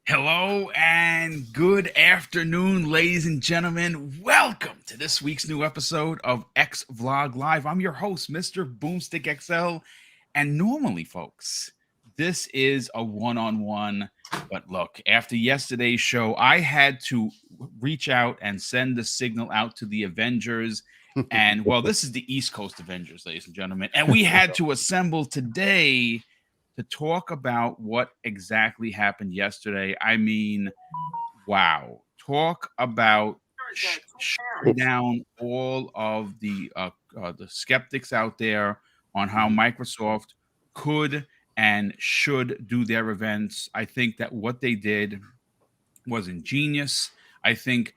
Hello and good afternoon, ladies and gentlemen. Welcome to this week's new episode of X Vlog Live. I'm your host, Mr. BoomStick XL. And normally, folks, this is a one-on-one. But look, after yesterday's show, I had to reach out and send the signal out to the Avengers. And, well, this is the East Coast Avengers, ladies and gentlemen. And we had to assemble today to talk about what exactly happened yesterday. I mean, wow. Talk about shutting down all of the skeptics out there on how Microsoft could and should do their events. I think that what they did was ingenious. I think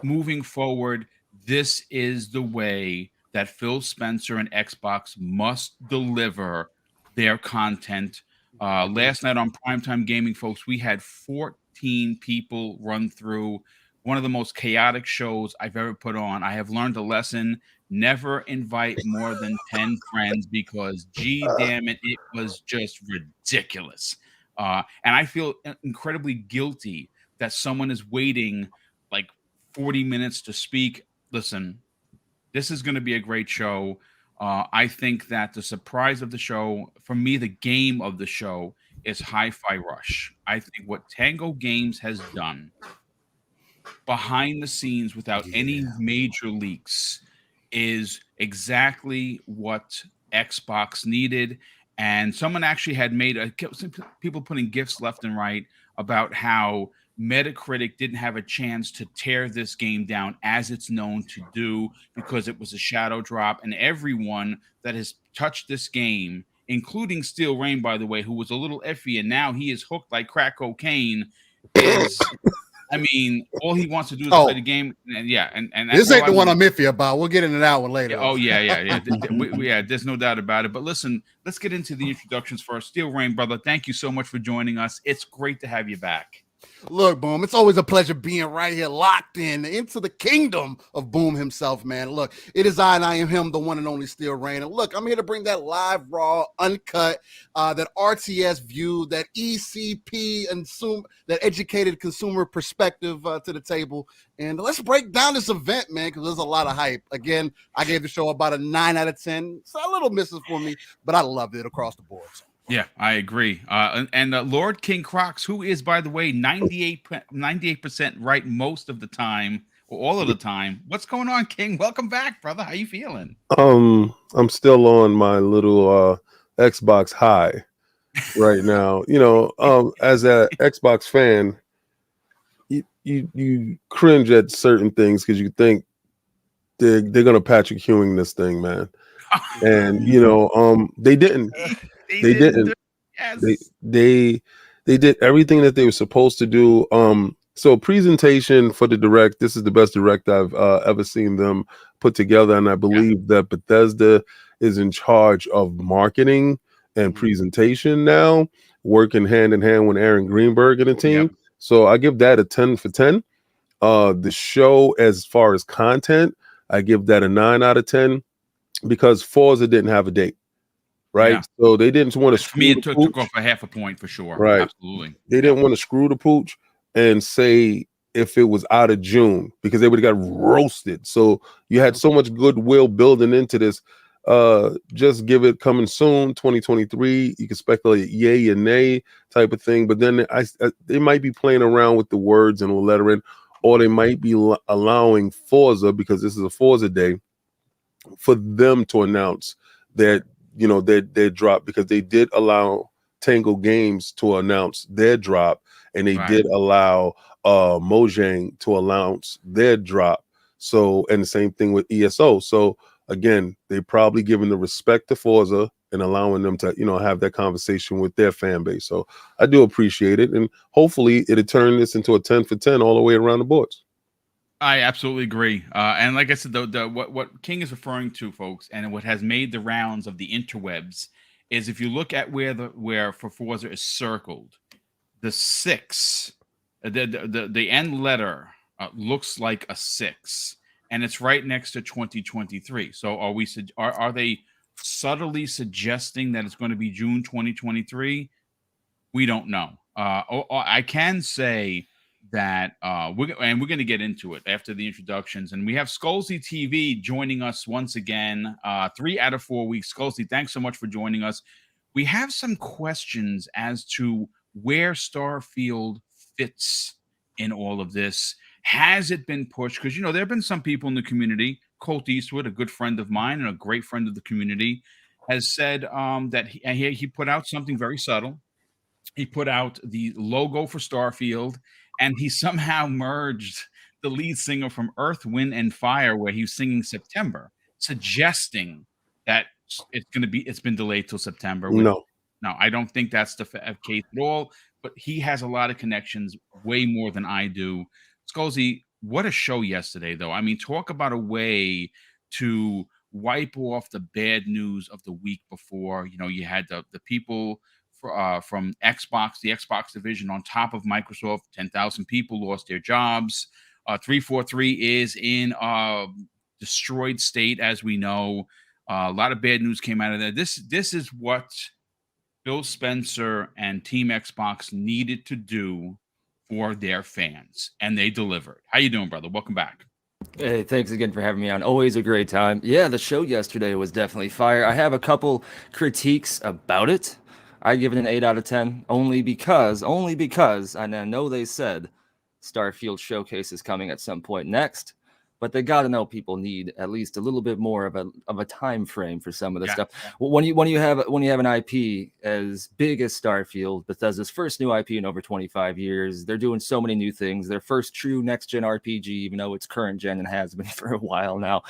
moving forward, this is the way that Phil Spencer and Xbox must deliver their content. Last night on Primetime Gaming, folks, we had 14 people run through one of the most chaotic shows I've ever put on. I have learned a lesson. Never invite more than 10 friends because, gee, damn it, it was just ridiculous. And I feel incredibly guilty that someone is waiting like 40 minutes to speak. Listen, this is going to be a great show. I think that the surprise of the show, for me, the game of the show is Hi-Fi Rush. I think what Tango Games has done behind the scenes without any major leaks is exactly what Xbox needed. And someone actually had made people putting gifs left and right about how Metacritic didn't have a chance to tear this game down as it's known to do because it was a shadow drop. And everyone that has touched this game, including Steel Rain, by the way, who was a little iffy, and now he is hooked like crack cocaine, is, I mean, all he wants to do is play the game. And yeah, and this ain't the one I'm iffy about. We'll get into that one later. Yeah. There's no doubt about it. But listen, let's get into the introductions first. Steel Rain, brother, thank you so much for joining us. It's great to have you back. Look, Boom, it's always a pleasure being right here, locked in into the kingdom of Boom himself, man. Look, it is I, and I am him, the one and only Steel Rain. And look, I'm here to bring that live, raw, uncut, that RTS view, that ECP, and that educated consumer perspective to the table. And let's break down this event, man, because there's a lot of hype. Again, I gave the show about a 9 out of 10. It's a little misses for me, but I loved it across the board. So. Yeah, I agree. And Lord King Crocs, who is, by the way, 98% right most of the time, or all of the time. What's going on, King? Welcome back, brother. How you feeling? I'm still on my little Xbox high right now. You know, as an Xbox fan, you cringe at certain things because you think they're gonna Patrick Ewing this thing, man. And you know, they didn't. They didn't. Yes. They did everything that they were supposed to do. So presentation for the direct. This is the best direct I've ever seen them put together, and I believe that Bethesda is in charge of marketing and presentation now, working hand in hand with Aaron Greenberg and the team. Yep. So I give that a 10 for 10. The show, as far as content, I give that a 9 out of 10 because Forza didn't have a date. Right, Yeah. so they didn't want to screw it took off a half a point for sure. Right, absolutely. They didn't want to screw the pooch and say if it was out of June because they would have got roasted. So you had so much goodwill building into this. Just give it coming soon, 2023. You can speculate yay or nay type of thing, but then they might be playing around with the words and the lettering, or they might be allowing Forza, because this is a Forza day, for them to announce that. You know, their drop, because they did allow Tango Games to announce their drop, and they did allow Mojang to announce their drop. So, and the same thing with ESO. So again, they probably giving the respect to Forza and allowing them to, you know, have that conversation with their fan base. So I do appreciate it, and hopefully it'll turn this into a 10 for 10 all the way around the boards. I absolutely agree. And like I said, what King is referring to, folks, and what has made the rounds of the interwebs is if you look at where for Forza is circled, the 6, the end letter looks like a 6, and it's right next to 2023. So are they subtly suggesting that it's going to be June 2023? We don't know. I can say that we're going to get into it after the introductions, and we have Skolzy TV joining us once again. 3 out of 4 weeks. Skolzy, thanks so much for joining us. We have some questions as to where Starfield fits in all of this. Has it been pushed? Because there have been some people in the community. Colt Eastwood, a good friend of mine and a great friend of the community, has said that he put out something very subtle. He put out the logo for Starfield, and he somehow merged the lead singer from Earth, Wind, and Fire, where he was singing September, suggesting that it's been delayed till September. No. No, I don't think that's the case at all. But he has a lot of connections, way more than I do. Skolzy, what a show yesterday, though. I mean, talk about a way to wipe off the bad news of the week before. You had the people from Xbox, the Xbox division, on top of Microsoft. 10,000 people lost their jobs. 343 is in destroyed state, as we know. A lot of bad news came out of there. This is what Phil Spencer and Team Xbox needed to do for their fans, and they delivered. How you doing, brother? Welcome back. Hey, thanks again for having me on. Always a great time. Yeah, the show yesterday was definitely fire. I have a couple critiques about it. I give it an 8 out of 10 only because, and I know they said Starfield Showcase is coming at some point next, but they got to know people need at least a little bit more of a time frame for some of this stuff. Well, when you have an IP as big as Starfield, Bethesda's first new IP in over 25 years, they're doing so many new things. Their first true next gen RPG, even though it's current gen and has been for a while now.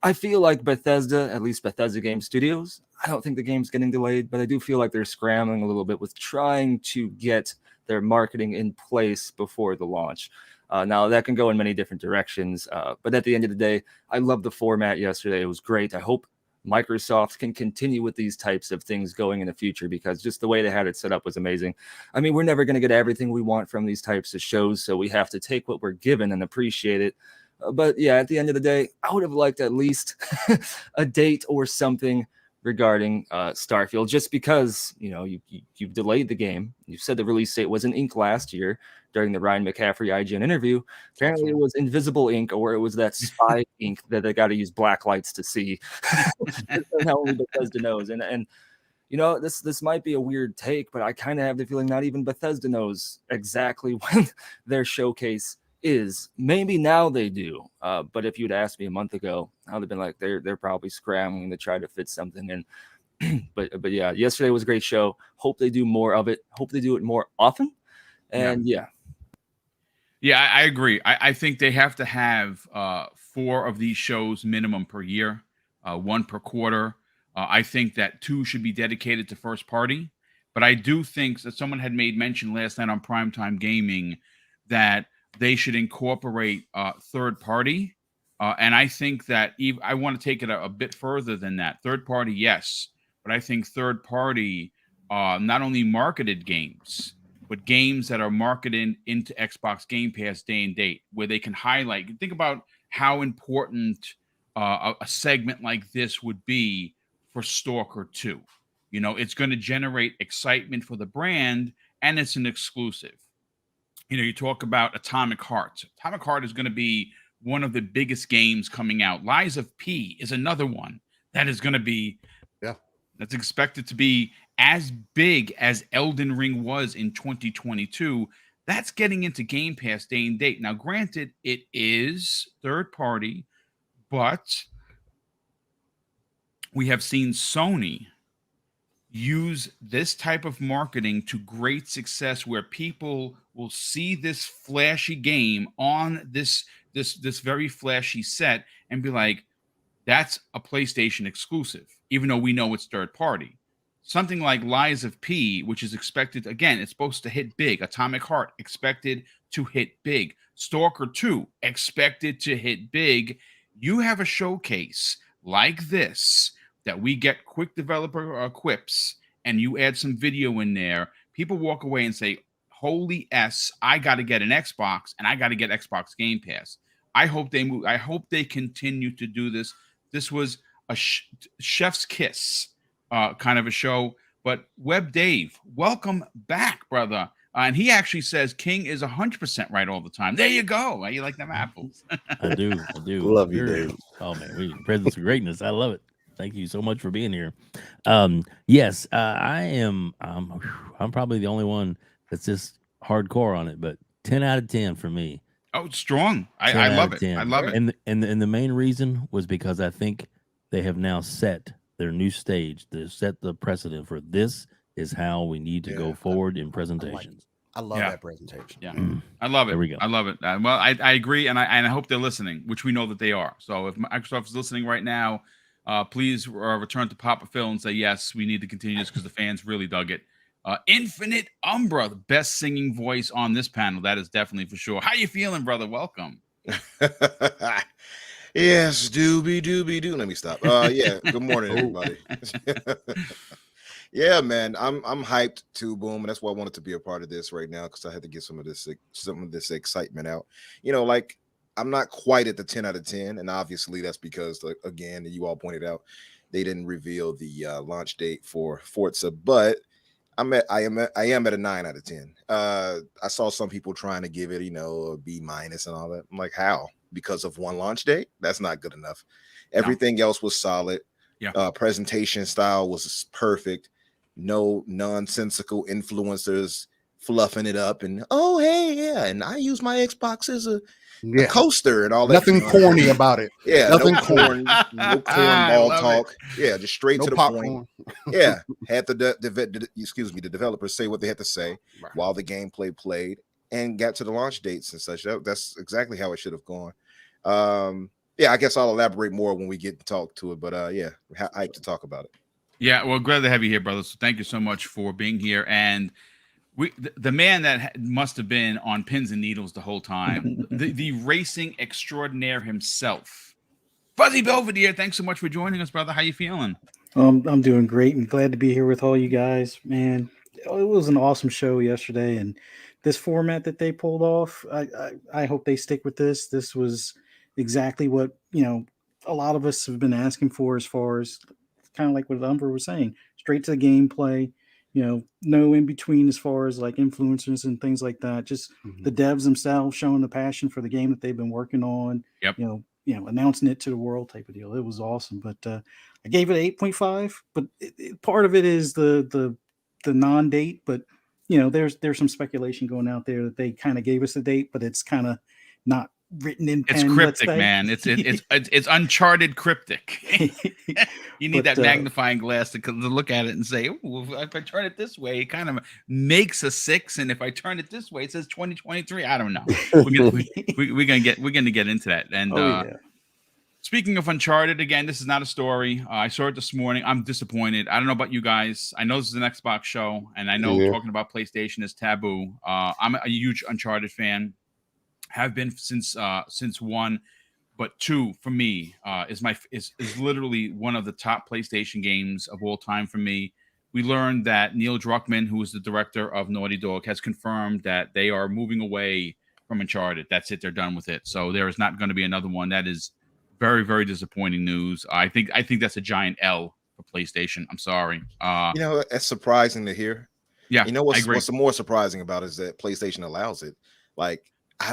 I feel like Bethesda, at least Bethesda Game Studios, I don't think the game's getting delayed, but I do feel like they're scrambling a little bit with trying to get their marketing in place before the launch. Now, that can go in many different directions, but at the end of the day, I love the format yesterday. It was great. I hope Microsoft can continue with these types of things going in the future, because just the way they had it set up was amazing. I mean, we're never going to get everything we want from these types of shows, so we have to take what we're given and appreciate it. But yeah, at the end of the day, I would have liked at least a date or something regarding Starfield, just because, you've delayed the game. You said the release date was in ink last year during the Ryan McCaffrey IGN interview. Apparently it was invisible ink, or it was that spy ink that they got to use black lights to see. How only Bethesda knows. And this might be a weird take, but I kind of have the feeling not even Bethesda knows exactly when their showcase is. Maybe now they do, but if you'd asked me a month ago, I would have been like, they're probably scrambling to try to fit something in. but yeah, yesterday was a great show. Hope they do more of it. Hope they do it more often. And yeah, I agree. I think they have to have 4 of these shows minimum per year, 1 per quarter. I think that 2 should be dedicated to first party, but I do think that someone had made mention last night on Primetime Gaming that they should incorporate third party. And I think that I want to take it a bit further than that. Third party, yes. But I think third party, not only marketed games, but games that are marketed into Xbox Game Pass day and date, where they can highlight. Think about how important a segment like this would be for Stalker 2. It's going to generate excitement for the brand, and it's an exclusive. You talk about Atomic Heart. Atomic Heart is going to be one of the biggest games coming out. Lies of P is another one that is going to be, that's expected to be as big as Elden Ring was in 2022. That's getting into Game Pass day and date. Now, granted, it is third party, but we have seen Sony use this type of marketing to great success, where people will see this flashy game on this very flashy set and be like, that's a PlayStation exclusive, even though we know it's third party. Something like Lies of P, which is expected, again, it's supposed to hit big. Atomic Heart, expected to hit big. Stalker 2, expected to hit big. You have a showcase like this that we get quick developer quips, and you add some video in there, people walk away and say, holy S, I got to get an Xbox and I got to get Xbox Game Pass. I hope they move. I hope they continue to do this. This was a chef's kiss kind of a show. But Web Dave, welcome back, brother. And he actually says King is 100% right all the time. There you go. You like them apples? I do. Love you, Dave. Oh man, we presence of greatness. I love it. Thank you so much for being here. Yes, I am. I'm probably the only one that's just hardcore on it, but 10 out of 10 for me. Oh, it's strong. I love it. I love it. And the main reason was because I think they have now set their new stage. They set the precedent for this is how we need to go forward in presentations. I love that presentation. Yeah, I love it. There we go. I love it. Well, I agree, and I hope they're listening, which we know that they are. So if Microsoft is listening right now, please return to Papa Phil and say yes, we need to continue this because the fans really dug it. Infinite Umbra, the best singing voice on this panel. That is definitely for sure. How you feeling, brother? Welcome. Yes, dooby doo. Let me stop. Yeah. Good morning, everybody. Yeah, man. I'm hyped too, Boom. And that's why I wanted to be a part of this right now because I had to get some of this excitement out. You know, like I'm not quite at the 10 out of 10, and obviously that's because, like, again, you all pointed out they didn't reveal the launch date for Forza, but I am at a 9 out of 10. I saw some people trying to give it, a B- and all that. I'm like, how? Because of one launch date? That's not good enough. Everything else was solid. Yeah. Presentation style was perfect. No nonsensical influencers fluffing it up and and I use my Xbox as a coaster and all that. Nothing corny about it. Yeah, nothing no cornball talk. Yeah, just straight to the popcorn point. Yeah, had the developers say what they had to say while the gameplay played and got to the launch dates and such. That's exactly how it should have gone. I guess I'll elaborate more when we get to talk to it, but hyped to talk about it. Yeah, well, glad to have you here, brother. So thank you so much for being here. And the man that must have been on pins and needles the whole time, the racing extraordinaire himself, Fuzzy Belvedere. Thanks so much for joining us, brother. How you feeling? I'm doing great and glad to be here with all you guys, man. It was an awesome show yesterday, and this format that they pulled off, I hope they stick with this. This was exactly what a lot of us have been asking for, as far as kind of like what Umber was saying, straight to the gameplay. No in between as far as like influencers and things like that. Just the devs themselves showing the passion for the game that they've been working on. Yep. Announcing it to the world type of deal. It was awesome. But I gave it 8.5. But part of it is the non-date. But there's some speculation going out there that they kind of gave us a date, but it's kind of not written in pen. It's cryptic, man. It's uncharted cryptic. You need that magnifying glass to look at it and say, if I turn it this way, it kind of makes a 6, and if I turn it this way, it says 2023. I don't know. We're gonna get into that. And speaking of Uncharted, again, this is not a story. I saw it this morning. I'm disappointed. I don't know about you guys. I know this is an Xbox show, and I know talking about PlayStation is taboo. I'm a huge Uncharted fan. Have been since 1, but 2 for me is literally one of the top PlayStation games of all time for me. We learned that Neil Druckmann, who is the director of Naughty Dog, has confirmed that they are moving away from Uncharted. That's it; they're done with it. So there is not going to be another one. That is very, very disappointing news. I think that's a giant L for PlayStation. I'm sorry. That's surprising to hear. Yeah, what's more surprising about it is that PlayStation allows it. Like,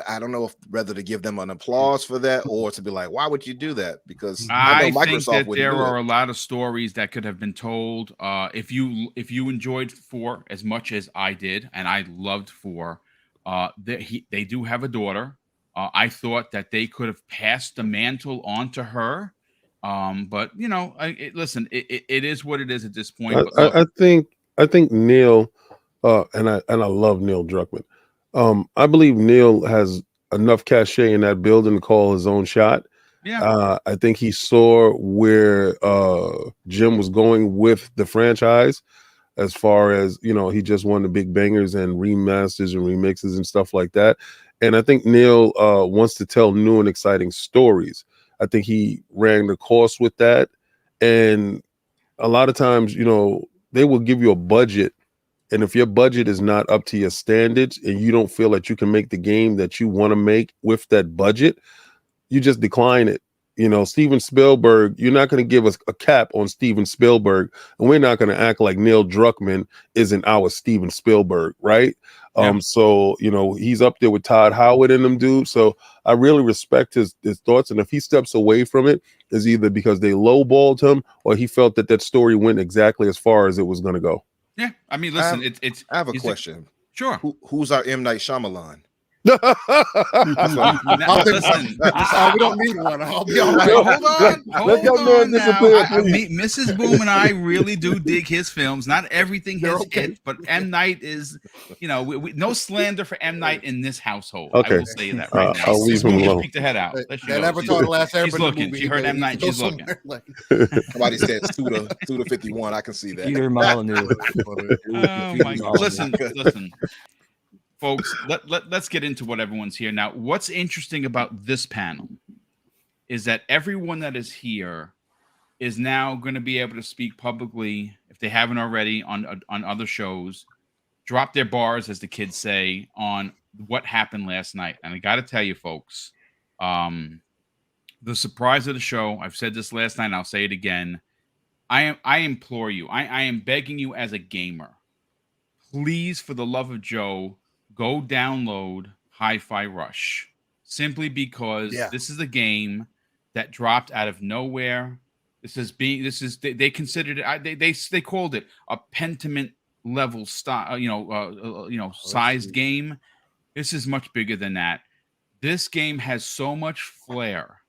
I don't know whether to give them an applause for that or to be like, why would you do that? Because I know Microsoft think that there are a lot of stories that could have been told. If you enjoyed 4 as much as I did, and I loved 4, they do have a daughter. I thought that they could have passed the mantle on to her. But listen, it is what it is at this point. I think Neil, and I love Neil Druckmann. I believe Neil has enough cachet in that building to call his own shot. Yeah. I think he saw where Jim was going with the franchise, as far as he just wanted the big bangers and remasters and remixes and stuff like that. And I think Neil wants to tell new and exciting stories. I think he ran the course with that. And a lot of times, they will give you a budget And if your budget is not up to your standards and you don't feel that you can make the game that you want to make with that budget, you just decline it. You know, Steven Spielberg, you're not going to give us a cap on Steven Spielberg, and we're not going to act like Neil Druckmann isn't our Steven Spielberg, right? Yeah. So, you know, he's up there with Todd Howard and them dudes. So I really respect his thoughts. And if he steps away from it, is either because they lowballed him or he felt that that story went exactly as far as it was going to go. Yeah, I mean, listen, I have a question. Sure. Who's our M. Night Shyamalan? Now, Listen, we don't need one. I'll be all right. Hold on now. Mrs. Boom and I really do dig his films. Not everything his hit, but M. Night is, you know, we no slander for M. Night in this household. Okay. I will say that right now. I'll leave him alone. Peek the head out. That Avatar: The Last She's Airbender looking. movie, She heard M. Night. She's looking. Somebody said Suda 51. I can see that. Peter Molyneux. Oh my God! Listen. Folks, let's get into what everyone's here. Now, what's interesting about this panel is that everyone that is here is now going to be able to speak publicly, if they haven't already, on other shows, drop their bars, as the kids say, on what happened last night. And I got to tell you, folks, the surprise of the show, I've said this last night, and I'll say it again. I implore you, I am begging you as a gamer, please, for the love of Joe, go download Hi-Fi Rush, simply because this is a game that dropped out of nowhere. They considered it. They called it a Pentiment level style, sized game. This is much bigger than that. This game has so much flair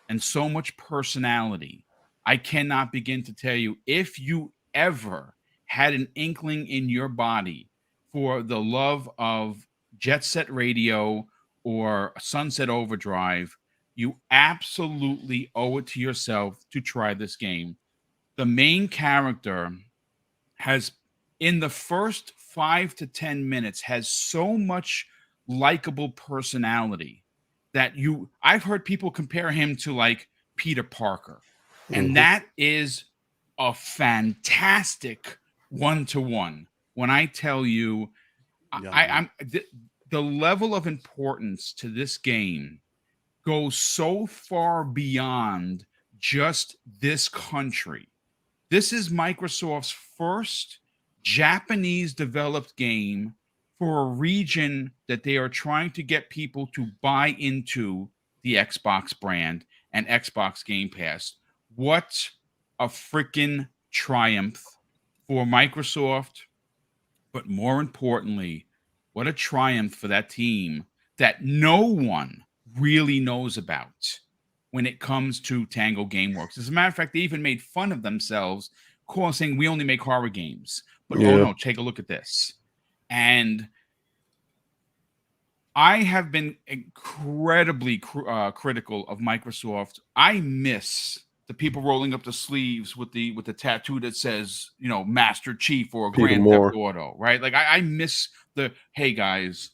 and so much personality. I cannot begin to tell you. If you ever had an inkling in your body for the love of Jet Set Radio or Sunset Overdrive, you absolutely owe it to yourself to try this game. The main character has, in the first 5 to 10 minutes, has so much likable personality that I've heard people compare him to like Peter Parker. And that is a fantastic one-to-one. When I tell you, the level of importance to this game goes so far beyond just this country. This is Microsoft's first Japanese-developed game for a region that they are trying to get people to buy into the Xbox brand and Xbox Game Pass. What a freaking triumph for Microsoft, but more importantly, what a triumph for that team that no one really knows about when it comes to Tango Gameworks. As a matter of fact, they even made fun of themselves, saying we only make horror games. But oh no, take a look at this. And I have been incredibly critical of Microsoft. I miss the people rolling up the sleeves with the tattoo that says, Master Chief or Grand Theft Auto, right? Like I miss the, hey guys,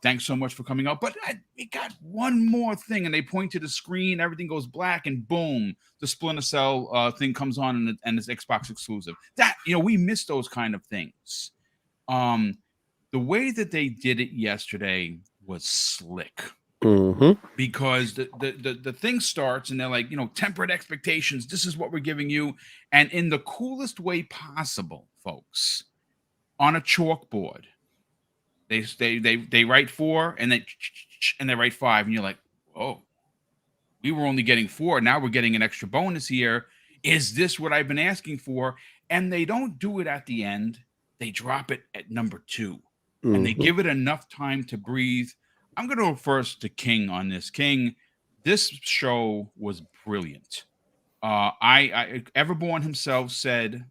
thanks so much for coming out. But we got one more thing, and they point to the screen, everything goes black, and boom, the Splinter Cell thing comes on, and it's Xbox exclusive. That, we miss those kind of things. The way that they did it yesterday was slick. Because the thing starts and they're like, temperate expectations. This is what we're giving you. And in the coolest way possible, folks, on a chalkboard, they write 4 and they write 5. And you're like, oh, we were only getting 4. Now we're getting an extra bonus here. Is this what I've been asking for? And they don't do it at the end. They drop it at number 2. And they give it enough time to breathe. I'm going to go first to King on this. King, this show was brilliant. Everborn himself said,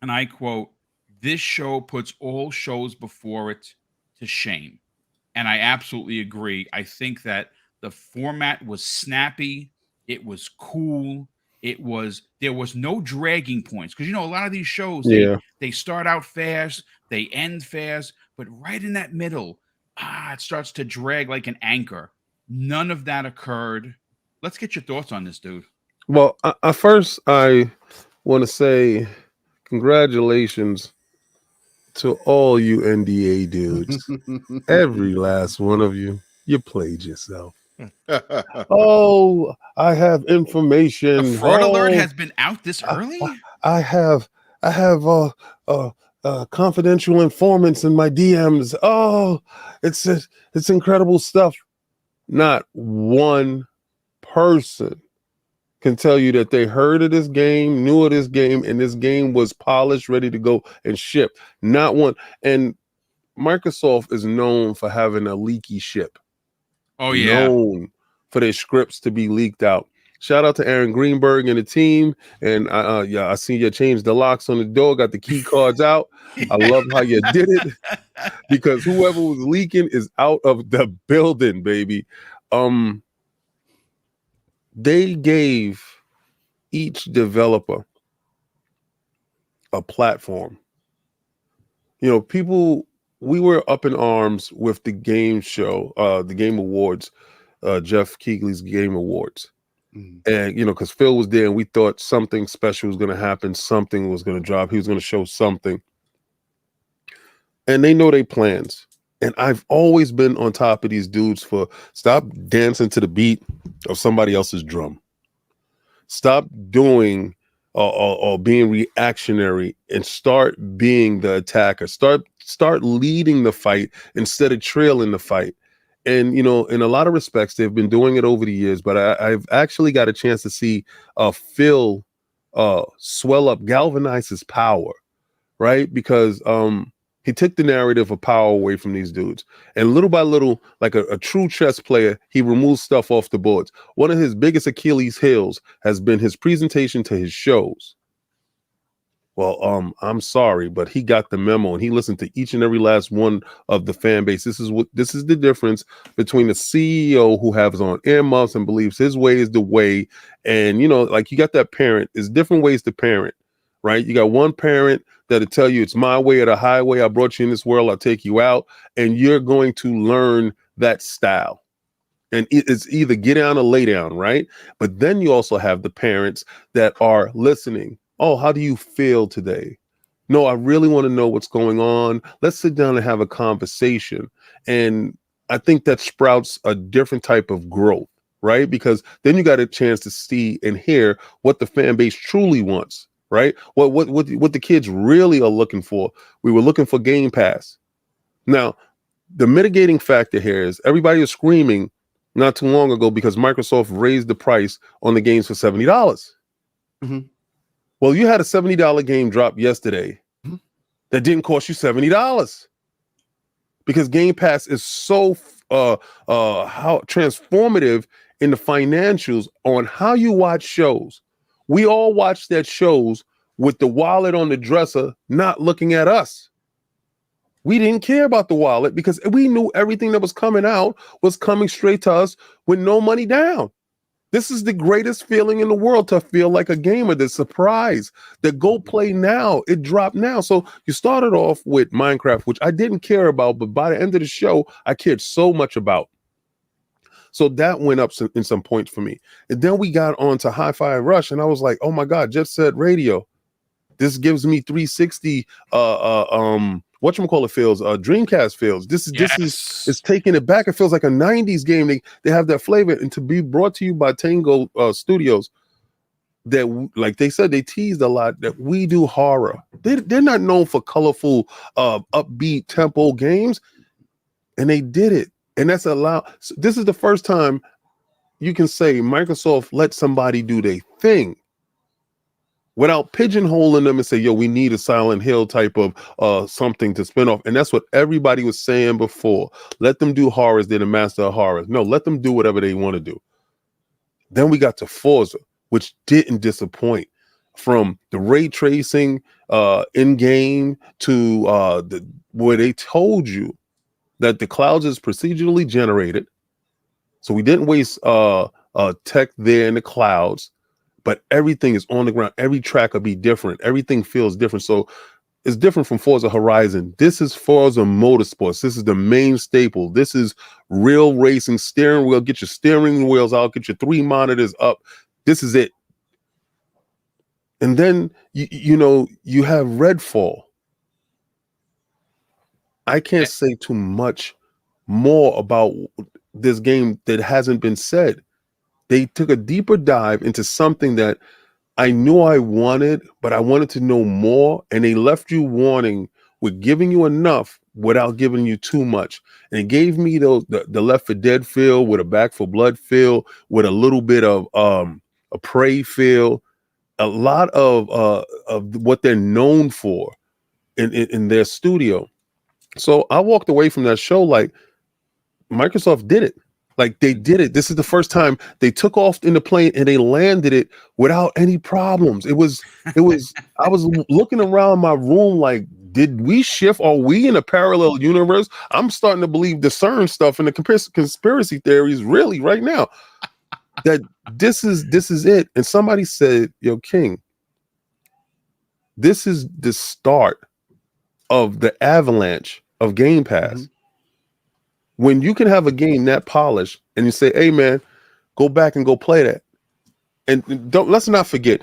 and I quote, "This show puts all shows before it to shame." And I absolutely agree. I think that the format was snappy. It was cool. There was no dragging points. Because, a lot of these shows, they start out fast, they end fast, but right in that middle, it starts to drag like an anchor. None of that occurred. Let's get your thoughts on this, dude. Well, first, I want to say congratulations to all you NDA dudes, every last one of you, you played yourself. Oh, I have A information. fraud alert Oh, has been out this early? I have confidential informants in my DMs. Oh, it's incredible stuff. Not one person can tell you that they heard of this game, knew of this game, and this game was polished, ready to go and shipped. Not one. And Microsoft is known for having a leaky ship. Oh, yeah. Known for their scripts to be leaked out. Shout out to Aaron Greenberg and the team. And I see you changed the locks on the door, got the key cards out. I love how you did it, because whoever was leaking is out of the building, baby. They gave each developer a platform. You know, we were up in arms with the game show, the Game Awards, Jeff Keighley's Game Awards. And, you know, because Phil was there and we thought something special was going to happen. Something was going to drop. He was going to show something. And they know their plans. And I've always been on top of these dudes for stop dancing to the beat of somebody else's drum. Stop doing or being reactionary and start being the attacker. Start leading the fight instead of trailing the fight. And, you know, in a lot of respects, they've been doing it over the years, but I've actually got a chance to see Phil swell up, galvanize his power, right? Because he took the narrative of power away from these dudes. And little by little, like a true chess player, he removes stuff off the boards. One of his biggest Achilles heels has been his presentation to his shows. Well, I'm sorry, but he got the memo and he listened to each and every last one of the fan base. This is the difference between a CEO who has on earmuffs and believes his way is the way. And, you know, like you got that parent, there's different ways to parent, right? You got one parent that'll tell you it's my way or the highway. I brought you in this world. I'll take you out. And you're going to learn that style. And it's either get down or lay down, right? But then you also have the parents that are listening. Oh, how do you feel today? No, I really want to know what's going on. Let's sit down and have a conversation. And I think that sprouts a different type of growth, right? Because then you got a chance to see and hear what the fan base truly wants, right? What the kids really are looking for. We were looking for Game Pass. Now, the mitigating factor here is everybody was screaming not too long ago because Microsoft raised the price on the games for $70. Mm-hmm. Well, you had a $70 game drop yesterday that didn't cost you $70 because Game Pass is so how transformative in the financials on how you watch shows. We all watch that shows with the wallet on the dresser, not looking at us. We didn't care about the wallet because we knew everything that was coming out was coming straight to us with no money down. This is the greatest feeling in the world, to feel like a gamer. The surprise, the go play now, it dropped now. So you started off with Minecraft, which I didn't care about, but by the end of the show, I cared so much about. So that went up in some points for me. And then we got on to Hi-Fi Rush, and I was like, oh my God, Jet Set Radio. This gives me 360 whatchamacallit feels, Dreamcast feels. This is taking it back. It feels like a 90s game. They have that flavor. And to be brought to you by Tango Studios, that, like they said, they teased a lot that we do horror. They're not known for colorful, upbeat tempo games, and they did it. And that's allowed. So this is the first time you can say Microsoft let somebody do their thing without pigeonholing them and say, yo, we need a Silent Hill type of something to spin off. And that's what everybody was saying before. Let them do horrors. They're the master of horrors. No, let them do whatever they want to do. Then we got to Forza, which didn't disappoint. From the ray tracing in-game to where they told you that the clouds is procedurally generated. So we didn't waste tech there in the clouds. But everything is on the ground. Every track will be different. Everything feels different. So it's different from Forza Horizon. This is Forza Motorsports. This is the main staple. This is real racing. Steering wheel. Get your steering wheels out. Get your 3 monitors up. This is it. And then, you have Redfall. I can't say too much more about this game that hasn't been said. They took a deeper dive into something that I knew I wanted, but I wanted to know more, and they left you wanting with giving you enough without giving you too much. And it gave me the Left 4 Dead feel with a Back 4 Blood feel with a little bit of a Prey feel, a lot of what they're known for in their studio. So I walked away from that show like Microsoft did it. Like they did it. This is the first time they took off in the plane and they landed it without any problems. It was I was looking around my room like, did we shift? Are we in a parallel universe? I'm starting to believe the CERN stuff and the conspiracy theories really right now. That this is it. And somebody said, yo, King, this is the start of the avalanche of Game Pass. Mm-hmm. When you can have a game that polished and you say, hey man, go back and go play that. And let's not forget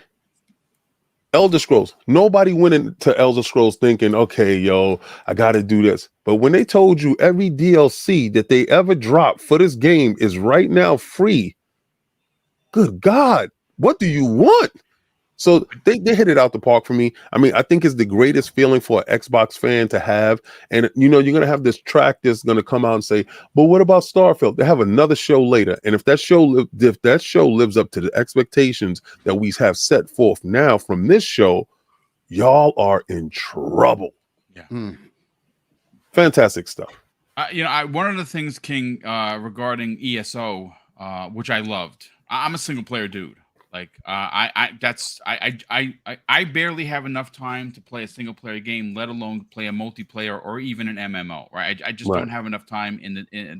Elder Scrolls. Nobody went into Elder Scrolls thinking, okay, yo, I gotta do this. But when they told you every DLC that they ever dropped for this game is right now free, good God, what do you want? So they hit it out the park for me. I mean, I think it's the greatest feeling for an Xbox fan to have. And, you know, you're going to have this track that's going to come out and say, but what about Starfield? They have another show later. And if that show lives up to the expectations that we have set forth now from this show, y'all are in trouble. Yeah. Fantastic stuff. One of the things, King, regarding ESO, which I loved, I'm a single player dude. Like I barely have enough time to play a single player game, let alone play a multiplayer or even an MMO. Right? I just don't have enough time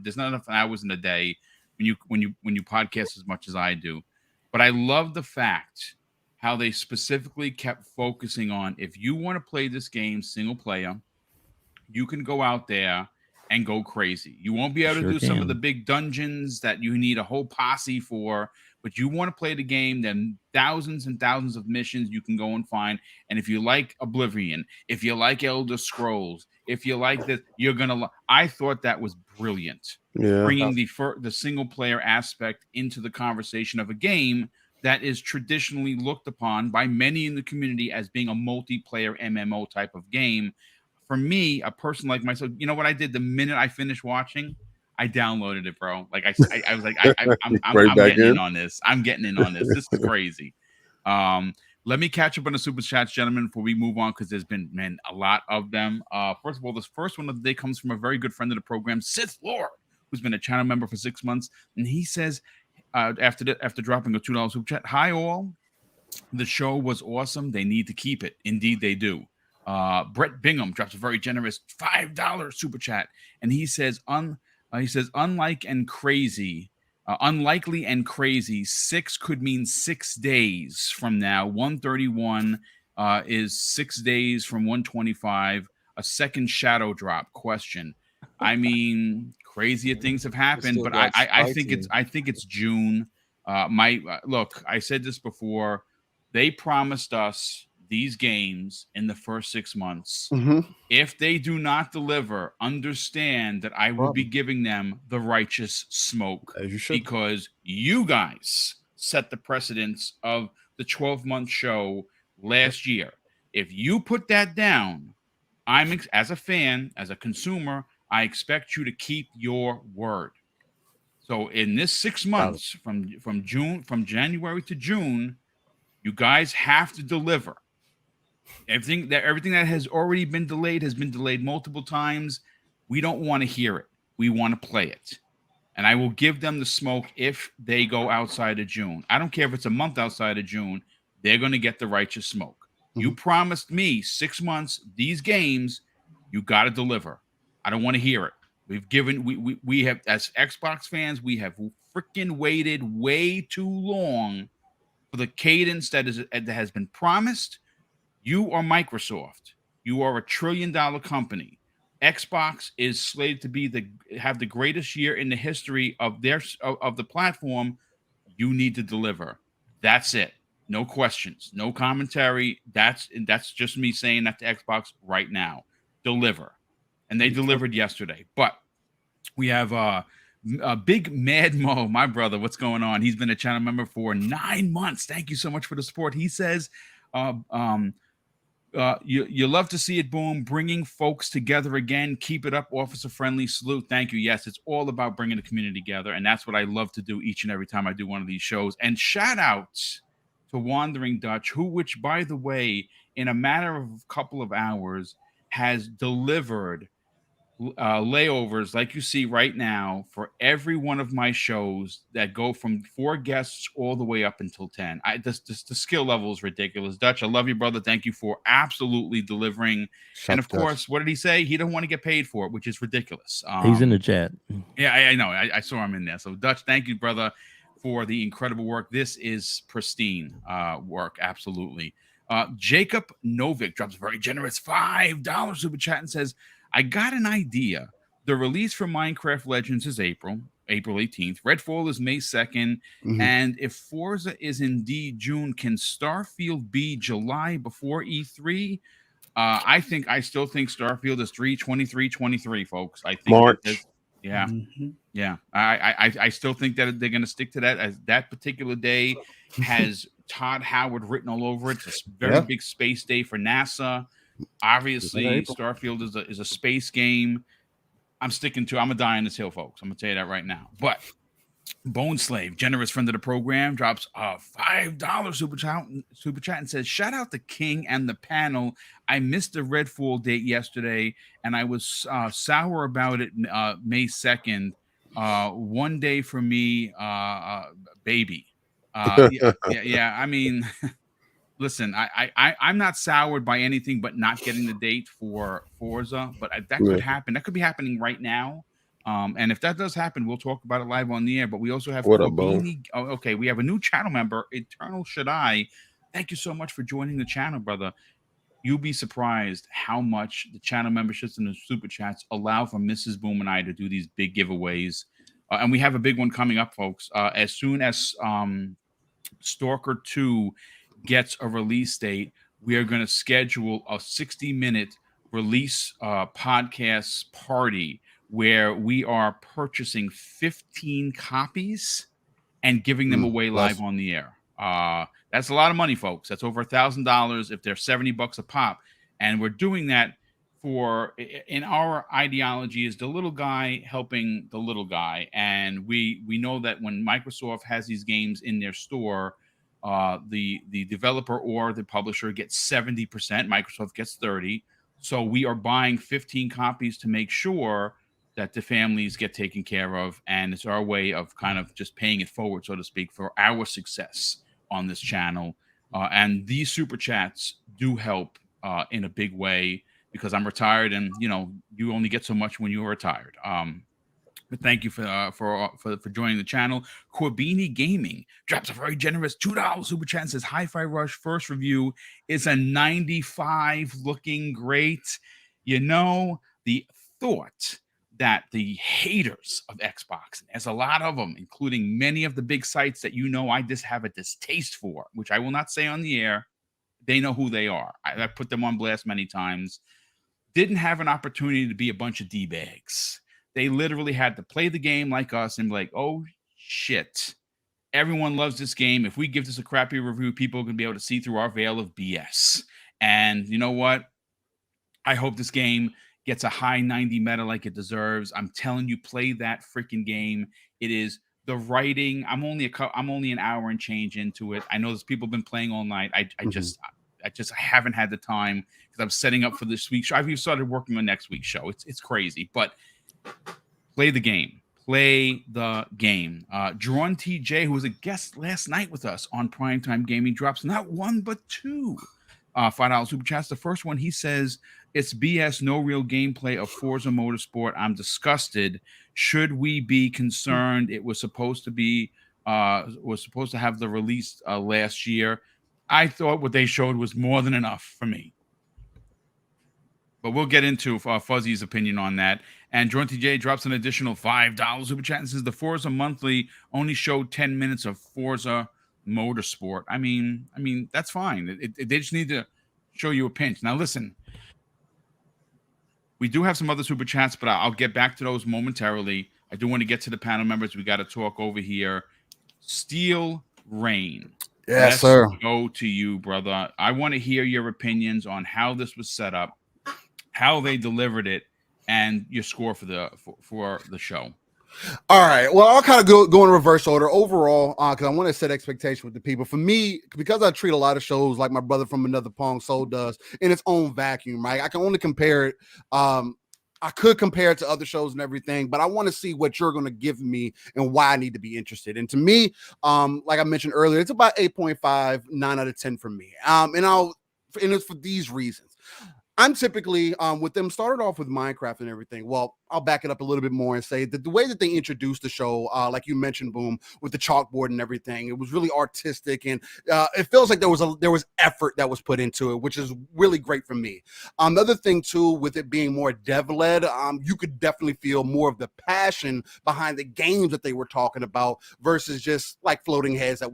there's not enough hours in the day when you podcast as much as I do. But I love the fact how they specifically kept focusing on, if you want to play this game single player, you can go out there and go crazy. You won't be able to do some of the big dungeons that you need a whole posse for, but you want to play the game, then thousands and thousands of missions you can go and find. And if you like Oblivion, if you like Elder Scrolls, if you like this, you're gonna. I thought that was brilliant. Yeah, bringing the single player aspect into the conversation of a game that is traditionally looked upon by many in the community as being a multiplayer MMO type of game. For me, a person like myself, you know what I did the minute I finished watching? I downloaded it, bro. Like I was like, I'm getting in on this. I'm getting in on this. This is crazy. Let me catch up on the super chats, gentlemen, before we move on, because there's been, man, a lot of them. First of all, this first one of the day comes from a very good friend of the program, Sith Lord, who's been a channel member for 6 months, and he says, after dropping a $2 super chat, hi all, the show was awesome. They need to keep it. Indeed, they do. Brett Bingham drops a very generous $5 super chat, and he says, unlikely and crazy, 6 could mean 6 days from now. 131 is 6 days from 125. A second shadow drop question. I mean, crazier things have happened, but I think it's June. Look, I said this before. They promised us these games in the first 6 months. Mm-hmm. If they do not deliver, understand that I will be giving them the righteous smoke, as you should, because you guys set the precedence of the 12-month show last year. If you put that down, as a fan, as a consumer, I expect you to keep your word. So in this 6 months, from January to June, you guys have to deliver. Everything that has already been delayed has been delayed multiple times. We don't want to hear it. We want to play it. And I will give them the smoke if they go outside of June. I don't care if it's a month outside of June. They're going to get the righteous smoke. Mm-hmm. You promised me 6 months, these games, you got to deliver. I don't want to hear it. We have, as Xbox fans, we have freaking waited way too long for the cadence that has been promised. You are Microsoft. You are a $1 trillion company. Xbox is slated to have the greatest year in the history of the platform. You need to deliver. That's it. No questions, no commentary. That's just me saying that to Xbox right now. Deliver. and they delivered yesterday. But we have Big Mad Mo, my brother. What's going on? He's been a channel member for 9 months. Thank you so much for the support. He says, you love to see it, Boom, bringing folks together again. Keep it up, officer friendly. Salute. Thank you. Yes, it's all about bringing the community together, and that's what I love to do each and every time I do one of these shows. And shout outs to Wandering Dutch, which by the way, in a matter of a couple of hours, has delivered layovers like you see right now for every one of my shows that go from 4 guests all the way up until 10. The skill level is ridiculous. Dutch, I love you, brother. Thank you for absolutely delivering. And of course, what did he say? He don't want to get paid for it, which is ridiculous. He's in the chat. Yeah, I know. I saw him in there. So Dutch, thank you, brother, for the incredible work. This is pristine work. Absolutely. Jacob Novik drops a very generous $5 super chat and says, I got an idea. The release for Minecraft Legends is April 18th. Redfall is May 2nd. And if Forza is indeed June, can Starfield be July before E3? I still think Starfield is 3/23/23, folks. I think March. Yeah. I still think that they're going to stick to that, as that particular day has Todd Howard written all over it. It's a very big space day for NASA. Obviously, Starfield is a space game. I'm a die on this hill, folks. I'm gonna tell you that right now. But Bone Slave, generous friend of the program, drops a $5 super chat and says, shout out the King and the panel. I missed the Redfall date yesterday, and I was sour about it May 2nd. One day for me, baby. Yeah. I mean, listen, I'm not soured by anything but not getting the date for Forza, but that could happen. That could be happening right now. And if that does happen, we'll talk about it live on the air. But we also have we have a new channel member, Eternal Shaddai. Thank you so much for joining the channel, brother. You'll be surprised how much the channel memberships and the super chats allow for Mrs. Boom and I to do these big giveaways. And we have a big one coming up, folks. As soon as Stalker 2 gets a release date, we are going to schedule a 60-minute release podcast party where we are purchasing 15 copies and giving them away live on the air. That's a lot of money, folks. That's over $1,000 if they're $70 a pop. And we're doing that in our ideology is the little guy helping the little guy. And we know that when Microsoft has these games in their store, the developer or the publisher gets 70%, Microsoft gets 30%. So we are buying 15 copies to make sure that the families get taken care of, and it's our way of kind of just paying it forward, so to speak, for our success on this channel. And these super chats do help in a big way, because I'm retired, and you only get so much when you're retired. But thank you for joining the channel. Corbini Gaming drops a very generous $2 super chat and says, Hi-Fi Rush first review is a 95, looking great. The thought that the haters of Xbox, and there's a lot of them, including many of the big sites that I just have a distaste for, which I will not say on the air. They know who they are. I put them on blast many times. Didn't have an opportunity to be a bunch of D-bags. They literally had to play the game like us and be like, oh, shit. Everyone loves this game. If we give this a crappy review, people are going to be able to see through our veil of BS. And you know what? I hope this game gets a high 90 meta like it deserves. I'm telling you, play that freaking game. It is the writing. I'm only an hour and change into it. I know there's people been playing all night. I just haven't had the time because I'm setting up for this week's show. I've even started working on next week's show. It's crazy, but play the game. Play the game. Drawn TJ, who was a guest last night with us on Primetime Gaming, drops not one but two $5 super chats. The first one, he says, it's BS, no real gameplay of Forza Motorsport. I'm disgusted. Should we be concerned? It was supposed to have the release last year. I thought what they showed was more than enough for me. But we'll get into Fuzzy's opinion on that. And Jordan TJ drops an additional $5 super chat and says the Forza Monthly only showed 10 minutes of Forza Motorsport. I mean, that's fine. They just need to show you a pinch. Now, listen, We do have some other super chats, but I'll get back to those momentarily. I do want to get to the panel members. We got to talk over here. Steel Rain. Yes, Let's sir. go to you, brother. I want to hear your opinions on how this was set up, how they delivered it, and your score for the show. All right. Well, I'll kind of go in reverse order overall, because I want to set expectation with the people. For me, because I treat a lot of shows like my brother from another Pong Soul does in its own vacuum, right? I can only compare it. I could compare it to other shows and everything, but I want to see what you're going to give me and why I need to be interested. And to me, like I mentioned earlier, it's about 8.5, 9 out of 10 for me. And it's for these reasons. I'm typically with them started off with Minecraft and everything. Well, I'll back it up a little bit more and say that the way that they introduced the show, like you mentioned, Boom, with the chalkboard and everything, it was really artistic, and it feels like there was effort that was put into it, which is really great for me. The other thing too, with it being more dev led, you could definitely feel more of the passion behind the games that they were talking about versus just like floating heads that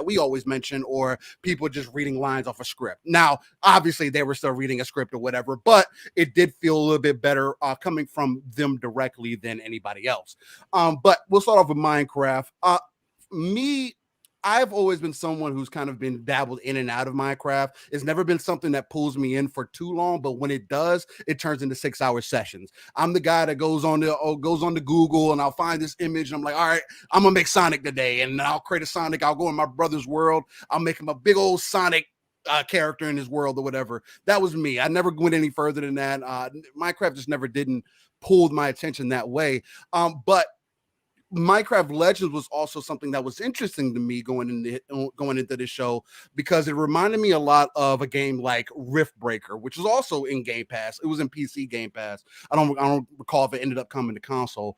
we always mention, or people just reading lines off a script. Now, obviously, they were still reading a script or whatever, but it did feel a little bit better coming from them directly than anybody else. But we'll start off with Minecraft. I've always been someone who's kind of been dabbled in and out of Minecraft. It's never been something that pulls me in for too long, but when it does, it turns into 6-hour sessions. I'm the guy that goes on to Google and I'll find this image and I'm like, all right, I'm gonna make Sonic today, and I'll create a Sonic. I'll go in my brother's world. I'll make him a big old Sonic character in his world or whatever. That was me. I never went any further than that. Minecraft just never didn't pull my attention that way. But Minecraft Legends was also something that was interesting to me going into this show, because it reminded me a lot of a game like Rift Breaker, which was also in Game Pass. It was in PC Game Pass. I don't recall if it ended up coming to console.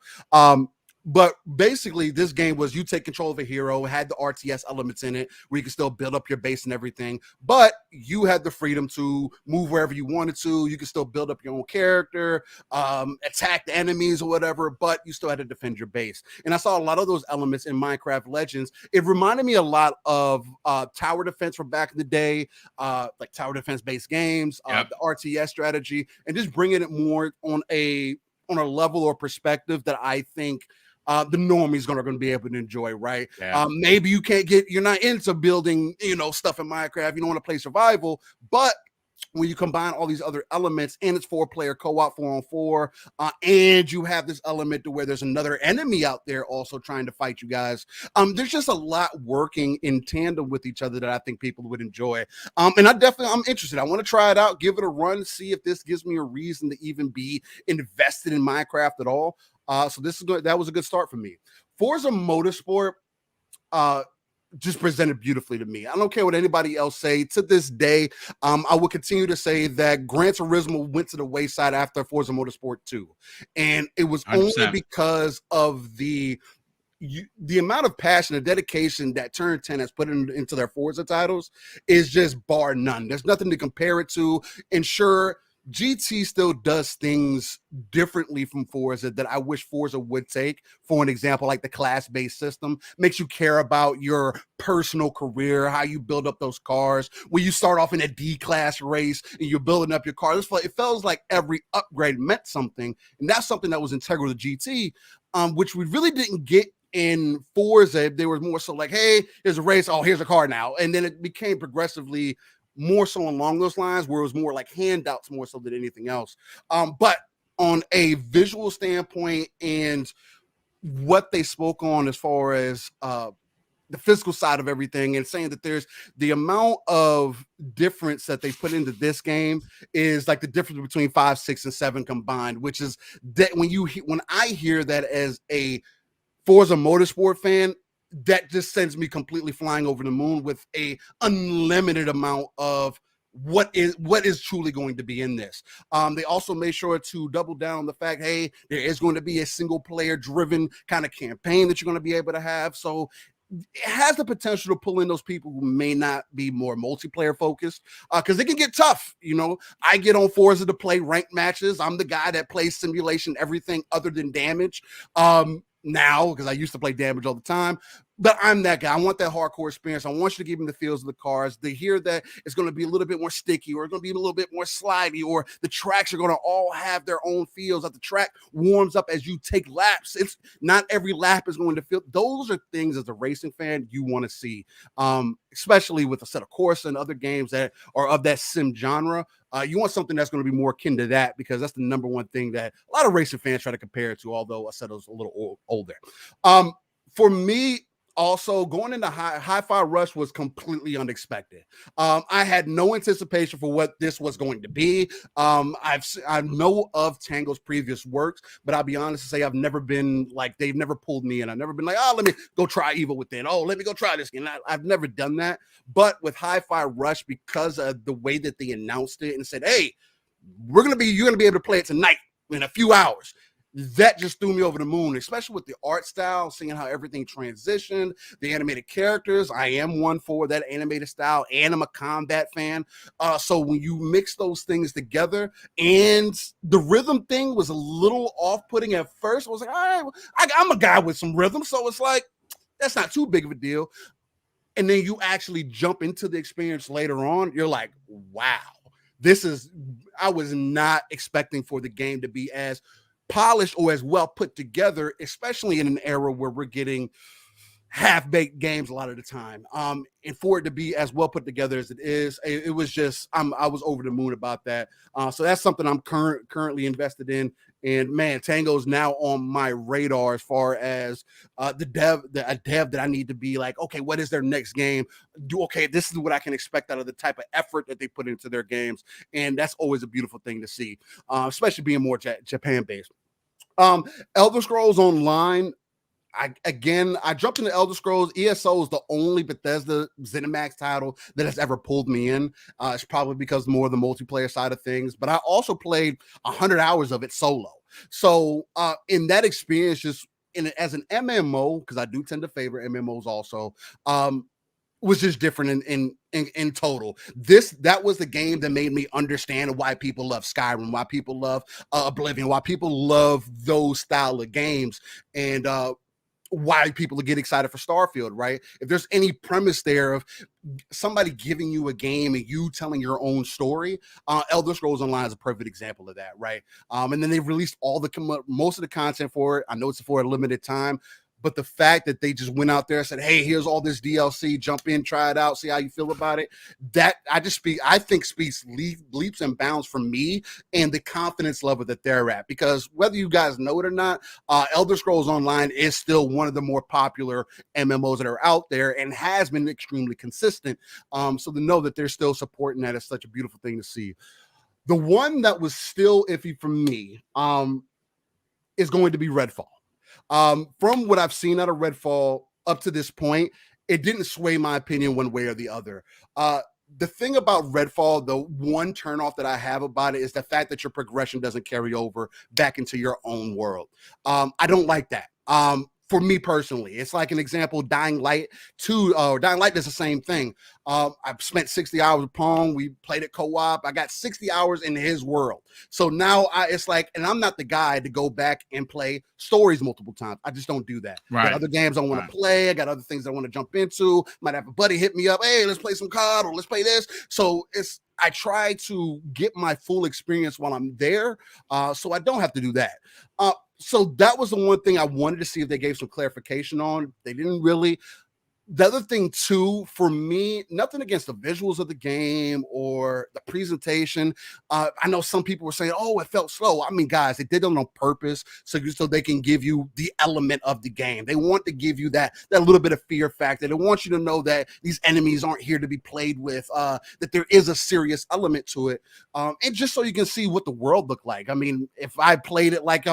But basically, this game was you take control of a hero, had the RTS elements in it where you can still build up your base and everything, but you had the freedom to move wherever you wanted to. You could still build up your own character, attack the enemies or whatever, but you still had to defend your base. And I saw a lot of those elements in Minecraft Legends. It reminded me a lot of tower defense from back in the day, like tower defense based games, the RTS strategy, and just bringing it more on a level or perspective that I think the normies are going to be able to enjoy, right? Yeah. Maybe you're not into building, stuff in Minecraft. You don't want to play survival, but when you combine all these other elements, and it's 4-player co-op, 4-on-4, and you have this element to where there's another enemy out there also trying to fight you guys. There's just a lot working in tandem with each other that I think people would enjoy. And I'm interested. I want to try it out, give it a run, see if this gives me a reason to even be invested in Minecraft at all. So this is good. That was a good start for me. Forza Motorsport just presented beautifully to me. I don't care what anybody else say. To this day, I will continue to say that Gran Turismo went to the wayside after Forza Motorsport 2. And it was 100%. Only because of the amount of passion and dedication that Turn 10 has put into their Forza titles is just bar none. There's nothing to compare it to. And sure, GT still does things differently from Forza that I wish Forza would take. For an example, like the class-based system makes you care about your personal career, how you build up those cars. When you start off in a D-class race and you're building up your car, it feels like every upgrade meant something, and that's something that was integral to GT, which we really didn't get in Forza. There was more so like, hey, here's a race, oh, here's a car now, and then it became progressively more so along those lines, where it was more like handouts more so than anything else. But on a visual standpoint and what they spoke on as far as the physical side of everything, and saying that there's the amount of difference that they put into this game is like the difference between 5, 6, and 7 combined, which is that when I hear that as a Forza Motorsport fan, that just sends me completely flying over the moon with a unlimited amount of what is truly going to be in this. They also made sure to double down on the fact, hey, there is going to be a single player driven kind of campaign that you're going to be able to have. So it has the potential to pull in those people who may not be more multiplayer focused, because it can get tough. I get on Forza to play ranked matches. I'm the guy that plays simulation, everything other than damage. Now, because I used to play damage all the time, But I'm that guy. I want that hardcore experience. I want you to give me the feels of the cars, to hear that it's going to be a little bit more sticky, or it's going to be a little bit more slidey, or the tracks are going to all have their own feels, that the track warms up as you take laps. It's not every lap is going to feel. Those are things as a racing fan you want to see, especially with a set of course and other games that are of that sim genre. You want something that's going to be more akin to that, because that's the number one thing that a lot of racing fans try to compare it to, although I said it was a little older. For me, also, going into Hi-Fi Rush was completely unexpected. I had no anticipation for what this was going to be. I know of Tango's previous works, but I'll be honest and say I've never been like, they've never pulled me in. I've never been like, oh, let me go try Evil Within. Oh, let me go try this again. I've never done that. But with Hi-Fi Rush, because of the way that they announced it and said, hey, you're going to be able to play it tonight in a few hours. That just threw me over the moon, especially with the art style, seeing how everything transitioned, the animated characters. I am one for that animated style, and I'm a combat fan. So when you mix those things together, and the rhythm thing was a little off-putting at first. I was like, all right, I'm a guy with some rhythm, so it's like, that's not too big of a deal. And then you actually jump into the experience later on, you're like, wow, I was not expecting for the game to be as polished or as well put together, especially in an era where we're getting half-baked games a lot of the time. And for it to be as well put together as it is, it was just, I was over the moon about that. So that's something I'm currently invested in. And man, Tango's now on my radar as far as a dev that I need to be like, okay, what is their next game? Okay, this is what I can expect out of the type of effort that they put into their games. And that's always a beautiful thing to see, especially being more Japan-based. Elder Scrolls Online, I jumped into Elder Scrolls. ESO is the only Bethesda ZeniMax title that has ever pulled me in. It's probably because more of the multiplayer side of things, but I also played 100 hours of it solo. So in that experience, just as an MMO, because I do tend to favor MMOs also, was just different in total. That was the game that made me understand why people love Skyrim, why people love Oblivion, why people love those style of games, and why people get excited for Starfield, right? If there's any premise there of somebody giving you a game and you telling your own story, Elder Scrolls Online is a perfect example of that, right? And then they released most of the content for it. I know it's for a limited time, but the fact that they just went out there and said, hey, here's all this DLC, jump in, try it out, see how you feel about it. That I think speaks leaps and bounds from me and the confidence level that they're at. Because whether you guys know it or not, Elder Scrolls Online is still one of the more popular MMOs that are out there and has been extremely consistent. So to know that they're still supporting that is such a beautiful thing to see. The one that was still iffy for me is going to be Redfall. From what I've seen out of Redfall up to this point, it didn't sway my opinion one way or the other. The thing about Redfall, the one turnoff that I have about it is the fact that your progression doesn't carry over back into your own world. I don't like that. For me personally, it's like an example, Dying Light 2, Dying Light does the same thing. I've spent 60 hours with Pong. We played it co-op. I got 60 hours in his world. So now it's like, and I'm not the guy to go back and play stories multiple times. I just don't do that. Right. Got other games I want to play. I got other things I want to jump into. Might have a buddy hit me up. Hey, let's play some COD or let's play this. So I try to get my full experience while I'm there, so I don't have to do that. So that was the one thing I wanted to see if they gave some clarification on. They didn't really. The other thing too, for me, nothing against the visuals of the game or the presentation. I know some people were saying, "Oh, it felt slow." I mean, guys, they did it on purpose so they can give you the element of the game. They want to give you that little bit of fear factor. They want you to know that these enemies aren't here to be played with. That there is a serious element to it, and just so you can see what the world looked like. I mean, if they played it like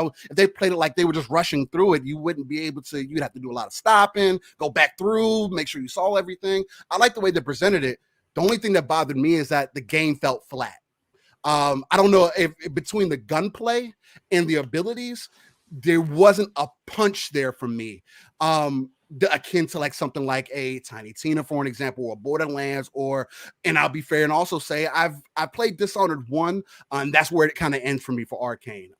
they were just rushing through it, you wouldn't be able to. You'd have to do a lot of stopping, go back through. Make sure you saw everything. I like the way they presented it. The only thing that bothered me is that the game felt flat. I don't know if between the gunplay and the abilities, there wasn't a punch there for me. akin to like something like a Tiny Tina, for an example, or Borderlands, and I'll be fair and also say I played Dishonored 1, and that's where it kind of ends for me for Arcane.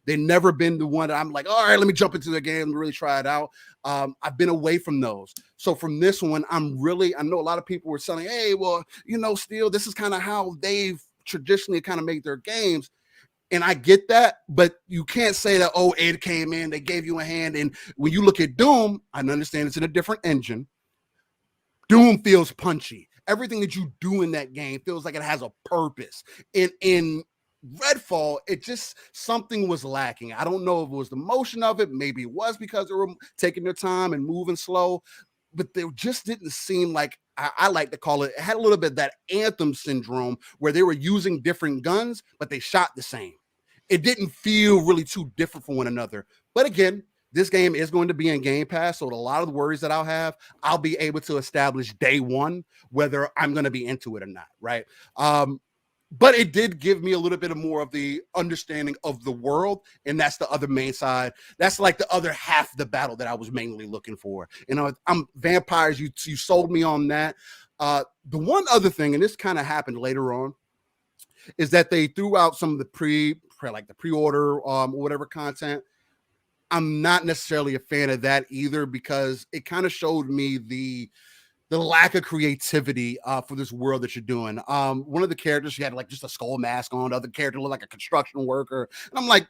They've never been the one that I'm like, all right, let me jump into the game and really try it out. I've been away from those. So from this one, I know a lot of people were saying, hey, well, still, this is kind of how they've traditionally kind of made their games. And I get that, but you can't say that, oh, Ed came in, they gave you a hand. And when you look at Doom, I understand it's in a different engine. Doom feels punchy. Everything that you do in that game feels like it has a purpose. In Redfall, it just, something was lacking. I don't know if it was the motion of it. Maybe it was because they were taking their time and moving slow, but they just didn't seem like, I like to call it had a little bit of that Anthem syndrome where they were using different guns, but they shot the same. It didn't feel really too different from one another. But again, this game is going to be in Game Pass, so a lot of the worries that I'll have, I'll be able to establish day one whether I'm going to be into it or not, right? But it did give me a little bit of more of the understanding of the world, and that's the other main side. That's like the other half of the battle that I was mainly looking for. I'm vampires. You sold me on that. The one other thing, and this kind of happened later on, is that they threw out some of the pre-order or whatever content. I'm not necessarily a fan of that either, because it kind of showed me the lack of creativity for this world that you're doing. One of the characters, she had like just a skull mask on. The other character looked like a construction worker. And I'm like,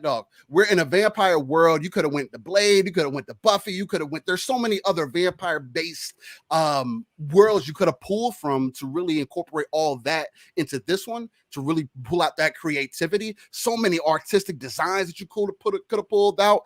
dog, we're in a vampire world. You could have went to Blade. You could have went to Buffy. You could have went. There's so many other vampire-based worlds you could have pulled from to really incorporate all of that into this one, to really pull out that creativity. So many artistic designs that you could have pulled out.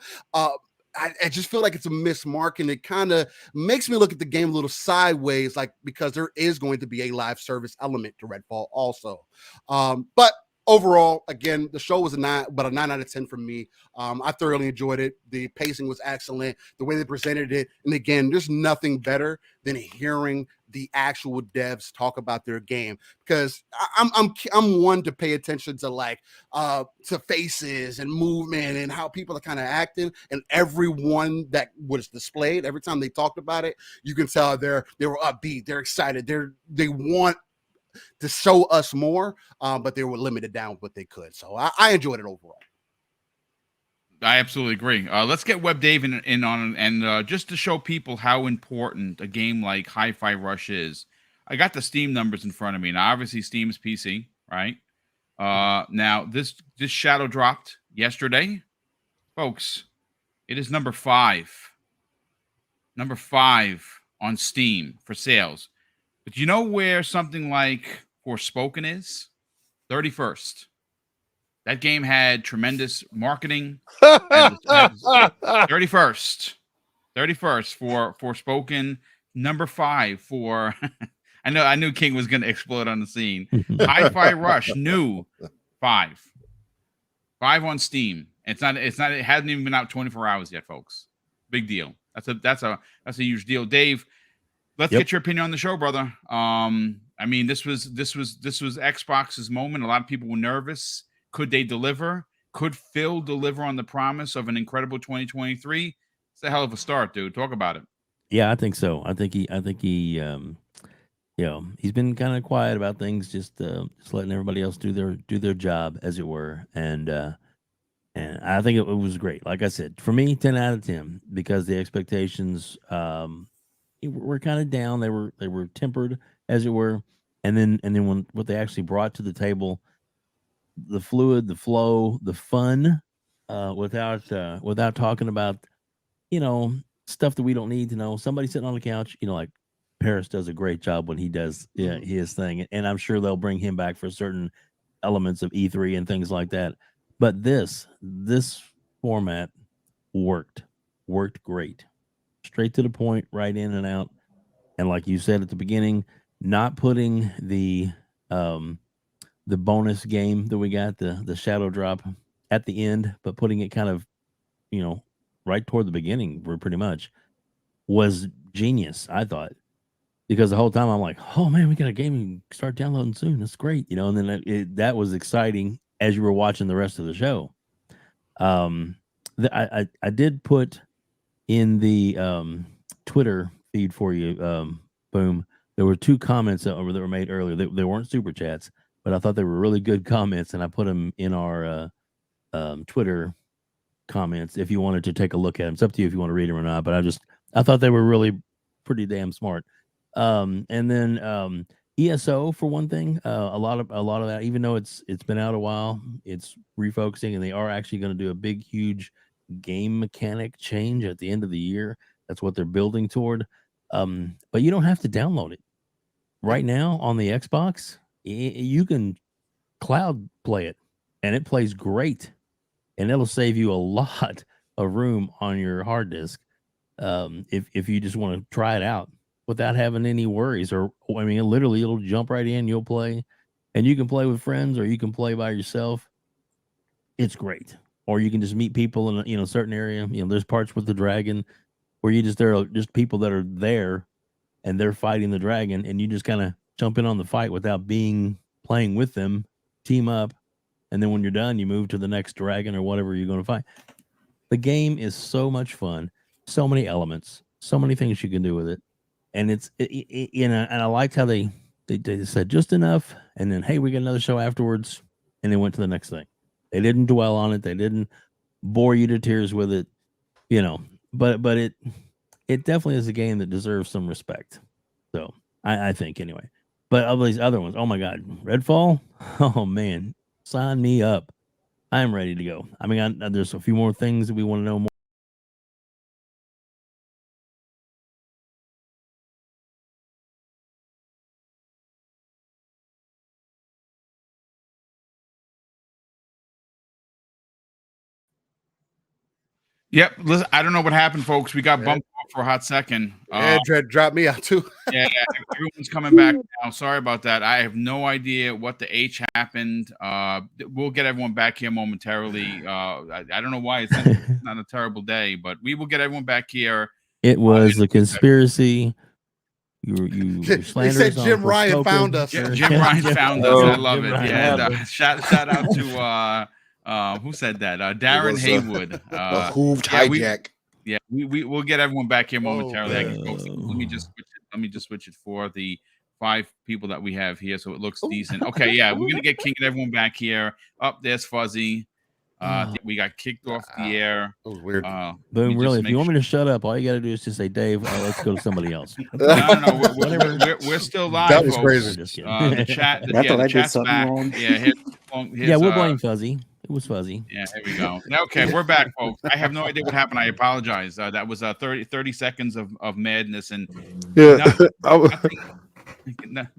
I just feel like it's a missed mark, and it kind of makes me look at the game a little sideways, like, because there is going to be a live service element to Redfall also. But overall, again, the show was a 9 out of 10 for me. I thoroughly enjoyed it. The pacing was excellent. The way they presented it, and again, there's nothing better than hearing the actual devs talk about their game, because I'm one to pay attention to to faces and movement and how people are kind of acting, and everyone that was displayed every time they talked about it, you can tell they were upbeat, they're excited, they want to show us more, but they were limited down with what they could. So I enjoyed it overall. I absolutely agree. Let's get Web Dave in on, and just to show people how important a game like Hi-Fi Rush is. I got the Steam numbers in front of me. Now, obviously, Steam's PC, right? Now, this shadow dropped yesterday. Folks, it is number 5. Number 5 on Steam for sales. But you know where something like Forspoken is? 31st. That game had tremendous marketing. 31st for Forspoken. Number 5 for I knew King was gonna explode on the scene. Hi-Fi Rush, new 5 on Steam. It hasn't even been out 24 hours yet, folks. Big deal. That's a huge deal. Dave, let's get your opinion on the show, brother. I mean, this was Xbox's moment. A lot of people were nervous. Could they deliver? Could Phil deliver on the promise of an incredible 2023? It's a hell of a start, dude. Talk about it. Yeah, I think so. I think he he's been kind of quiet about things, just letting everybody else do their job, as it were. And I think it was great. Like I said, for me, 10 out of 10, because the expectations were kind of down. They were tempered, as it were. And then when what they actually brought to the table, the fluid, the flow, the fun, without talking about, stuff that we don't need to know. Somebody sitting on the couch, like Paris does a great job when he does his thing. And I'm sure they'll bring him back for certain elements of E3 and things like that. But this format worked great. Straight to the point, right in and out. And like you said at the beginning, not putting the bonus game that we got, the shadow drop at the end, but putting it kind of, right toward the beginning, pretty much, was genius, I thought. Because the whole time I'm like, oh man, we got a game you can start downloading soon. That's great. And then that was exciting as you were watching the rest of the show. I did put in the Twitter feed for you, Boom. There were 2 comments that were made earlier. They weren't super chats, but I thought they were really good comments, and I put them in our Twitter comments if you wanted to take a look at them. It's up to you if you want to read them or not, but I thought they were really pretty damn smart. And then ESO, for one thing, a lot of that, even though it's been out a while, it's refocusing, and they are actually going to do a big, huge game mechanic change at the end of the year. That's what they're building toward. But you don't have to download it right now on the Xbox. You can cloud play it, and it plays great, and it'll save you a lot of room on your hard disk. If you just want to try it out without having any worries, or I mean, literally, it'll jump right in. You'll play, and you can play with friends, or you can play by yourself. It's great. Or you can just meet people in a certain area. There's parts with the dragon where there are just people that are there, and they're fighting the dragon, and you just kind of jump in on the fight without playing with them, team up, and then when you're done, you move to the next dragon or whatever you're going to fight. The game is so much fun, so many elements, so many things you can do with it, and and I liked how they said just enough, and then hey, we got another show afterwards, and they went to the next thing. They didn't dwell on it. They didn't bore you to tears with it, but it definitely is a game that deserves some respect. So I think anyway. But of these other ones, oh my God, Redfall, oh man, sign me up. I'm ready to go. I mean, there's a few more things that we want to know more. Yep. Listen, I don't know what happened, folks. We got bumped off for a hot second. Dread dropped me out too. Yeah, everyone's coming back now. Sorry about that. I have no idea what the H happened. We'll get everyone back here momentarily. I don't know why it's not a terrible day, but we will get everyone back here. It was a conspiracy. You They said Jim Ryan found us. Yeah, Jim Ryan found us. I love it. Yeah, shout out to who said that? Darren Haywood. A hooved hijack. We'll get everyone back here momentarily. Let me just switch it for the 5 people that we have here, so it looks decent. Okay, yeah, we're gonna get King and everyone back here. Up there's Fuzzy. We got kicked off the air. That was weird. Boom, really, if you want me to shut up, all you got to do is just say, Dave, let's go to somebody else. No, we're still live. That was folks. crazy. The chat. I chat's did back. wrong. Yeah, yeah, we'll blame Fuzzy. It was Fuzzy. Yeah, here we go. Okay, we're back, folks. I have no idea what happened. I apologize. That was 30 seconds of madness, and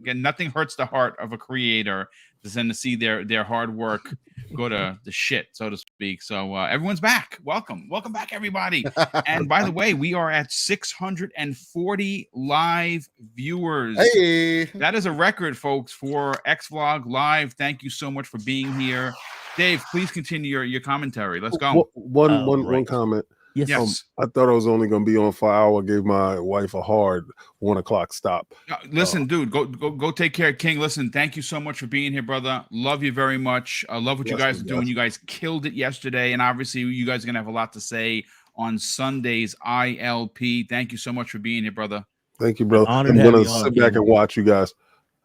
nothing hurts the heart of a creator than to see their hard work go to the shit, so to speak. So everyone's back. Welcome back, everybody. And by the way, we are at 640 live viewers. Hey, that is a record, folks, for XVlog Live. Thank you so much for being here. Dave, please continue your commentary. Let's go. One comment. Yes. I thought I was only going to be on for an hour. I gave my wife a hard 1 o'clock stop. Listen, dude, go take care of King. Listen, thank you so much for being here, brother. Love you very much. I love what you guys are doing. You guys killed it yesterday, and obviously you guys are going to have a lot to say on Sunday's ILP. Thank you so much for being here, brother. Thank you, brother. I'm going to sit back and watch you guys.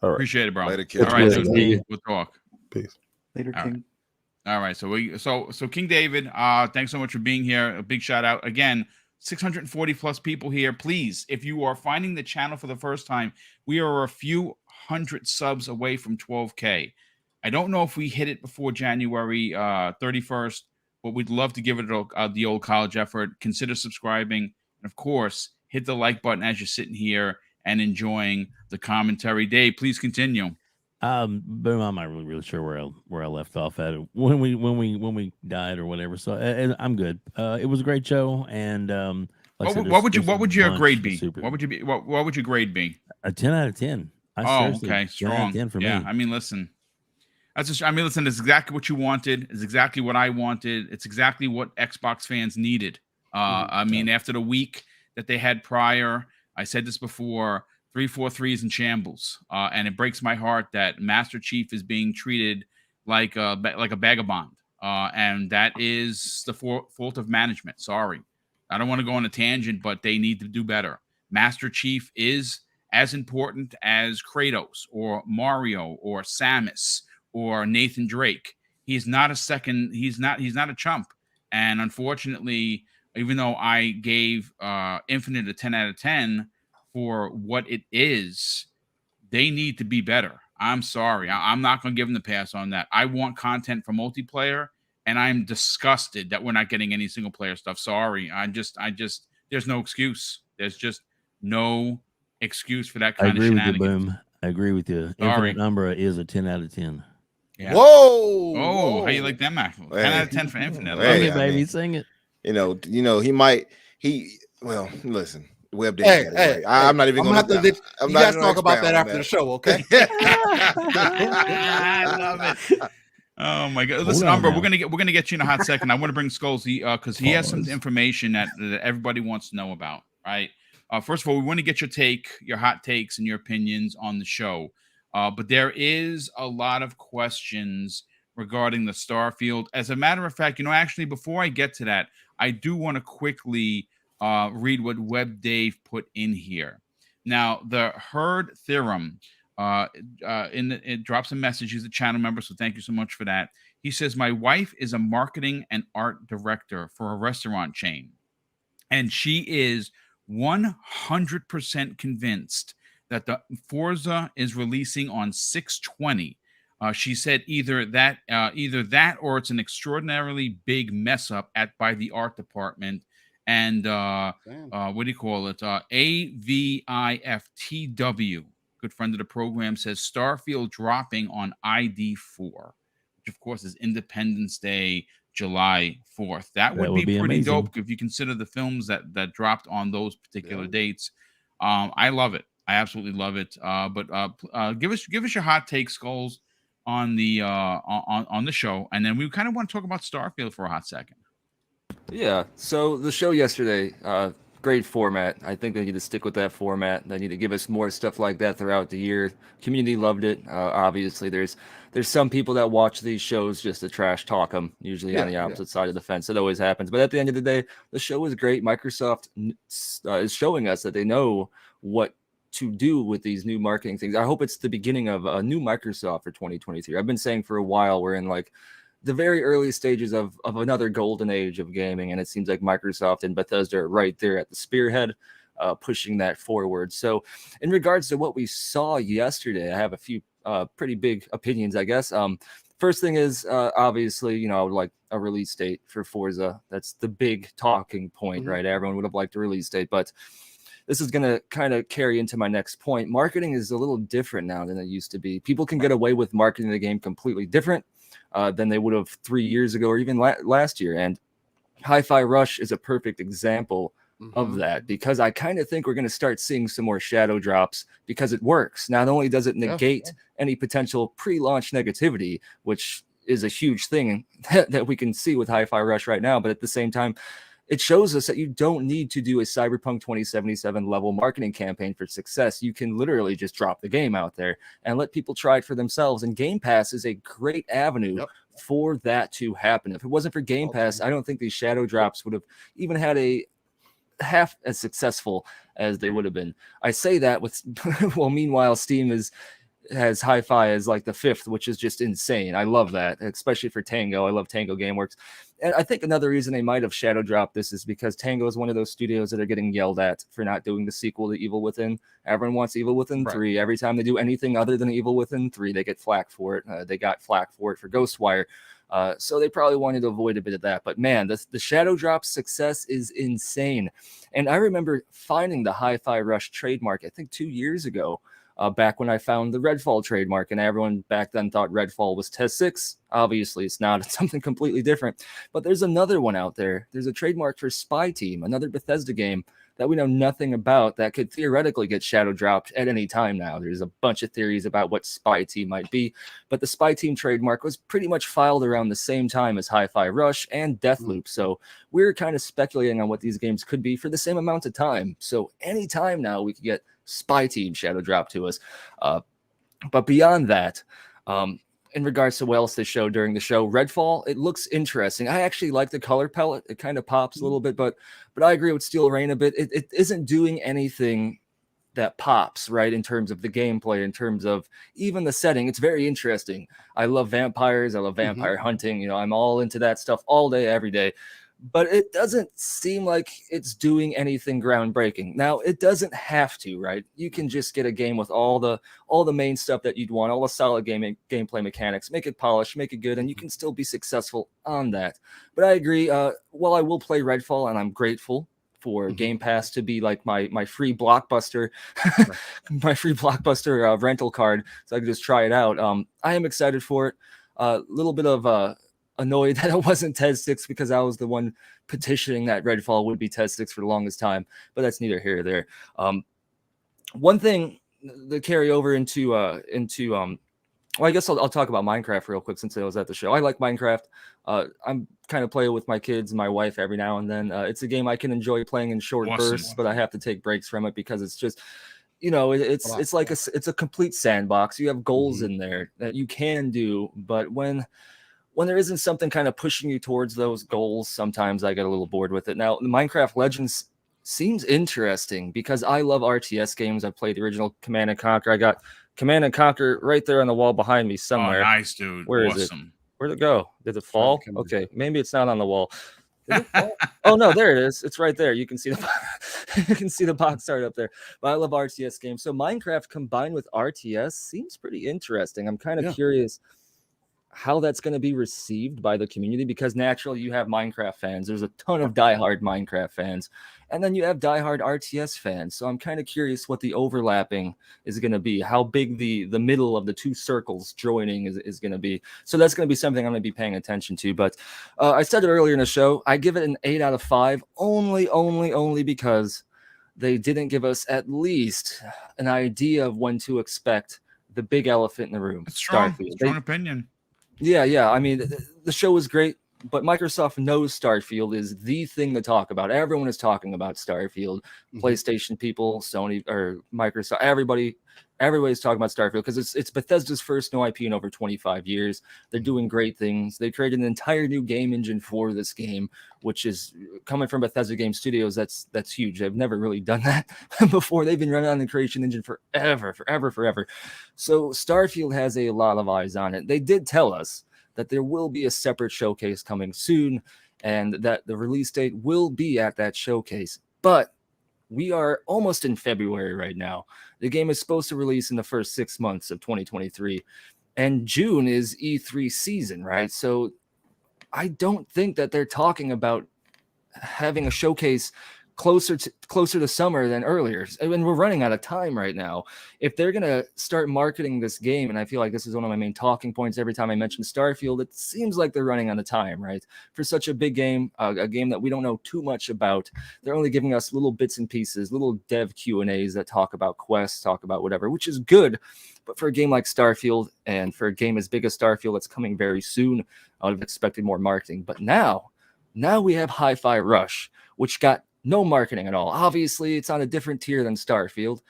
All right. Appreciate it, bro. Later, kid. All right, dude. We'll talk. Peace. Later, King. All right, so King David, thanks so much for being here. A big shout out again. 640 plus people here. Please, if you are finding the channel for the first time, we are a few hundred subs away from 12K. I don't know if we hit it before January 31st, but we'd love to give it the old college effort. Consider subscribing, and of course, hit the like button as you're sitting here and enjoying the commentary. Dave, please continue. But I'm not really sure where I left off at when we died or whatever. So I'm good. It was a great show, and what would your grade be? What would your grade be? A 10 out of 10. Okay, strong. 10 out of 10 for me. I mean, listen. It's exactly what you wanted. It's exactly what I wanted. It's exactly what Xbox fans needed. I mean, after the week that they had prior, I said this before. 343 is in shambles, and it breaks my heart that Master Chief is being treated like a vagabond, and that is the fault of management. Sorry, I don't want to go on a tangent, but they need to do better. Master Chief is as important as Kratos or Mario or Samus or Nathan Drake. He's not a second. He's not a chump. And unfortunately, even though I gave Infinite a 10 out of 10 for what it is, they need to be better. I'm sorry. I'm not going to give them the pass on that. I want content for multiplayer, and I'm disgusted that we're not getting any single player stuff. Sorry. I just, there's no excuse. There's just no excuse for that I kind of agree with you, shenanigans. Boom. I agree with you. Sorry. Infinite Number is a 10 out of 10. Yeah. Whoa! Oh, how you like that, Mac? 10 out of 10 for Infinite. I love Sing Hey, it, it. I baby. mean, Sing it. Well, listen, Web Dave Hey, got it hey, right. I'm not even I'm going gonna have to. I'm You not guys gonna talk about that expound on after the show, okay? I love it. Oh my god! Listen, on Umber, now. we're gonna get you in a hot second. I want to bring Skulls because he has some Pause. information that everybody wants to know about. Right. First of all, we want to get your hot takes, and your opinions on the show. But there is a lot of questions regarding the Starfield. As a matter of fact, actually, before I get to that, I do want to quickly read what Web Dave put in here. Now, the Herd Theorem. It drops a message. He's a channel member, so thank you so much for that. He says, my wife is a marketing and art director for a restaurant chain, and she is 100% convinced that the Forza is releasing on 6/20. She said either that or it's an extraordinarily big mess up by the art department. And what do you call it? AVIFTW, good friend of the program, says Starfield dropping on ID4, which of course is Independence Day, July 4th. That would be pretty amazing. dope if you consider the films that dropped on those particular dates. I love it. I absolutely love it. But give us your hot take, Skulls, on the on the show, and then we kind of want to talk about Starfield for a hot second. Yeah, so the show yesterday, great format. I think they need to stick with that format. They need to give us more stuff like that throughout the year. Community loved it. Obviously, there's some people that watch these shows just to trash talk them, usually on the opposite side of the fence. It always happens. But at the end of the day, the show is great. Microsoft is showing us that they know what to do with these new marketing things. I hope it's the beginning of a new Microsoft for 2023. I've been saying for a while we're in like the very early stages of another golden age of gaming, and it seems like Microsoft and Bethesda are right there at the spearhead, pushing that forward. So in regards to what we saw yesterday, I have a few pretty big opinions, I guess. First thing is, obviously, I would like a release date for Forza. That's the big talking point, right? Everyone would have liked a release date, but this is going to kind of carry into my next point. Marketing is a little different now than it used to be. People can get away with marketing the game completely different than they would have 3 years ago or even last year. And Hi-Fi Rush is a perfect example of that, because I kind of think we're going to start seeing some more shadow drops because it works. Not only does it negate any potential pre-launch negativity, which is a huge thing that we can see with Hi-Fi Rush right now, but at the same time, it shows us that you don't need to do a Cyberpunk 2077 level marketing campaign for success. You can literally just drop the game out there and let people try it for themselves. And Game Pass is a great avenue for that to happen. If it wasn't for Game Pass, I don't think these shadow drops would have even had a half as successful as they would have been. I say that with, well, meanwhile, Steam has Hi-Fi as like the 5th, which is just insane. I love that, especially for Tango. I love Tango Gameworks. And I think another reason they might have shadow dropped this is because Tango is one of those studios that are getting yelled at for not doing the sequel to Evil Within. Everyone wants Evil Within 3. Every time they do anything other than Evil Within 3, they get flack for it. They got flack for it for Ghostwire. So they probably wanted to avoid a bit of that. But man, the shadow drop success is insane. And I remember finding the Hi-Fi Rush trademark, I think 2 years ago, back when I found the Redfall trademark, and everyone back then thought Redfall was Test 6. Obviously, it's not. It's something completely different. But there's another one out there. There's a trademark for Spy Team, another Bethesda game that we know nothing about that could theoretically get shadow dropped at any time now. There's a bunch of theories about what Spy Team might be, but the Spy Team trademark was pretty much filed around the same time as Hi-Fi Rush and Deathloop. So we're kind of speculating on what these games could be for the same amount of time. So anytime now we could get Spy Team shadow drop to us. But beyond that, in regards to what else they showed during the show, Redfall, it looks interesting. I actually like the color palette. It kind of pops a little bit, but I agree with Steel Rain a bit. It isn't doing anything that pops, right, in terms of the gameplay, in terms of even the setting. It's very interesting. I love vampires. I love vampire hunting. You know, I'm all into that stuff all day, every day. But it doesn't seem like it's doing anything groundbreaking. Now, it doesn't have to, right? You can just get a game with all the main stuff that you'd want, all the solid gameplay mechanics, make it polished, make it good, and you can still be successful on that. But I agree. While I will play Redfall, and I'm grateful for Game Pass to be like my free Blockbuster, my free Blockbuster rental card, so I can just try it out. I am excited for it. A little bit of annoyed that it wasn't TED 6 because I was the one petitioning that Redfall would be TED 6 for the longest time, but that's neither here or there. One thing to carry over into well, I guess I'll talk about Minecraft real quick since I was at the show. I like Minecraft. I'm kind of playing with my kids and my wife every now and then. It's a game I can enjoy playing in short bursts, but I have to take breaks from it because it's just, you know, it's like it's a complete sandbox. You have goals in there that you can do, but when there isn't something kind of pushing you towards those goals, sometimes I get a little bored with it. Now, Minecraft Legends seems interesting because I love RTS games. I played the original Command & Conquer. I got Command & Conquer right there on the wall behind me somewhere. Oh, nice, dude. Where is it? Where'd it go? Did it fall? Okay, maybe it's not on the wall. Did it fall? Oh, no, there it is. It's right there. You can see the box art up there. But I love RTS games. So Minecraft combined with RTS seems pretty interesting. I'm kind of curious how that's going to be received by the community, because naturally you have Minecraft fans. There's a ton of diehard Minecraft fans, and then you have diehard RTS fans. So I'm kind of curious what the overlapping is going to be, how big the middle of the two circles joining is going to be. So that's going to be something I'm going to be paying attention to. But I said it earlier in the show, I give it an 8 out of 5 only because they didn't give us at least an idea of when to expect the big elephant in the room. Strong opinion. Yeah. I mean, the show was great, but Microsoft knows Starfield is the thing to talk about. Everyone is talking about Starfield. PlayStation people, Sony, or Microsoft, everybody's talking about Starfield because it's Bethesda's first new IP in over 25 years. They're doing great things. They created an entire new game engine for this game, which is coming from Bethesda Game Studios. That's huge. They've never really done that before. They've been running on the creation engine forever. So Starfield has a lot of eyes on it. They did tell us that there will be a separate showcase coming soon and that the release date will be at that showcase. But we are almost in February right now. The game is supposed to release in the first 6 months of 2023, and June is E3 season, right? So I don't think that they're talking about having a showcase closer to summer than earlier. And we're running out of time right now. If they're going to start marketing this game, and I feel like this is one of my main talking points every time I mention Starfield, it seems like they're running out of time, right? For such a big game, a game that we don't know too much about, they're only giving us little bits and pieces, little dev Q&As that talk about quests, talk about whatever, which is good. But for a game like Starfield, and for a game as big as Starfield that's coming very soon, I would have expected more marketing. But now we have Hi-Fi Rush, which got no marketing at all. Obviously, it's on a different tier than Starfield.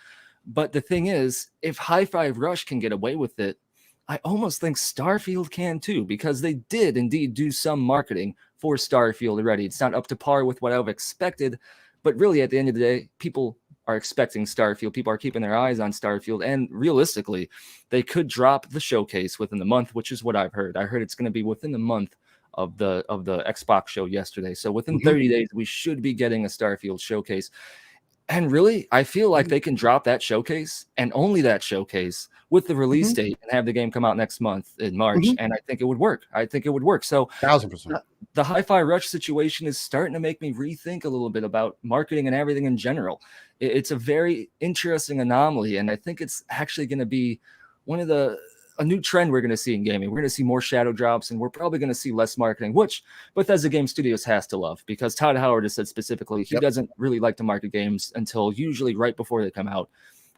But the thing is, if Hi-Fi Rush can get away with it, I almost think Starfield can too, because they did indeed do some marketing for Starfield already. It's not up to par with what I would have expected, but really at the end of the day, people are expecting Starfield. People are keeping their eyes on Starfield, and realistically, they could drop the showcase within the month, which is what I've heard. I heard it's going to be within the month of the Xbox show yesterday. So within 30 days, we should be getting a Starfield showcase. And really, I feel like they can drop that showcase and only that showcase with the release date and have the game come out next month in March. And I think it would work. So 1000%. The Hi-Fi Rush situation is starting to make me rethink a little bit about marketing and everything in general. It's a very interesting anomaly. And I think it's actually going to be a new trend we're going to see in gaming. We're going to see more shadow drops, and we're probably going to see less marketing, which Bethesda Game Studios has to love, because Todd Howard has said specifically he doesn't really like to market games until usually right before they come out.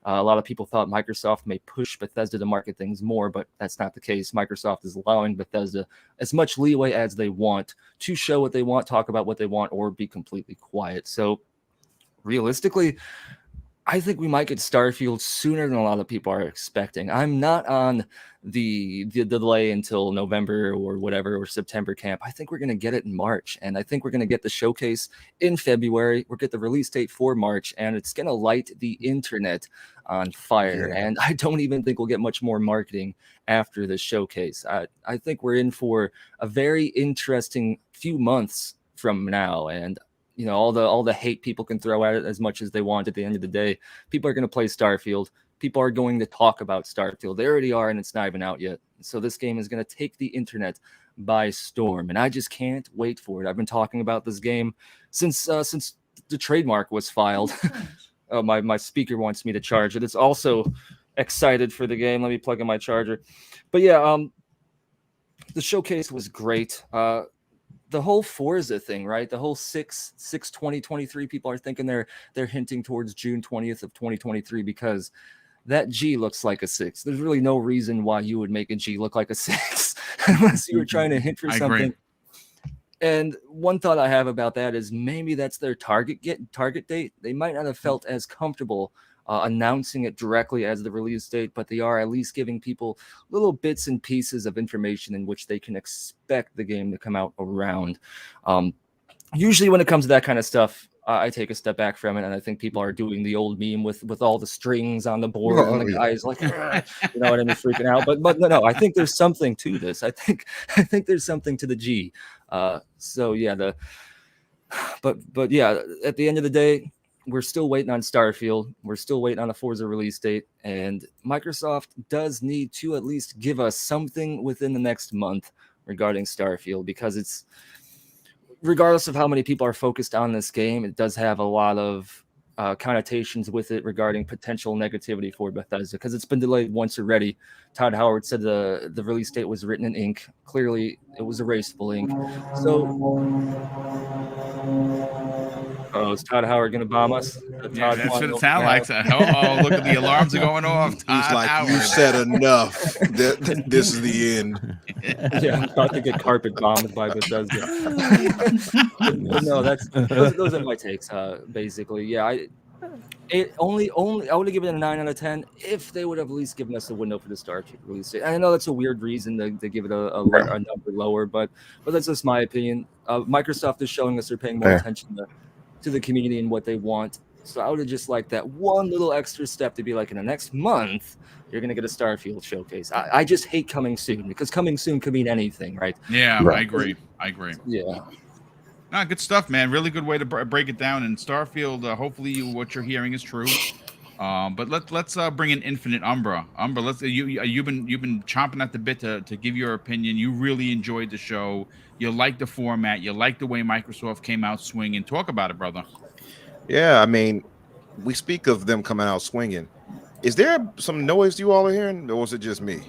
A lot of people thought Microsoft may push Bethesda to market things more, but that's not the case. Microsoft is allowing Bethesda as much leeway as they want to show what they want, talk about what they want, or be completely quiet. So realistically, I think we might get Starfield sooner than a lot of people are expecting. I'm not on the delay until November or whatever, or September camp. I think we're going to get it in March, and I think we're going to get the showcase in February. We'll get the release date for March, and it's going to light the internet on fire. Yeah. And I don't even think we'll get much more marketing after the showcase. I think we're in for a very interesting few months from now, and you know, all the hate people can throw at it as much as they want. At the end of the day, people are going to play Starfield. People are going to talk about Starfield. They already are, and it's not even out yet. So this game is going to take the internet by storm, and I just can't wait for it. I've been talking about this game since the trademark was filed. My speaker wants me to charge it. It's also excited for the game. Let me plug in my charger. But yeah, the showcase was great. The whole Forza thing, right? The whole 6/20/23 people are thinking they're hinting towards June 20th of 2023 because that G looks like a 6. There's really no reason why you would make a G look like a 6 unless you were trying to hint for I something. agree. And one thought I have about that is maybe that's their target date. They might not have felt as comfortable announcing it directly as the release date, but they are at least giving people little bits and pieces of information in which they can expect the game to come out around. Usually when it comes to that kind of stuff, I take a step back from it, and I think people are doing the old meme with all the strings on the board and the guys like, you know what I mean, freaking out. But no, I think there's something to this. I think there's something to the G. So yeah, but yeah, at the end of the day, we're still waiting on Starfield. We're still waiting on a Forza release date, and Microsoft does need to at least give us something within the next month regarding Starfield, because it's, regardless of how many people are focused on this game, it does have a lot of connotations with it regarding potential negativity for Bethesda, because it's been delayed once already. Todd Howard said the release date was written in ink. Clearly, it was erasable ink. So, is Todd Howard going to bomb us? Yeah, that's what it sounds like. Oh, look at the alarms are going off. He's Todd like, Howard. you said enough. This is the end. Yeah, I'm about to get carpet bombed by Bethesda. But no, those are my takes. Basically, yeah, I would have given it a 9 out of 10 if they would have at least given us a window for the Starfield release date. I know that's a weird reason to give it a number lower, but that's just my opinion. Microsoft is showing us they're paying more attention to the community and what they want. So I would have just liked that one little extra step to be like, in the next month, you're going to get a Starfield showcase. I just hate coming soon, because coming soon could mean anything, right? Yeah, Right. I agree. Yeah. Nah, good stuff, man. Really good way to break it down. And Starfield, hopefully what you're hearing is true. But let's bring in Infinite Umbra. Umbra, you've been chomping at the bit to give your opinion. You really enjoyed the show. You like the format. You like the way Microsoft came out swinging. Talk about it, brother. Yeah, I mean, we speak of them coming out swinging. Is there some noise you all are hearing, or was it just me?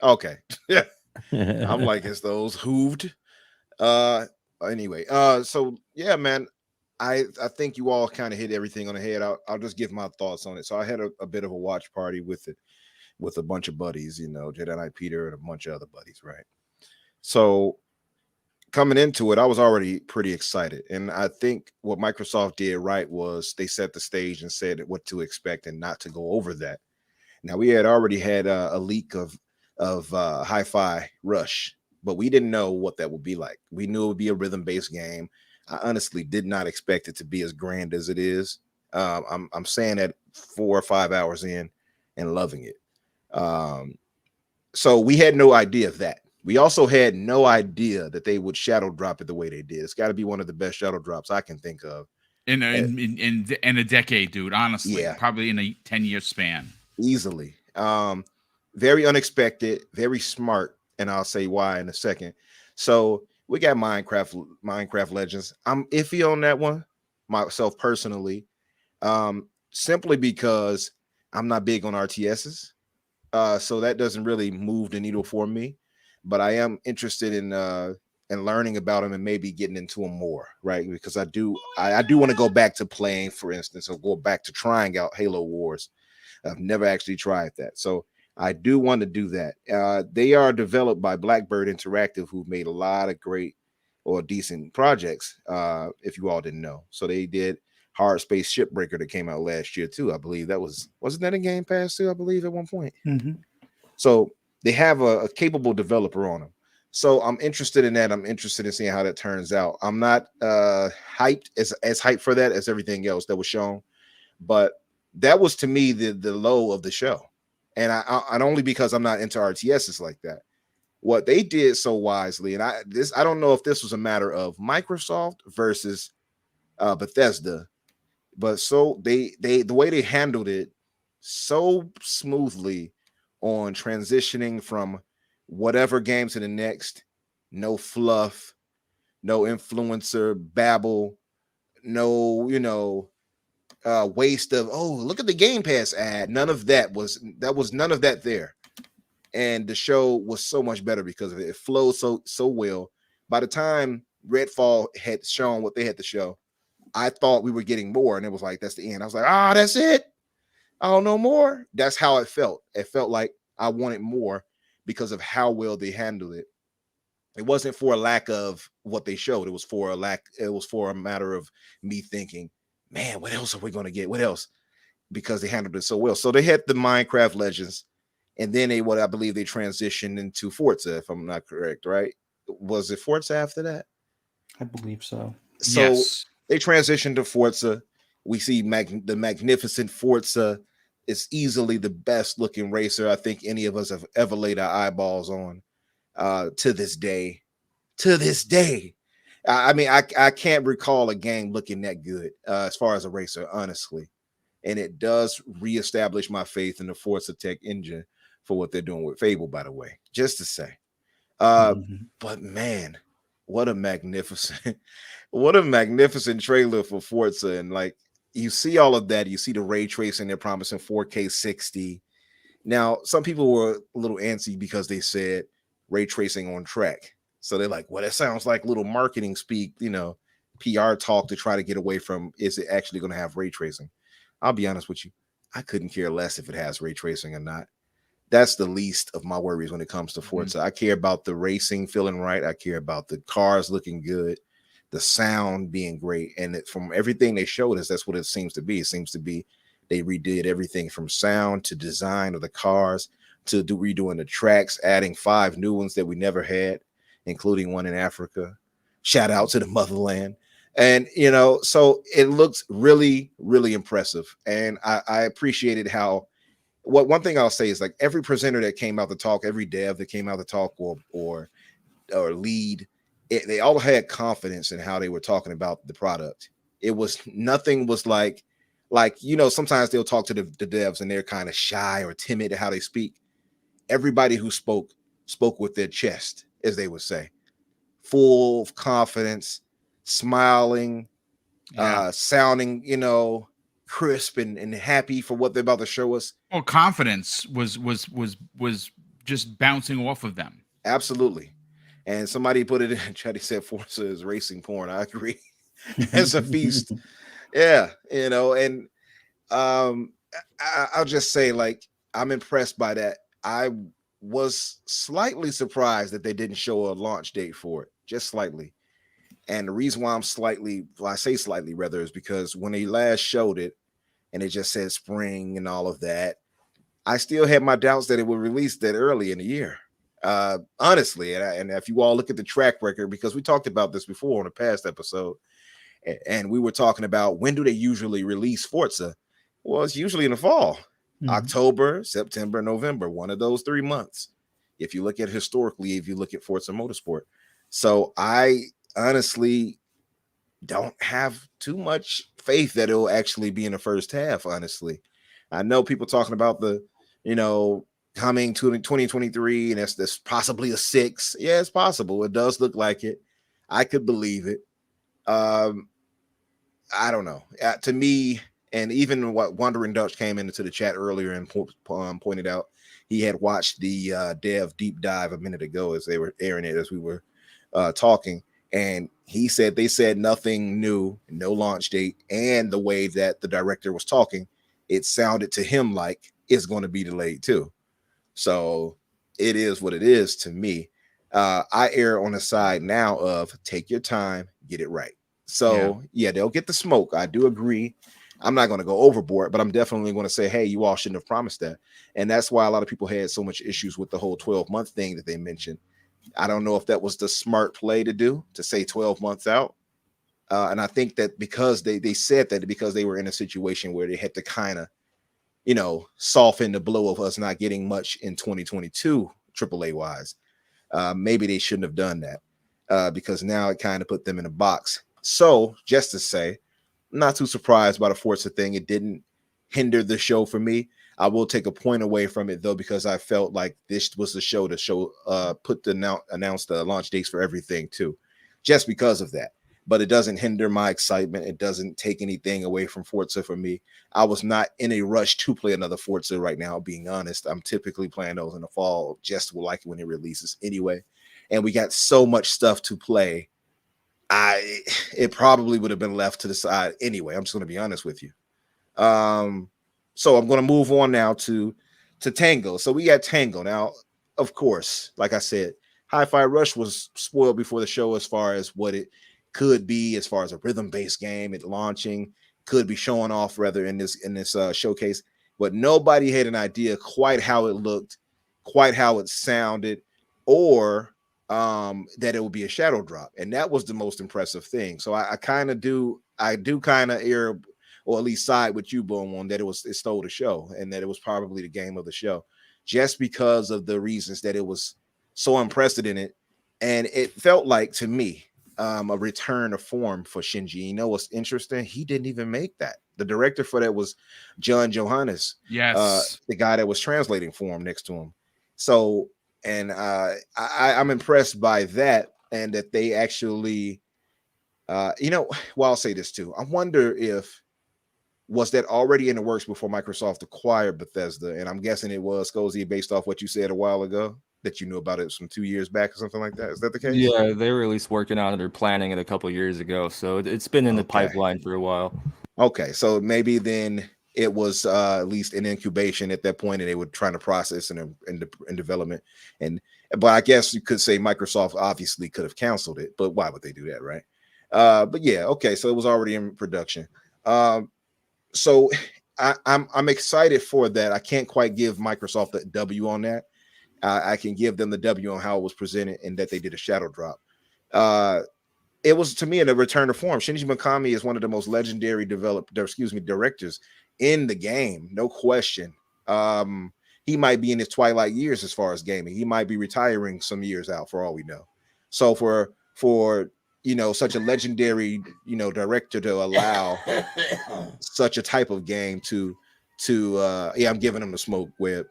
Okay. Yeah. I'm like, it's those hooved. Anyway, so yeah, man, I think you all kind of hit everything on the head. I'll just give my thoughts on it. So I had a bit of a watch party with it, with a bunch of buddies, you know, Jedi Knight Peter and a bunch of other buddies, right? So coming into it, I was already pretty excited. And I think what Microsoft did right was they set the stage and said what to expect and not to go over that. Now, we had already had a leak of Hi-Fi Rush, but we didn't know what that would be like. We knew it would be a rhythm-based game. I honestly did not expect it to be as grand as it is. I'm saying that 4 or 5 hours in and loving it. So we had no idea of that. We also had no idea that they would shadow drop it the way they did. It's got to be one of the best shadow drops I can think of In a decade, dude. Honestly, Yeah. probably in a 10-year span. easily. Very unexpected, very smart, and I'll say why in a second. So we got Minecraft Legends. I'm iffy on that one myself personally, simply because I'm not big on RTSs. So that doesn't really move the needle for me. But I am interested in learning about them and maybe getting into them more, right? Because I do want to go back to playing, for instance, or go back to trying out Halo Wars. I've never actually tried that. So I do want to do that. They are developed by Blackbird Interactive, who made a lot of great or decent projects, if you all didn't know. So they did Hard Space Shipbreaker that came out last year too. I believe wasn't that in Game Pass too? I believe at one point. So they have a capable developer on them. So I'm interested in that. I'm interested in seeing how that turns out. I'm not hyped as hyped for that as everything else that was shown, but that was to me the low of the show, and I only because I'm not into RTSs like that. What they did so wisely, and I don't know if this was a matter of Microsoft versus Bethesda, but so they the way they handled it so smoothly on transitioning from whatever game to the next, no fluff, no influencer babble, no waste of, oh, look at the Game Pass ad. None of that was none of that there. And the show was so much better because of it. It flowed so well. By the time Redfall had shown what they had to show, I thought we were getting more, and it was like, that's the end. I was like, that's it. I don't know more. That's how it felt. It felt like I wanted more because of how well they handled it. It wasn't for a lack of what they showed. It was for a matter of me thinking, man, what else are we going to get? What else? Because they handled it so well. So they had the Minecraft Legends, and then I believe they transitioned into Forza, if I'm not correct, right? Was it Forza after that? I believe so. So Yes. they transitioned to Forza. We see the magnificent Forza is easily the best looking racer I think any of us have ever laid our eyeballs on. To this day. I mean, I can't recall a game looking that good as far as a racer, honestly. And it does reestablish my faith in the Forza Tech engine for what they're doing with Fable, by the way, just to say. But man, what a magnificent trailer for Forza. And like, you see all of that. You see the ray tracing. They're promising 4K 60. Now, some people were a little antsy because they said ray tracing on track. So they're like, well, that sounds like little marketing speak, PR talk to try to get away from, is it actually going to have ray tracing? I'll be honest with you. I couldn't care less if it has ray tracing or not. That's the least of my worries when it comes to Forza. I care about the racing feeling right. I care about the cars looking good, the sound being great. And from everything they showed us, that's what it seems to be. It seems to be they redid everything from sound to design of the cars to redoing the tracks, adding 5 new ones that we never had, including one in Africa. Shout out to the motherland. And, so it looks really, really impressive. And I appreciated how, one thing I'll say is, like, every presenter that came out to talk, every dev that came out to talk or lead, they all had confidence in how they were talking about the product. Nothing was like, sometimes they'll talk to the devs and they're kind of shy or timid at how they speak. Everybody who spoke with their chest, as they would say, full of confidence, smiling, sounding, crisp and happy for what they're about to show us. Well, confidence was just bouncing off of them. Absolutely. And somebody put it in chat. He said Forza is racing porn. I agree. It's a feast. Yeah, and I'll just say, like, I'm impressed by that. I was slightly surprised that they didn't show a launch date for it, just slightly. And the reason why I say slightly rather, is because when they last showed it and it just said spring and all of that, I still had my doubts that it would release that early in the year. Honestly, and if you all look at the track record, because we talked about this before on a past episode, and we were talking about when do they usually release Forza? Well, it's usually in the fall. October, September, November, one of those 3 months. If you look at historically, if you look at Forza Motorsport. So I honestly don't have too much faith that it'll actually be in the first half, honestly. I know people talking about the, coming to 2023, and that's possibly a 6. Yeah, it's possible. It does look like it. I could believe it. I don't know. To me, and even what Wandering Dutch came into the chat earlier and pointed out, he had watched the dev deep dive a minute ago as they were airing it, as we were talking. And he said they said nothing new, no launch date. And the way that the director was talking, it sounded to him like it's going to be delayed too. So it is what it is to me. I err on the side now of take your time, get it right. So yeah, they'll get the smoke. I do agree. I'm not going to go overboard, but I'm definitely going to say, hey, you all shouldn't have promised that. And that's why a lot of people had so much issues with the whole 12-month thing that they mentioned. I don't know if that was the smart play to do, to say 12 months out. And I think that because they said that because they were in a situation where they had to kind of, soften the blow of us not getting much in 2022 AAA wise. Maybe they shouldn't have done that because now it kind of put them in a box. So just to say, not too surprised by the Forza thing. It didn't hinder the show for me. I will take a point away from it though, because I felt like this was the show to announce the launch dates for everything too, just because of that. But it doesn't hinder my excitement. It doesn't take anything away from Forza for me. I was not in a rush to play another Forza right now, being honest. I'm typically playing those in the fall, just like when it releases anyway. And we got so much stuff to play. It probably would have been left to the side anyway. I'm just going to be honest with you. So I'm going to move on now to Tango. So we got Tango. Now, of course, like I said, Hi-Fi Rush was spoiled before the show as far as what it could be, as far as a rhythm-based game, it launching, could be showing off rather in this showcase. But nobody had an idea quite how it looked, quite how it sounded, or that it would be a shadow drop. And that was the most impressive thing. So I do kind of err, or at least side with you, Boom, on that it stole the show and that it was probably the game of the show, just because of the reasons that it was so unprecedented. And it felt like, to me, a return to form for Shinji. You know what's interesting? He didn't even make that. The director for that was John Johannes, the guy that was translating for him next to him. So, and I'm impressed by that, and that they actually, well, I'll say this too. I wonder if was that already in the works before Microsoft acquired Bethesda, and I'm guessing it was, Scozy, based off what you said a while ago, that you knew about it from 2 years back or something like that. Is that the case? Yeah, they were at least working on it or planning it a couple of years ago, so it's been in the pipeline for a while. Okay, so maybe then it was at least in incubation at that point, and they were trying to process and in development. But I guess you could say Microsoft obviously could have canceled it, but why would they do that, right? But yeah, okay, so it was already in production. So I'm excited for that. I can't quite give Microsoft the W on that. I can give them the W on how it was presented and that they did a shadow drop. It was, to me, a return to form. Shinji Mikami is one of the most legendary directors in the game, no question. He might be in his twilight years as far as gaming. He might be retiring some years out for all we know. So for such a legendary director to allow such a type of game to I'm giving him the smoke Webb.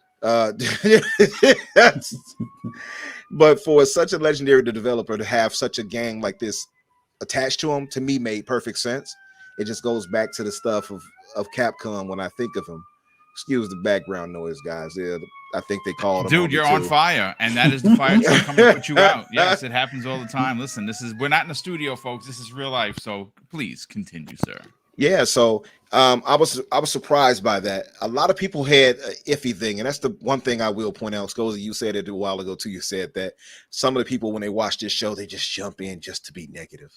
But for such a legendary developer to have such a game like this attached to him, to me, made perfect sense. It just goes back to the stuff of Capcom when I think of him. Excuse the background noise, guys. Yeah, I think they called him. Dude, you're on fire, and that is the fire truck coming to put you out. Yes, it happens all the time. Listen, we're not in the studio, folks. This is real life. So please continue, sir. Yeah, so I was surprised by that. A lot of people had an iffy thing, and that's the one thing I will point out. Scozy, you said it a while ago too. You said that some of the people, when they watch this show, they just jump in just to be negative.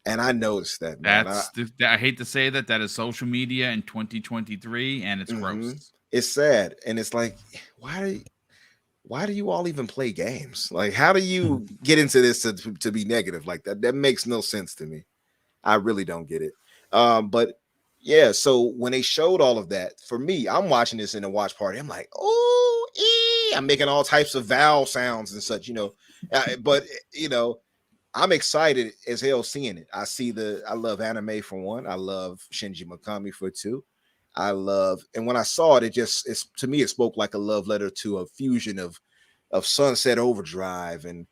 And I noticed that, man. I hate to say that is social media in 2023, and it's gross. It's sad, and it's like, why do you all even play games? Like, how do you get into this to be negative like that? That makes no sense to me. I really don't get it. But yeah, so when they showed all of that, for me, I'm watching this in a watch party. I'm like, oh, I'm making all types of vowel sounds and such, but I'm excited as hell seeing it. I love anime for one. I love Shinji Mikami for two. And when I saw it, to me, it spoke like a love letter to a fusion of Sunset Overdrive and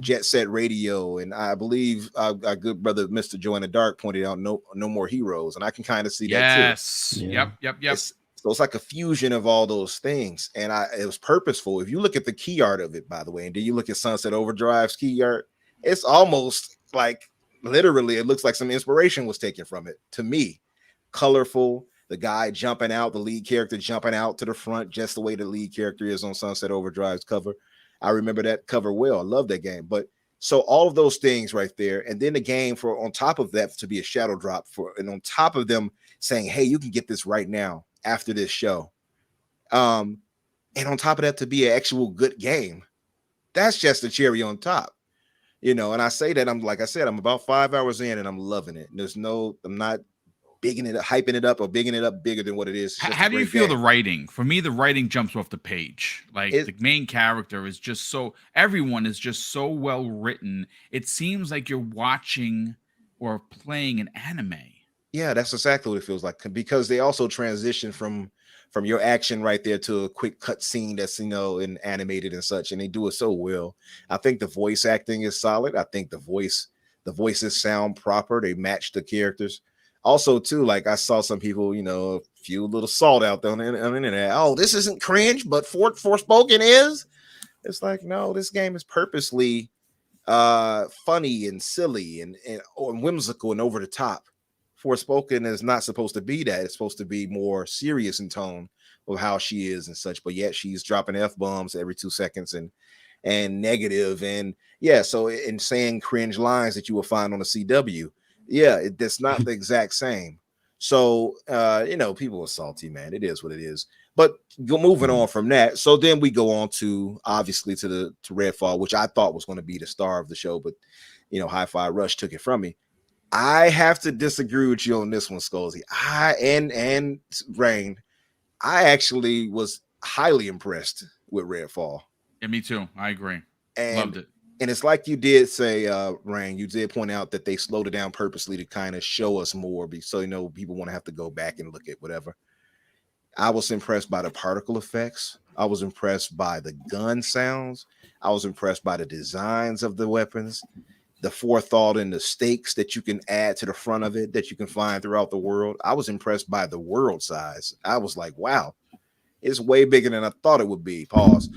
Jet Set Radio, and I believe our good brother Mr. Joe in the Dark pointed out no more heroes, and I can kind of see that too. Yes. Yeah. Yep. So it's like a fusion of all those things, and it was purposeful. If you look at the key art of it, by the way, and then you look at Sunset Overdrive's key art, it's almost like literally it looks like some inspiration was taken from it. To me, colorful. The guy jumping out, the lead character jumping out to the front, just the way the lead character is on Sunset Overdrive's cover. I remember that cover well. I love that game. But So all of those things right there, and then the game for on top of that to be a shadow drop and on top of them saying, hey, you can get this right now after this show. And on top of that, to be an actual good game, that's just the cherry on top. And I say that I'm about 5 hours in and I'm loving it. I'm not hyping it up or bigging it up bigger than what it is. How do you feel the writing? For me, the writing jumps off the page. Like the main character is just everyone is just so well written. It seems like you're watching or playing an anime. Yeah, that's exactly what it feels like, because they also transition from your action right there to a quick cut scene that's and animated and such, and they do it so well. I think the voice acting is solid. I think the voices sound proper. They match the characters. Also, too, like I saw some people, a few little salt out there on the internet. Oh, this isn't cringe, but Forspoken is. It's like, no, this game is purposely funny and silly and whimsical and over the top. Forspoken is not supposed to be that. It's supposed to be more serious in tone of how she is and such, but yet she's dropping F-bombs every 2 seconds and negative and so in saying cringe lines that you will find on the CW. Yeah, that's not the exact same. So people are salty, man. It is what it is. But moving on from that, so then we go on to obviously to Redfall, which I thought was going to be the star of the show, but Hi-Fi Rush took it from me. I have to disagree with you on this one, Scolzy. And Rain, I actually was highly impressed with Redfall. Yeah, me too. I agree. Loved it. And it's like you did say, Rain, you did point out that they slowed it down purposely to kind of show us more, so people want to have to go back and look at whatever. I was impressed by the particle effects. I was impressed by the gun sounds. I was impressed by the designs of the weapons, the forethought and the stakes that you can add to the front of it that you can find throughout the world. I was impressed by the world size. I was like, wow, it's way bigger than I thought it would be. Pause.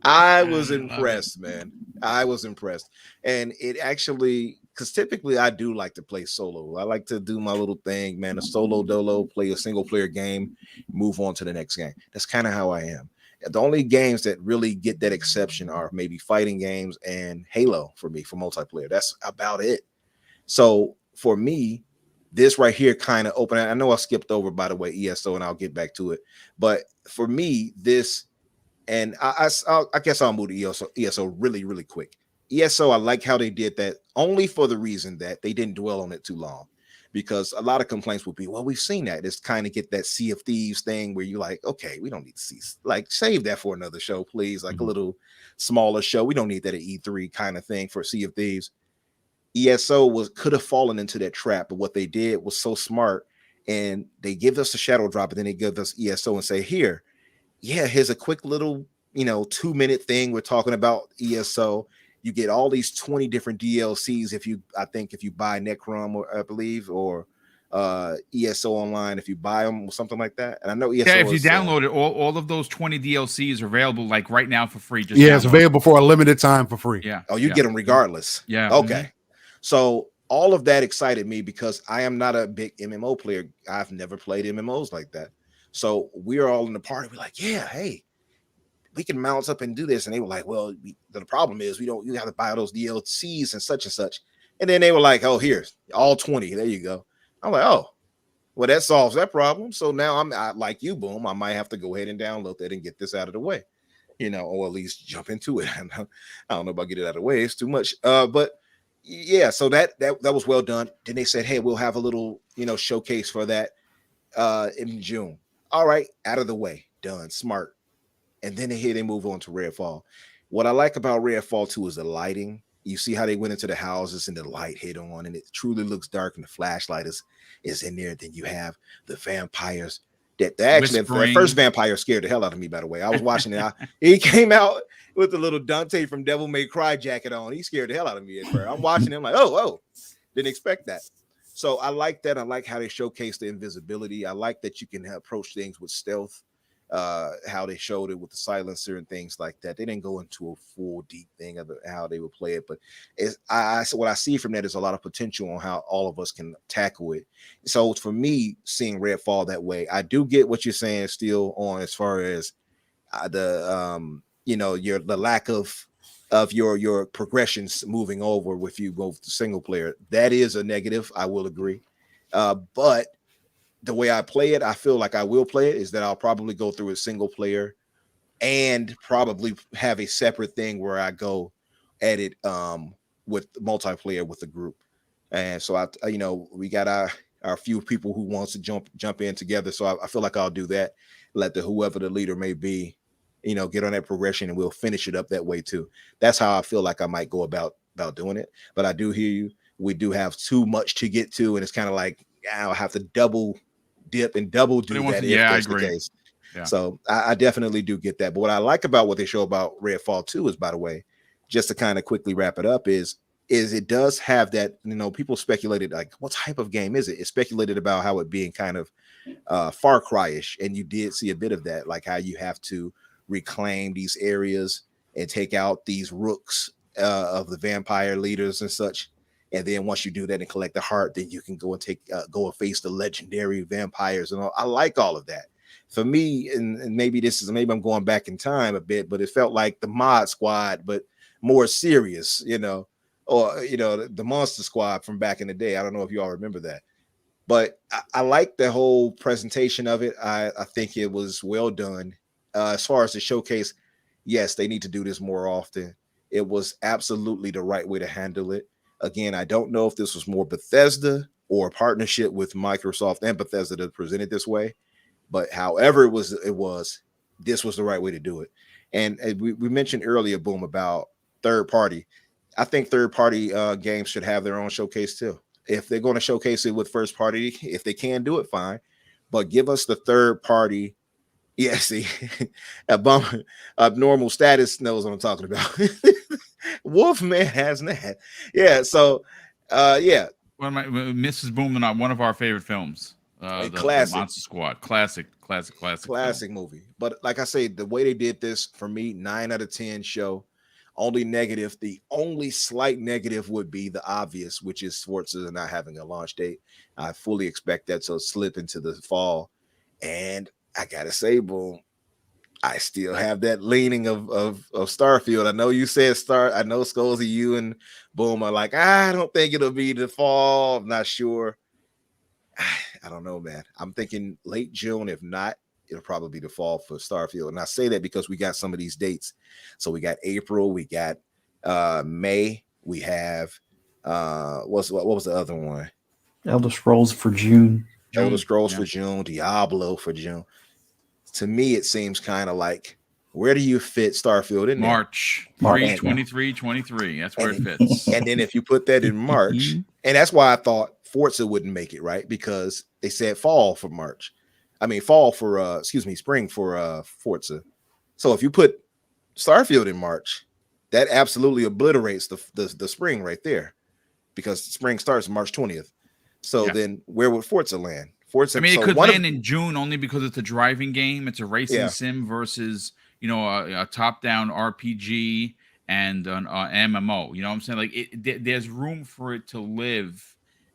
I was impressed, man. I was impressed. And it actually, because typically I do like to play solo. I like to do my little thing, man, a solo dolo, play a single player game, move on to the next game. That's kind of how I am. The only games that really get that exception are maybe fighting games and Halo for me, for multiplayer. That's about it. So for me, this right here kind of opened. I know I skipped over, by the way, ESO, and I'll get back to it. But for me, this, and I guess I'll move to ESO really, really quick. ESO, I like how they did that only for the reason that they didn't dwell on it too long. Because a lot of complaints would be, well, we've seen that. It's kind of get that Sea of Thieves thing where you're like, okay, we don't need to see, like, save that for another show, please. Like a little smaller show. We don't need that at E3 kind of thing for Sea of Thieves. ESO could have fallen into that trap, but what they did was so smart, and they give us a shadow drop, and then they give us ESO and say, here's a quick little 2-minute thing. We're talking about ESO. You get all these 20 different DLCs if you buy Necrom, I believe, or ESO online if you buy them or something like that. And I know ESO. Yeah, if you download it, all of those 20 DLCs are available like right now for free. Just it's available for a limited time for free. Yeah. Oh, you get them regardless. Yeah. Okay. So all of that excited me because I am not a big MMO player. I've never played MMOs like that. So we're all in the party. We're like, yeah, hey, we can mount up and do this. And they were like, well, the problem is you have to buy those DLCs and such and such. And then they were like, oh, here's all 20. There you go. I'm like, oh, well, that solves that problem. So now I like you, Boom. I might have to go ahead and download that and get this out of the way, or at least jump into it. I don't know about get it out of the way. It's too much. But yeah, so that was well done. Then they said, hey, we'll have a little, showcase for that in June. All right, out of the way, done, smart. And then they move on to Redfall. What I like about Redfall 2 is the lighting. You see how they went into the houses and the light hit on, and it truly looks dark, and the flashlight is in there. Then you have the vampires. That first vampire scared the hell out of me, by the way. I was watching it. He came out with the little Dante from Devil May Cry jacket on. He scared the hell out of me at first. I'm watching him like, oh, didn't expect that. So I like that. I like how they showcase the invisibility. I like that you can approach things with stealth. How they showed it with the silencer and things like that. They didn't go into a full deep thing of how they would play it, but what I see from that is a lot of potential on how all of us can tackle it. So for me, seeing Redfall that way, I do get what you're saying still on as far as the lack of your progressions moving over with you both single player. That is a negative. I will agree. But the way I play it, I feel like I will play it is that I'll probably go through a single player and probably have a separate thing where I go at it with multiplayer with the group. And so we got our few people who wants to jump in together. So I feel like I'll do that. Let whoever the leader may be, get on that progression, and we'll finish it up that way too. That's how I feel like I might go about doing it. But I do hear you. We do have too much to get to, and it's kind of like I'll have to double dip and double do that if that's the case. Yeah. So I definitely do get that. But what I like about what they show about Redfall 2 is, by the way, just to kind of quickly wrap it up, is it does have that, people speculated like, what type of game is it? It speculated about how it being kind of Far Cry-ish, and you did see a bit of that, like how you have to reclaim these areas and take out these rooks of the vampire leaders and such. And then once you do that and collect the heart, then you can go and go and face the legendary vampires and all. I like all of that. For me, and maybe I'm going back in time a bit, but it felt like the Mod Squad, but more serious, or the Monster Squad from back in the day. I don't know if you all remember that, but I like the whole presentation of it. I think it was well done. As far as the showcase, yes, they need to do this more often. It was absolutely the right way to handle it. Again, I don't know if this was more Bethesda or a partnership with Microsoft and Bethesda to present it this way. But however it was, this was the right way to do it. And we mentioned earlier, Boom, about third party. I think third party games should have their own showcase too. If they're going to showcase it with first party, if they can do it, fine. But give us the third party. Yeah, see, abnormal status knows what I'm talking about. Wolfman has that. Yeah, so yeah. One of Mrs. Boom, one of our favorite films. The Monster Squad, classic movie. But like I say, the way they did this, for me, 9 out of 10 show. The only slight negative would be the obvious, which is Forza not having a launch date. I fully expect that to slip into the fall. And I gotta say, Boom, I still have that leaning of Starfield. I know you said I know Skulls, you and Boom are like, I don't think it'll be the fall. I'm not sure. I don't know, man. I'm thinking late June. If not, it'll probably be the fall for Starfield. And I say that because we got some of these dates. So we got April, we got May, we have what was the other one? Elder Scrolls for June. Elder Scrolls for June, Diablo for June. To me, it seems kind of like, where do you fit Starfield in March 23. That's where it fits. And then if you put that in March, and that's why I thought Forza wouldn't make it, right? Because they said fall for March. I mean, spring for Forza. So if you put Starfield in March, that absolutely obliterates the spring right there, because spring starts March 20th. So then where would Forza land? Forza, I mean, it could land in June only because it's a driving game. It's a racing sim versus, a top-down RPG and an MMO. You know what I'm saying? Like, there's room for it to live.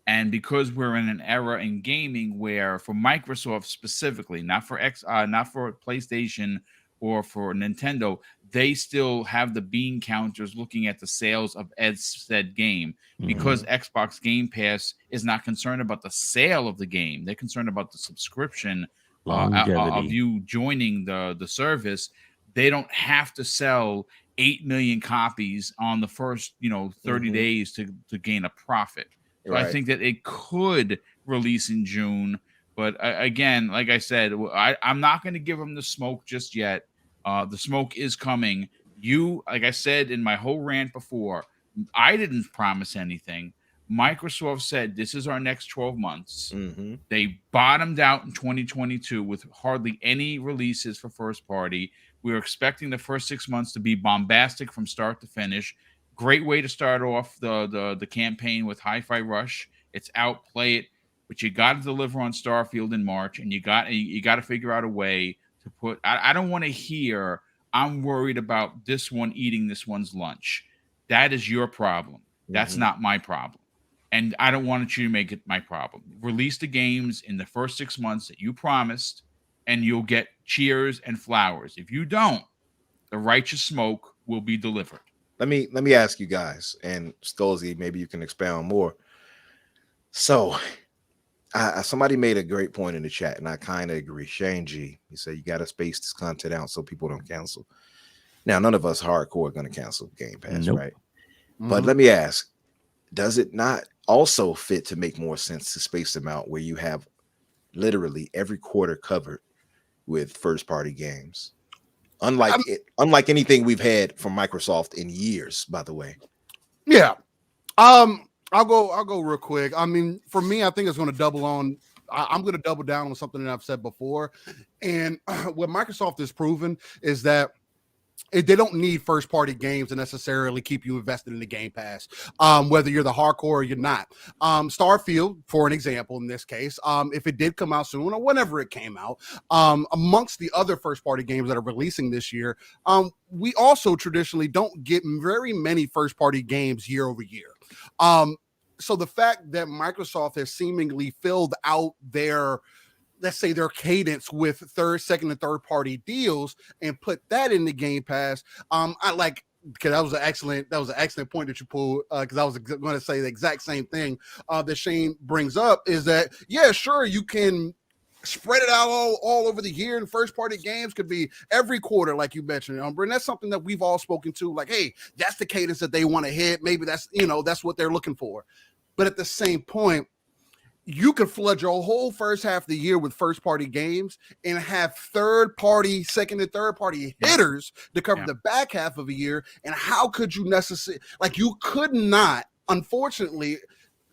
And because we're in an era in gaming where, for Microsoft specifically, not for PlayStation or for Nintendo, they still have the bean counters looking at the sales of said game, because Xbox Game Pass is not concerned about the sale of the game. They're concerned about the subscription of you joining the service. They don't have to sell 8 million copies on the first 30 days to gain a profit. So I think that it could release in June. But again, like I said, I'm not going to give them the smoke just yet. The smoke is coming. Like I said in my whole rant before, I didn't promise anything. Microsoft said this is our next 12 months. They bottomed out in 2022 with hardly any releases for first party. We were expecting the first 6 months to be bombastic from start to finish. Great way to start off the campaign with Hi-Fi Rush. It's out, play it, but you got to deliver on Starfield in March, and you got to figure out a way to put. I don't want to hear, I'm worried about this one eating this one's lunch. That is your problem. That's not my problem, and I don't want you to make it my problem. Release the games in the first 6 months that you promised, and you'll get cheers and flowers. If you don't, the righteous smoke will be delivered. Let me ask you guys, and Stolzy, maybe you can expound more. So, somebody made a great point in the chat, and I kind of agree. Shane G, he said you got to space this content out so people don't cancel. Now, none of us hardcore are going to cancel Game Pass, Nope. right? But let me ask, does it not also fit to make more sense to space them out where you have literally every quarter covered with first-party games? Unlike anything we've had from Microsoft in years, by the way. Yeah. I'll go real quick. I mean, for me, I think it's going to double on. I'm going to double down on something that I've said before. And what Microsoft has proven is that they don't need first party games to necessarily keep you invested in the Game Pass, whether you're the hardcore or you're not. Starfield, for an example, in this case, if it did come out soon or whenever it came out, amongst the other first party games that are releasing this year, we also traditionally don't get very many first party games year over year. So the fact that Microsoft has seemingly filled out their, let's say, their cadence with second and third party deals and put that in the Game Pass. I like, because that was an excellent point that you pulled, because I was going to say the exact same thing that Shane brings up, is that, yeah, sure, you can spread it out all over the year, and first party games could be every quarter, like you mentioned, and that's something that we've all spoken to, like, hey, that's the cadence that they want to hit. Maybe that's what they're looking for. But at the same point, you could flood your whole first half of the year with first party games and have second and third party hitters to cover the back half of a year. And how could you you could not, unfortunately,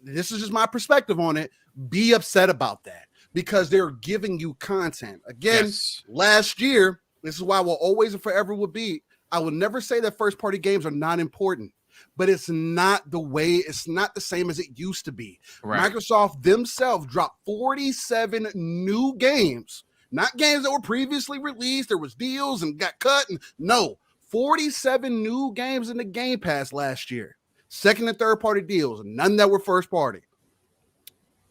this is just my perspective on it, be upset about that, because they're giving you content. Again, last year, this is why I will always and forever will be, I will never say that first party games are not important, but it's not the same as it used to be. Right. Microsoft themselves dropped 47 new games, not games that were previously released. There was deals and got cut. And no, 47 new games in the Game Pass last year. Second and third party deals, none that were first party.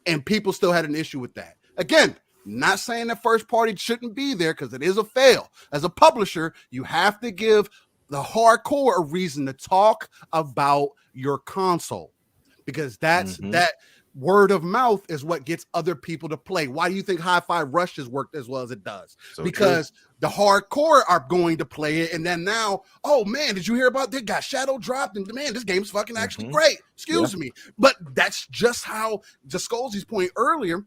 And people still had an issue with that. Again, not saying that first party shouldn't be there, because it is a fail. As a publisher, you have to give the hardcore a reason to talk about your console, because that's that word of mouth is what gets other people to play. Why do you think Hi-Fi Rush has worked as well as it does? Because the hardcore are going to play it, and then now, oh man, did you hear about that? Got Shadow dropped, and man, this game's fucking actually great. Excuse me, but that's just how, to Scolzy's point earlier,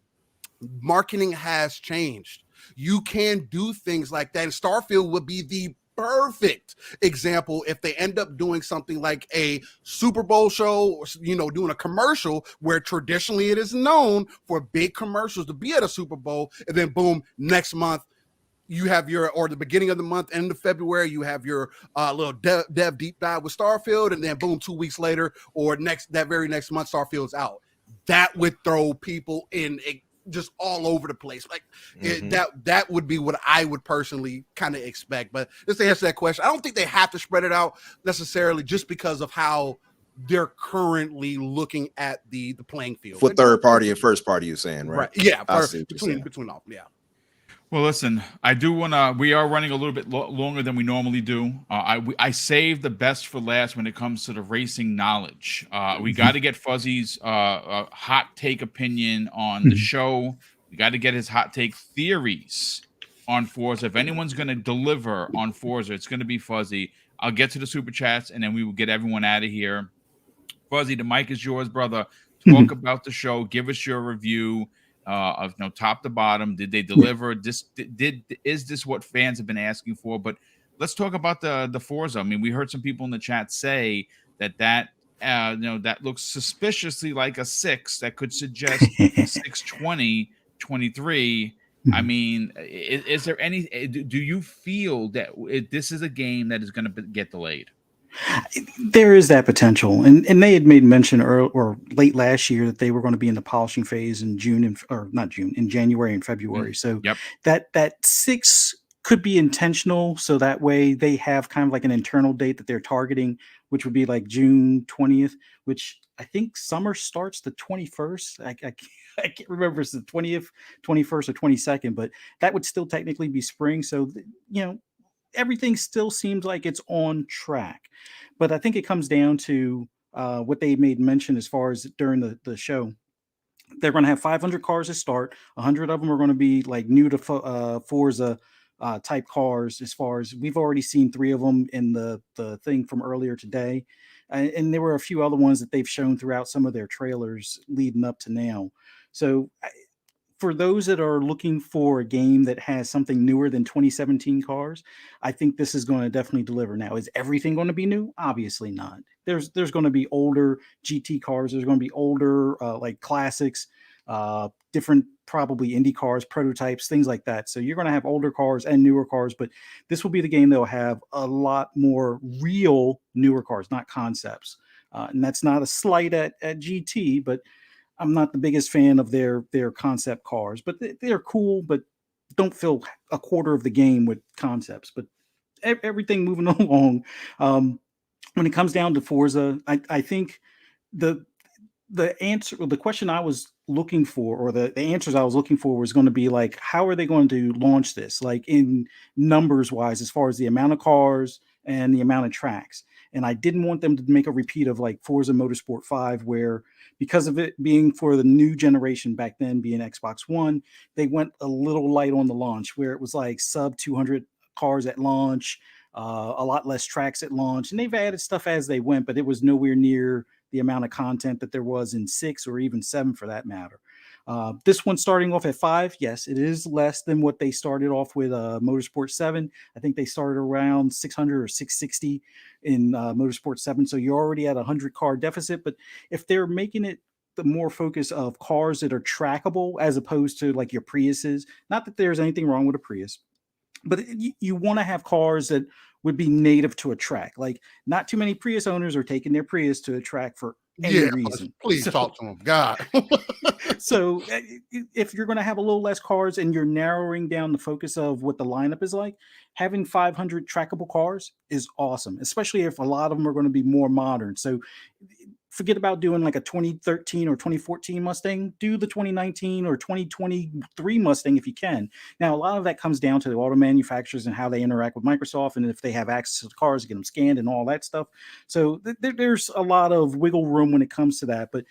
marketing has changed. You can do things like that, and Starfield would be the perfect example if they end up doing something like a Super Bowl show, or doing a commercial where traditionally it is known for big commercials to be at a Super Bowl, and then boom, next month you have or the beginning of the month, end of February, you have your little dev deep dive with Starfield, and then boom, 2 weeks later or that very next month, Starfield's out. That would throw people in just all over the place. Like that would be what I would personally kind of expect. But just to answer that question, I don't think they have to spread it out necessarily, just because of how they're currently looking at the playing field for third party and first party. You're saying, right? Yeah, between all. Yeah. Well, listen, I do want to. We are running a little bit longer than we normally do. I saved the best for last when it comes to the racing knowledge. We got to get Fuzzy's hot take opinion on the show. We got to get his hot take theories on Forza. If anyone's going to deliver on Forza, it's going to be Fuzzy. I'll get to the super chats, and then we will get everyone out of here. Fuzzy, the mic is yours, brother. Talk about the show. Give us your review. Of top to bottom, did they deliver? Is this what fans have been asking for? But let's talk about the Forza. I mean, we heard some people in the chat say that that looks suspiciously like a 6 that could suggest 620, 23. I mean, is there any? Do you feel that this is a game that is going to get delayed? There is that potential, and they had made mention early or late last year that they were going to be in the polishing phase in in January and February. So that 6 could be intentional, so that way they have kind of like an internal date that they're targeting, which would be like June 20th, which I think summer starts the 21st. I can't remember if it's the 20th, 21st, or 22nd, but that would still technically be spring. So everything still seems like it's on track. But I think it comes down to what they made mention as far as during the show. They're going to have 500 cars to start. 100 of them are going to be like new to Forza type cars. As far as we've already seen 3 of them in the thing from earlier today, and there were a few other ones that they've shown throughout some of their trailers leading up to now. So for those that are looking for a game that has something newer than 2017 cars, I think this is going to definitely deliver. Now, is everything going to be new? Obviously not. There's going to be older GT cars. There's going to be older like classics, different probably Indy cars, prototypes, things like that. So you're going to have older cars and newer cars, but this will be the game that will have a lot more real newer cars, not concepts. And that's not a slight at GT, but I'm not the biggest fan of their concept cars, but they're cool, but don't fill a quarter of the game with concepts. But everything moving along. When it comes down to Forza, I think the answer, the question I was looking for, or the answers I was looking for, was going to be like, how are they going to launch this, like in numbers wise, as far as the amount of cars and the amount of tracks. And I didn't want them to make a repeat of like Forza Motorsport 5, where because of it being for the new generation back then, being Xbox One, they went a little light on the launch, where it was like sub 200 cars at launch, a lot less tracks at launch. And they've added stuff as they went, but it was nowhere near the amount of content that there was in 6 or even 7 for that matter. This one starting off at 5, yes, it is less than what they started off with Motorsport 7. I think they started around 600 or 660 in Motorsport 7. So you're already at a 100 car deficit. But if they're making it the more focus of cars that are trackable as opposed to like your Priuses, not that there's anything wrong with a Prius, but you want to have cars that would be native to a track. Like, not too many Prius owners are taking their Prius to a track for any reason. Please talk to them, God. So if you're going to have a little less cars and you're narrowing down the focus of what the lineup is like, having 500 trackable cars is awesome, especially if a lot of them are going to be more modern. So forget about doing like a 2013 or 2014 Mustang. Do the 2019 or 2023 Mustang if you can. Now, a lot of that comes down to the auto manufacturers and how they interact with Microsoft, and if they have access to the cars, get them scanned and all that stuff. So there's a lot of wiggle room when it comes to that. But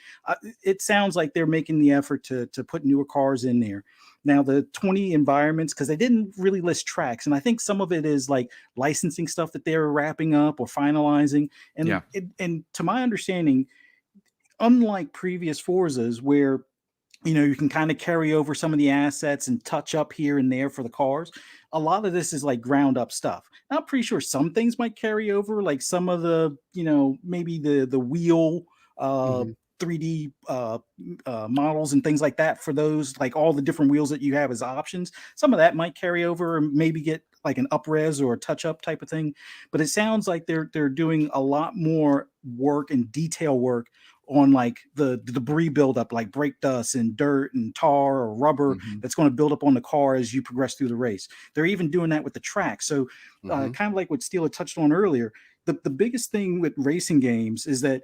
it sounds like they're making the effort to put newer cars in there. Now, the 20 environments, because they didn't really list tracks, and I think some of it is like licensing stuff that they're wrapping up or finalizing. And and to my understanding, unlike previous Forzas where you can kind of carry over some of the assets and touch up here and there for the cars, a lot of this is like ground up stuff. Now, I'm pretty sure some things might carry over, like some of the maybe the wheel 3D models and things like that, for those, like all the different wheels that you have as options. Some of that might carry over and maybe get like an up-res or a touch-up type of thing. But it sounds like they're doing a lot more work and detail work on like the debris buildup, like brake dust and dirt and tar or rubber that's going to build up on the car as you progress through the race. They're even doing that with the track. So kind of like what Steele had touched on earlier, the biggest thing with racing games is that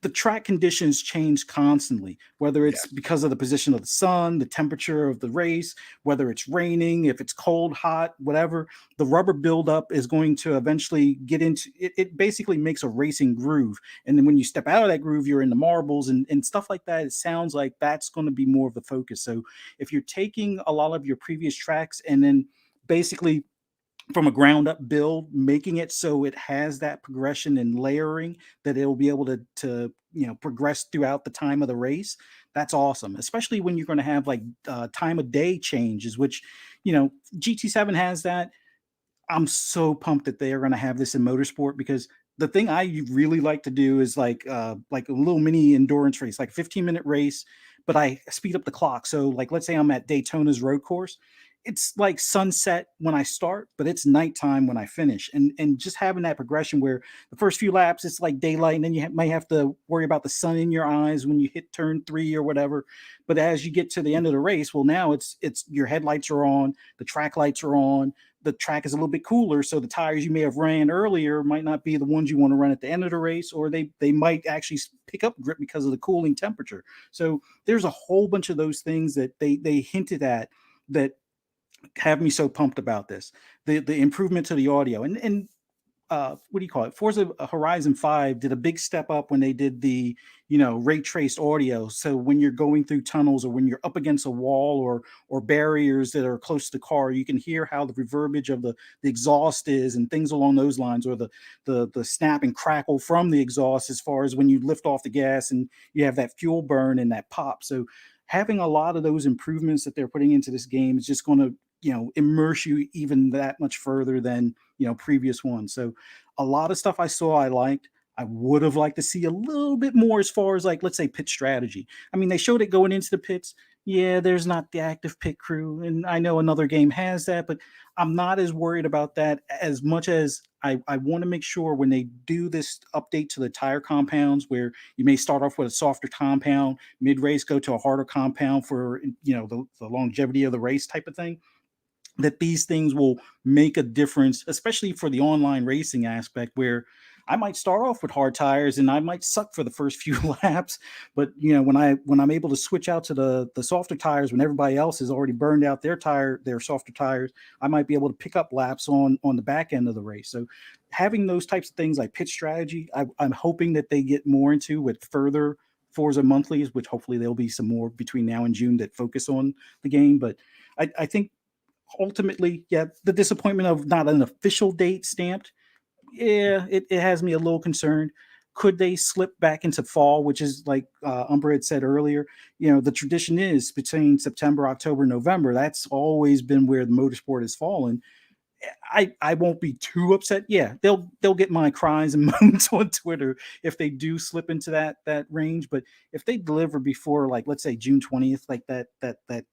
the track conditions change constantly, whether it's because of the position of the sun, the temperature of the race, whether it's raining, if it's cold, hot, whatever. The rubber buildup is going to eventually get into it. It basically makes a racing groove. And then when you step out of that groove, you're in the marbles and stuff like that. It sounds like that's going to be more of the focus. So if you're taking a lot of your previous tracks and then basically from a ground up build, making it so it has that progression and layering that it'll be able to progress throughout the time of the race. That's awesome, especially when you're going to have like time of day changes, which GT7 has that. I'm so pumped that they are going to have this in Motorsport, because the thing I really like to do is like a little mini endurance race, like 15-minute race, but I speed up the clock. So like, let's say I'm at Daytona's road course. It's like sunset when I start, but it's nighttime when I finish. And just having that progression where the first few laps, it's like daylight, and then you might have to worry about the sun in your eyes when you hit turn 3 or whatever. But as you get to the end of the race, well, now it's your headlights are on, the track lights are on, the track is a little bit cooler. So the tires you may have ran earlier might not be the ones you want to run at the end of the race, or they might actually pick up grip because of the cooling temperature. So there's a whole bunch of those things that they hinted at that have me so pumped about this. The improvement to the audio and what do you call it? Forza Horizon 5 did a big step up when they did the, ray traced audio. So when you're going through tunnels or when you're up against a wall or barriers that are close to the car, you can hear how the reverberage of the exhaust is and things along those lines, or the snap and crackle from the exhaust as far as when you lift off the gas and you have that fuel burn and that pop. So having a lot of those improvements that they're putting into this game is just going to, immerse you even that much further than, previous ones. So a lot of stuff I saw I liked. I would have liked to see a little bit more as far as, like, let's say, pit strategy. I mean, they showed it going into the pits. Yeah, there's not the active pit crew, and I know another game has that, but I'm not as worried about that as much as I want to make sure when they do this update to the tire compounds, where you may start off with a softer compound, mid race go to a harder compound for, the longevity of the race type of thing, that these things will make a difference, especially for the online racing aspect, where I might start off with hard tires and I might suck for the first few laps. But when I'm able to switch out to the softer tires when everybody else has already burned out their softer tires, I might be able to pick up laps on the back end of the race. So having those types of things like pit strategy, I'm hoping that they get more into with further Forza monthlies, which hopefully there'll be some more between now and June that focus on the game. But I think ultimately, yeah, the disappointment of not an official date stamped, yeah, it has me a little concerned. Could they slip back into fall, which is like Umbra had said earlier? The tradition is between September, October, November. That's always been where the motorsport has fallen. I won't be too upset. Yeah, they'll get my cries and moans on Twitter if they do slip into that range. But if they deliver before, like, let's say June 20th, like that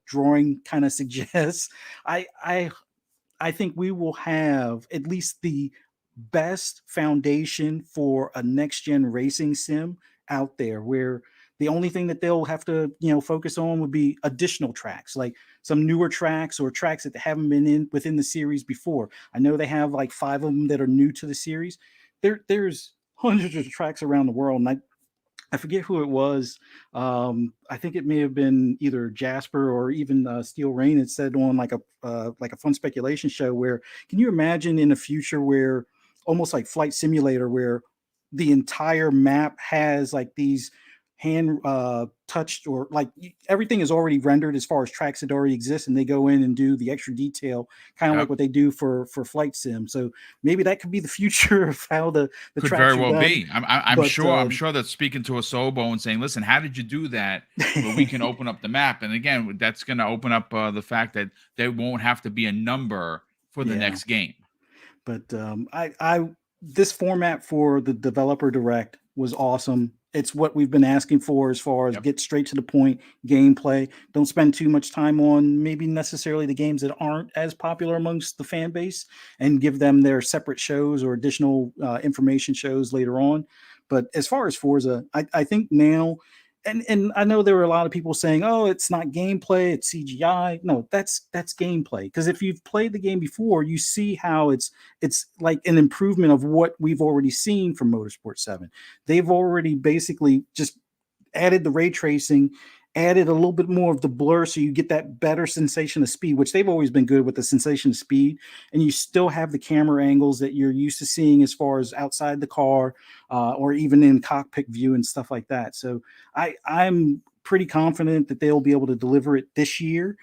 drawing kind of suggests, I think we will have at least the best foundation for a next gen racing sim out there, where the only thing that they'll have to, focus on would be additional tracks, like some newer tracks or tracks that haven't been in within the series before. I know they have like 5 of them that are new to the series. There's hundreds of tracks around the world, and I forget who it was. I think it may have been either Jasper or even Steel Rain. It said on like a fun speculation show, where can you imagine in a future where almost like Flight Simulator, where the entire map has like these hand touched, or like everything is already rendered as far as tracks that already exist, and they go in and do the extra detail, kind of Yep. like what they do for Flight Sim. So maybe that could be the future of how the Could tracks very are well done. be. I'm But, sure. I'm sure that speaking to a Sobo and saying, "Listen, how did you do that?" Where we can open up the map, and again, that's going to open up the fact that there won't have to be a number for the Yeah. next game. But I this format for the developer direct was awesome. It's what we've been asking for as far as Yep. get straight to the point gameplay. Don't spend too much time on maybe necessarily the games that aren't as popular amongst the fan base, and give them their separate shows or additional information shows later on. But as far as Forza, I think now, and I know there were a lot of people saying, "Oh, it's not gameplay, it's CGI." No, that's gameplay. Because if you've played the game before, you see how it's like an improvement of what we've already seen from Motorsport 7. They've already basically just added the ray tracing, added a little bit more of the blur, so you get that better sensation of speed, which they've always been good with the sensation of speed. And you still have the camera angles that you're used to seeing as far as outside the car, or even in cockpit view and stuff like that. So I'm pretty confident that they'll be able to deliver it this year,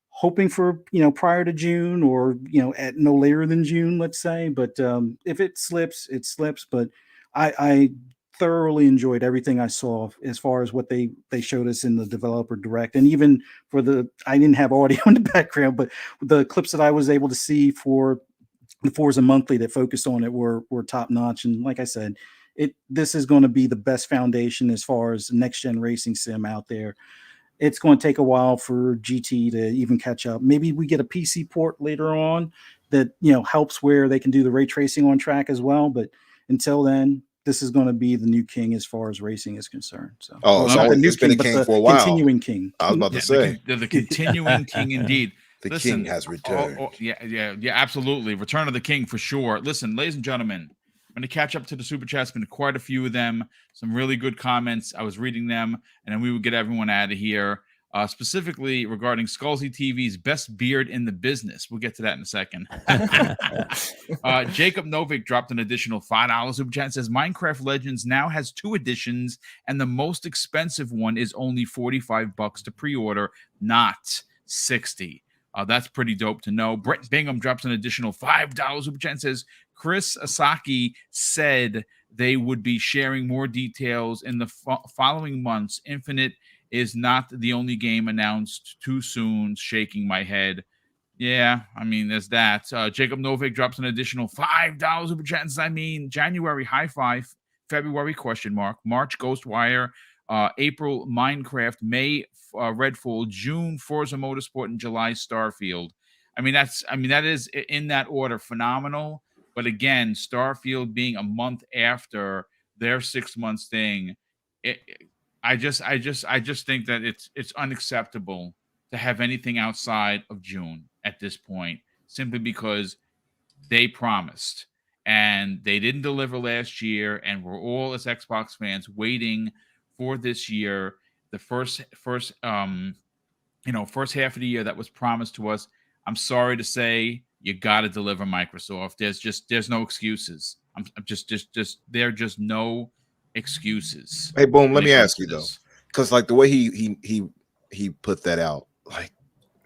hoping for, prior to June, or at no later than June, let's say. But if it slips, it slips. But I thoroughly enjoyed everything I saw as far as what they showed us in the developer direct. And even for I didn't have audio in the background, but the clips that I was able to see for the Forza Monthly that focused on it were top notch. And like I said, this is going to be the best foundation as far as next gen racing sim out there. It's going to take a while for GT to even catch up. Maybe we get a PC port later on that helps where they can do the ray tracing on track as well. But until then, this is going to be the new king as far as racing is concerned. So, Oh, not the new it's been king, a but king the for a while. continuing king. I was about to Yeah, say the continuing king indeed. the Listen, king has returned. Yeah, absolutely. Return of the king for sure. Listen, ladies and gentlemen, I'm going to catch up to the super chats. Been quite a few of them. Some really good comments. I was reading them, and then we would get everyone out of here. specifically regarding Scalzi TV's best beard in the business. We'll get to that in a second. Jacob Novik dropped an additional $5 super chat and says Minecraft Legends now has 2 editions, and the most expensive one is only $45 to pre-order, not $60. That's pretty dope to know. Brett Bingham drops an additional $5 super chat and says Chris Asaki said they would be sharing more details in the following months. Infinite is not the only game announced too soon. Shaking my head. Yeah, I mean, there's that. Jacob Novik drops an additional $5 super chat and says, I mean, January High Five, February question mark, March Ghostwire, April Minecraft, May Redfall, June Forza Motorsport, and July Starfield. That is in that order phenomenal. But again, Starfield being a month after their 6 months thing, I just think that it's unacceptable to have anything outside of June at this point, simply because they promised and they didn't deliver last year, and we're all as Xbox fans waiting for this year. The first half of the year that was promised to us. I'm sorry to say, you got to deliver, Microsoft. There's no excuses. There are just no excuses. Hey, Boom, let me ask you though, because like the way he put that out, like,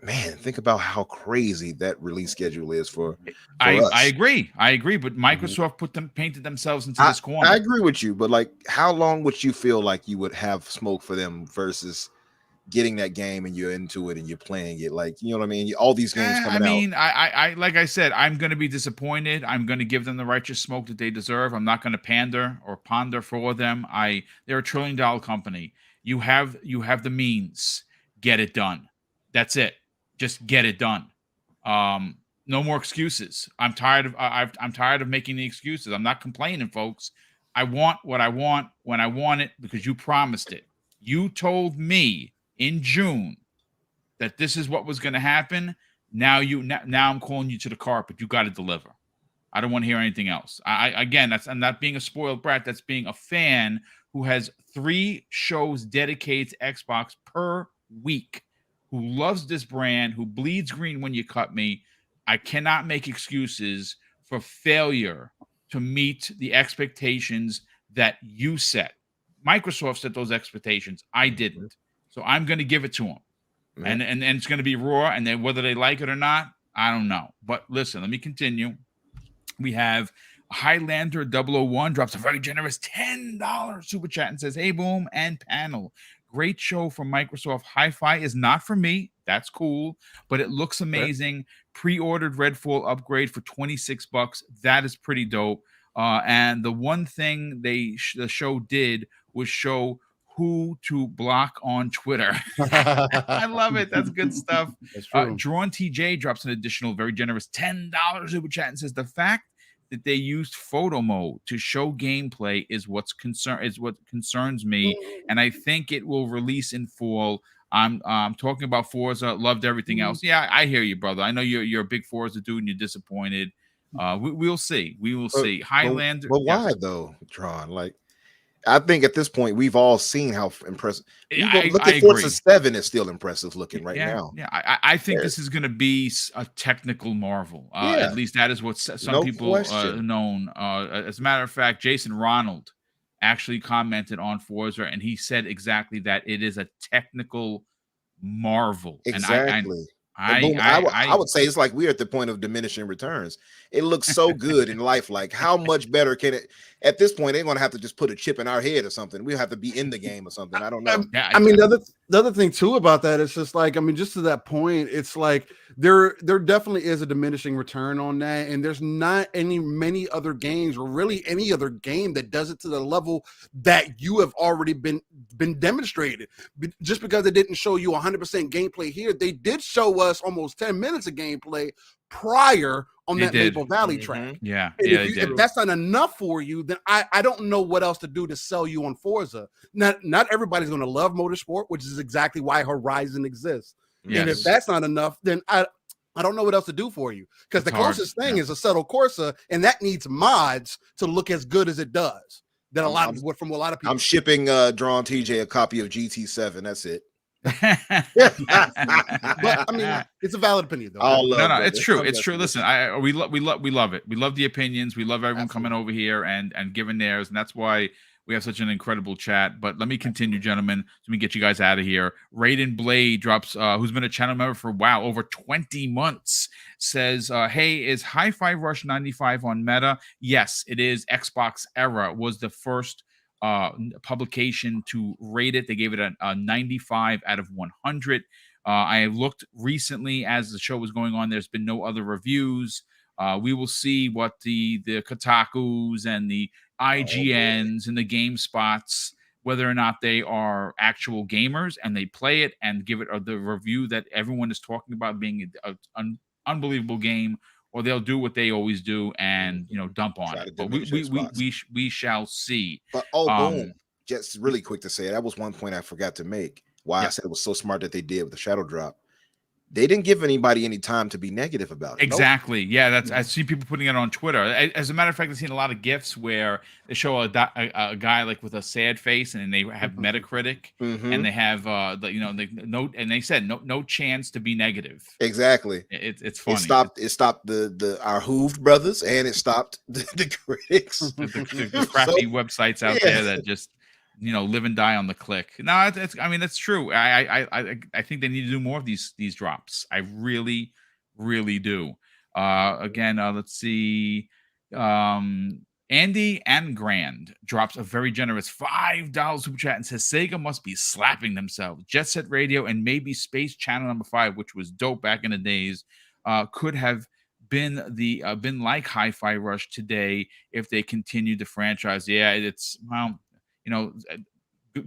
man, think about how crazy that release schedule is for us. I agree, but Microsoft painted themselves into this corner. I agree with you, but like, how long would you feel like you would have smoke for them versus getting that game and you're into it and you're playing it? Like, you know what I mean? All these games coming out. I like I said, I'm going to be disappointed. I'm going to give them the righteous smoke that they deserve. I'm not going to pander or ponder for them. They're a $1 trillion company. You have the means. Get it done. That's it. Just get it done. No more excuses. I'm tired of making the excuses. I'm not complaining, folks. I want what I want when I want it because you promised it. You told me in June that this is what was going to happen. Now I'm calling you to the carpet. You got to deliver. I don't want to hear anything else. I'm not being a spoiled brat. That's being a fan who has 3 shows dedicated to Xbox per week, who loves this brand, who bleeds green when you cut me. I cannot make excuses for failure to meet the expectations that you set. Microsoft set those expectations. I didn't. So I'm going to give it to them. And it's going to be raw, and then whether they like it or not, I don't know. But listen, let me continue. We have Highlander 001 drops a very generous $10 super chat and says, hey, Boom and panel. Great show from Microsoft. Hi-Fi is not for me. That's cool, but it looks amazing. Pre-ordered Redfall upgrade for $26. That is pretty dope. And the one thing the show did was show who to block on Twitter. I love it. That's good stuff. That's true. Drawn TJ drops an additional very generous $10 super chat and says the fact that they used photo mode to show gameplay is what concerns me, and I think it will release in fall. I'm talking about Forza. Loved everything else. Yeah, I hear you, brother. I know you're a big Forza dude and you're disappointed. We'll see. We will see. Highlander. But why though, Drawn? Like, I think at this point we've all seen how impressive. Look at Forza 7 is still impressive looking right now. Yeah, I think this is going to be a technical marvel. At least that is what some people known. As a matter of fact, Jason Ronald actually commented on Forza, and he said exactly that it is a technical marvel. Exactly. I would say it's like we're at the point of diminishing returns. It looks so good in life. Like, how much better can it? At this point, they're gonna have to just put a chip in our head or something. We'll have to be in the game or something. I don't know. I mean, the other thing too about that is just like, I mean, just to that point, it's like there definitely is a diminishing return on that, and there's not many other games, or really any other game, that does it to the level that you have already been demonstrated. Just because they didn't show you 100% gameplay here, they did show us almost 10 minutes of gameplay prior on that Maple Valley track. Yeah. If that's not enough for you, then I don't know what else to do to sell you on Forza. Not everybody's going to love Motorsport, which is exactly why Horizon exists. Yes. And if that's not enough, then I don't know what else to do for you, because the closest thing is a Assetto Corsa, and that needs mods to look as good as it does. That from a lot of people. I'm shipping Drawn TJ a copy of GT7. That's it. But I mean, it's a valid opinion though. All love, No, brother. it's true. Some It's true. yes, Listen, we love it. We love the opinions. We love everyone coming Absolutely. over here and giving theirs, and that's why we have such an incredible chat. But let me continue, gentlemen. Let me get you guys out of here. Raiden Blade drops, who's been a channel member for over 20 months, says, "Hey, is Hi-Fi Rush 95 on Meta? Yes, it is. Xbox Era was the first publication to rate it. They gave it a 95 out of 100. I looked recently as the show was going on. There's been no other reviews. We will see what the Kotakus and the IGNs and the GameSpots, whether or not they are actual gamers and they play it and give it the review that everyone is talking about being an unbelievable game, or they'll do what they always do and dump on Try to it. But diminish their spots. we shall see. But boom. Just really quick to say, that was one point I forgot to make. Why I said it was so smart that they did with the shadow drop. They didn't give anybody any time to be negative about it. Exactly. Nope. Yeah, I see people putting it on Twitter. As a matter of fact, I've seen a lot of GIFs where they show a guy like with a sad face, and they have Metacritic, and they have they said no chance to be negative. Exactly. It's funny. It stopped the our Hooved brothers, and it stopped the critics, the crappy websites out there that just live and die on the click. No, that's true. I think they need to do more of these drops. I really, really do. Again, let's see. Andy and Grand drops a very generous $5 super chat and says Sega must be slapping themselves. Jet Set Radio and maybe Space Channel number 5, which was dope back in the days, could have been like Hi-Fi Rush today if they continued the franchise. Yeah, it's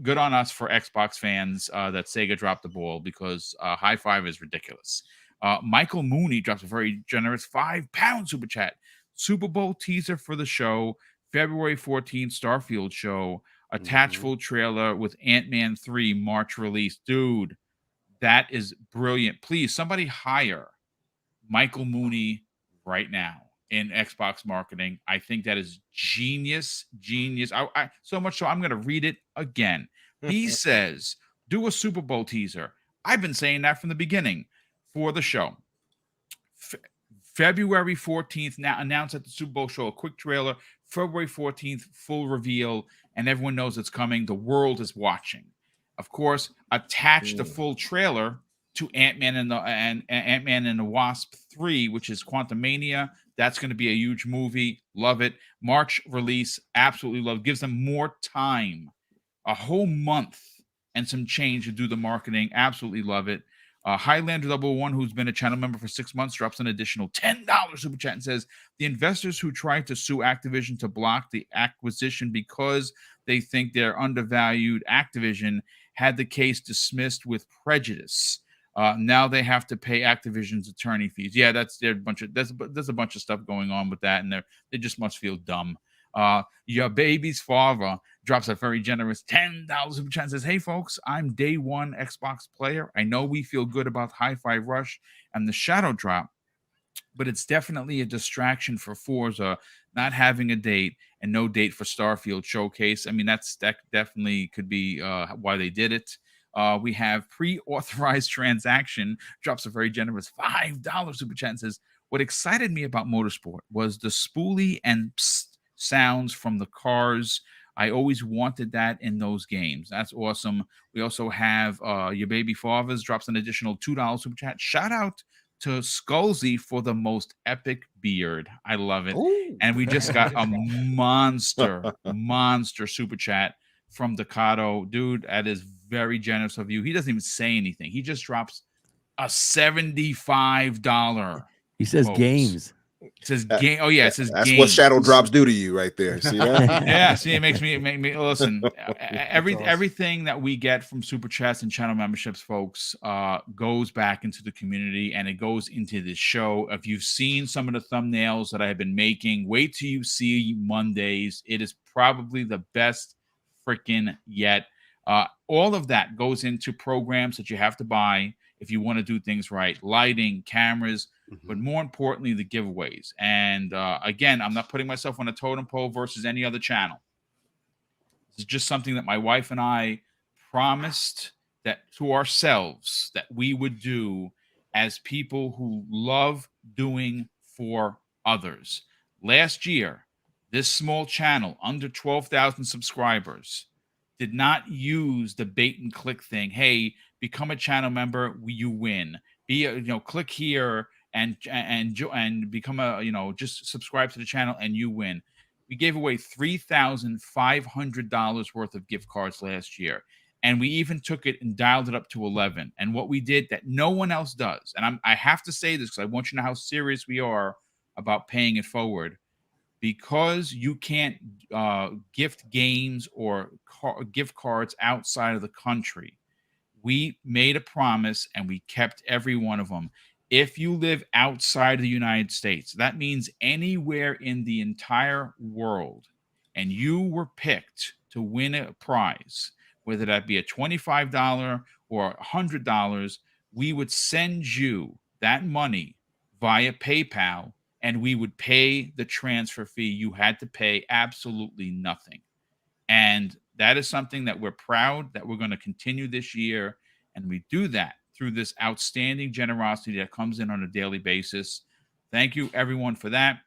good on us for Xbox fans that Sega dropped the ball, because High Five is ridiculous. Michael Mooney drops a very generous £5 super chat. Super Bowl teaser for the show, February 14th, Starfield show, attached full trailer with Ant-Man 3 March release. Dude, that is brilliant. Please, somebody hire Michael Mooney right now in Xbox marketing. I think that is genius. So much so I'm going to read it again. He says, do a Super Bowl teaser. I've been saying that from the beginning for the show. February 14th, now announced at the Super Bowl show, a quick trailer. February 14th, full reveal, and everyone knows it's coming. The world is watching. Of course, attach the full trailer to Ant-Man and the Wasp 3, which is Quantumania. That's going to be a huge movie. Love it. March release. Absolutely love it. Gives them more time. A whole month and some change to do the marketing. Absolutely love it. Highlander 001, who's been a channel member for 6 months, drops an additional $10 super chat and says, the investors who tried to sue Activision to block the acquisition because they think they're undervalued Activision had the case dismissed with prejudice. Now they have to pay Activision's attorney fees. Yeah, there's a bunch of stuff going on with that, and they just must feel dumb. Your baby's father drops a very generous $10 super chat and says, hey folks, I'm day one Xbox player. I know we feel good about Hi-Fi Rush and the Shadow Drop, but it's definitely a distraction for Forza not having a date and no date for Starfield Showcase. I mean, that definitely could be why they did it. We have pre-authorized transaction drops a very generous $5 super chat and says, what excited me about Motorsport was the spoolie and psst sounds from the cars. I always wanted that in those games. That's awesome. We also have your baby fathers drops an additional $2 super chat. Shout out to Skullsy for the most epic beard. I love it. Ooh. And we just got a monster super chat from Decado. Dude, that is very generous of you. He doesn't even say anything. He just drops a $75. He says games. It says game. Oh yeah, it says that's games. What shadow drops do to you right there. See that? Yeah, see, it makes me listen. Everything that we get from super chats and channel memberships, folks, goes back into the community, and it goes into this show. If you've seen some of the thumbnails that I have been making, wait till you see Mondays. It is probably the best freaking yet. All of that goes into programs that you have to buy if you want to do things right, lighting, cameras, but more importantly, the giveaways. And again, I'm not putting myself on a totem pole versus any other channel. This is just something that my wife and I promised that to ourselves that we would do as people who love doing for others. Last year, this small channel, under 12,000 subscribers, did not use the bait and click thing. Hey, become a channel member, you win. Click here and become just subscribe to the channel and you win. We gave away $3,500 worth of gift cards last year. And we even took it and dialed it up to 11. And what we did that no one else does, and I have to say this because I want you to know how serious we are about paying it forward, because you can't gift games or gift cards outside of the country. We made a promise and we kept every one of them. If you live outside of the United States, that means anywhere in the entire world, and you were picked to win a prize, whether that be a $25 or $100, we would send you that money via PayPal, and we would pay the transfer fee. You had to pay absolutely nothing. And that is something that we're proud that we're going to continue this year. And we do that through this outstanding generosity that comes in on a daily basis. Thank you, everyone, for that.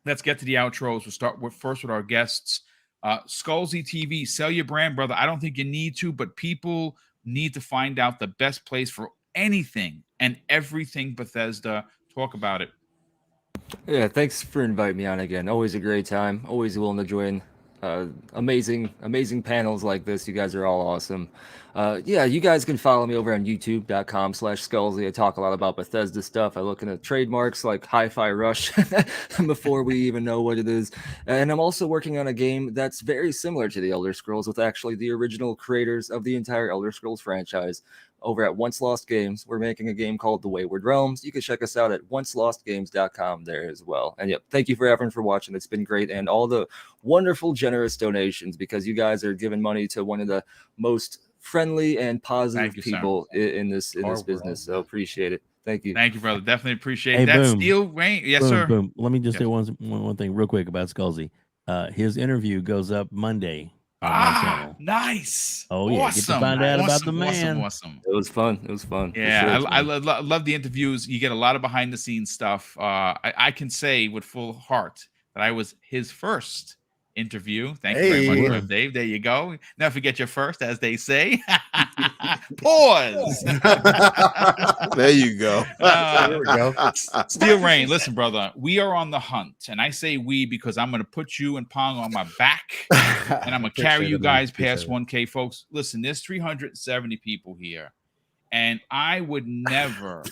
Let's get to the outros. We'll start first with our guests. Skullsy TV, sell your brand, brother. I don't think you need to, but people need to find out the best place for anything and everything Bethesda. Talk about it. Yeah, thanks for inviting me on again. Always a great time. Always willing to join amazing panels like this. You guys are all awesome. Yeah, you guys can follow me over on youtube.com/Skullsy. I talk a lot about Bethesda stuff. I look into trademarks like Hi-Fi Rush before we even know what it is. And I'm also working on a game that's very similar to the Elder Scrolls with actually the original creators of the entire Elder Scrolls franchise. Over at Once Lost Games, we're making a game called The Wayward Realms. You can check us out at oncelostgames.com there as well. And yep, thank you for everyone for watching. It's been great. And all the wonderful, generous donations, because you guys are giving money to one of the most friendly and positive people in this business. So appreciate it. Thank you. Thank you, brother. Definitely appreciate that. Boom. Steel Rain. Yes, Boom, sir. Boom. Let me just say one thing real quick about Skullsy. His interview goes up Monday on my channel. Nice. Oh, yeah. Awesome. Get to find out about the man. Awesome. It was fun. It was fun. Yeah, I love the interviews. You get a lot of behind the scenes stuff. I can say with full heart that I was his first interview. Thank you very much, Rev Dave. There you go. Never forget your first, as they say. Pause. There you go. There we go. Steel Rain, listen, brother, we are on the hunt. And I say we because I'm going to put you and Pong on my back. And I'm going to carry you guys past 1K, folks. Listen, there's 370 people here. And I would never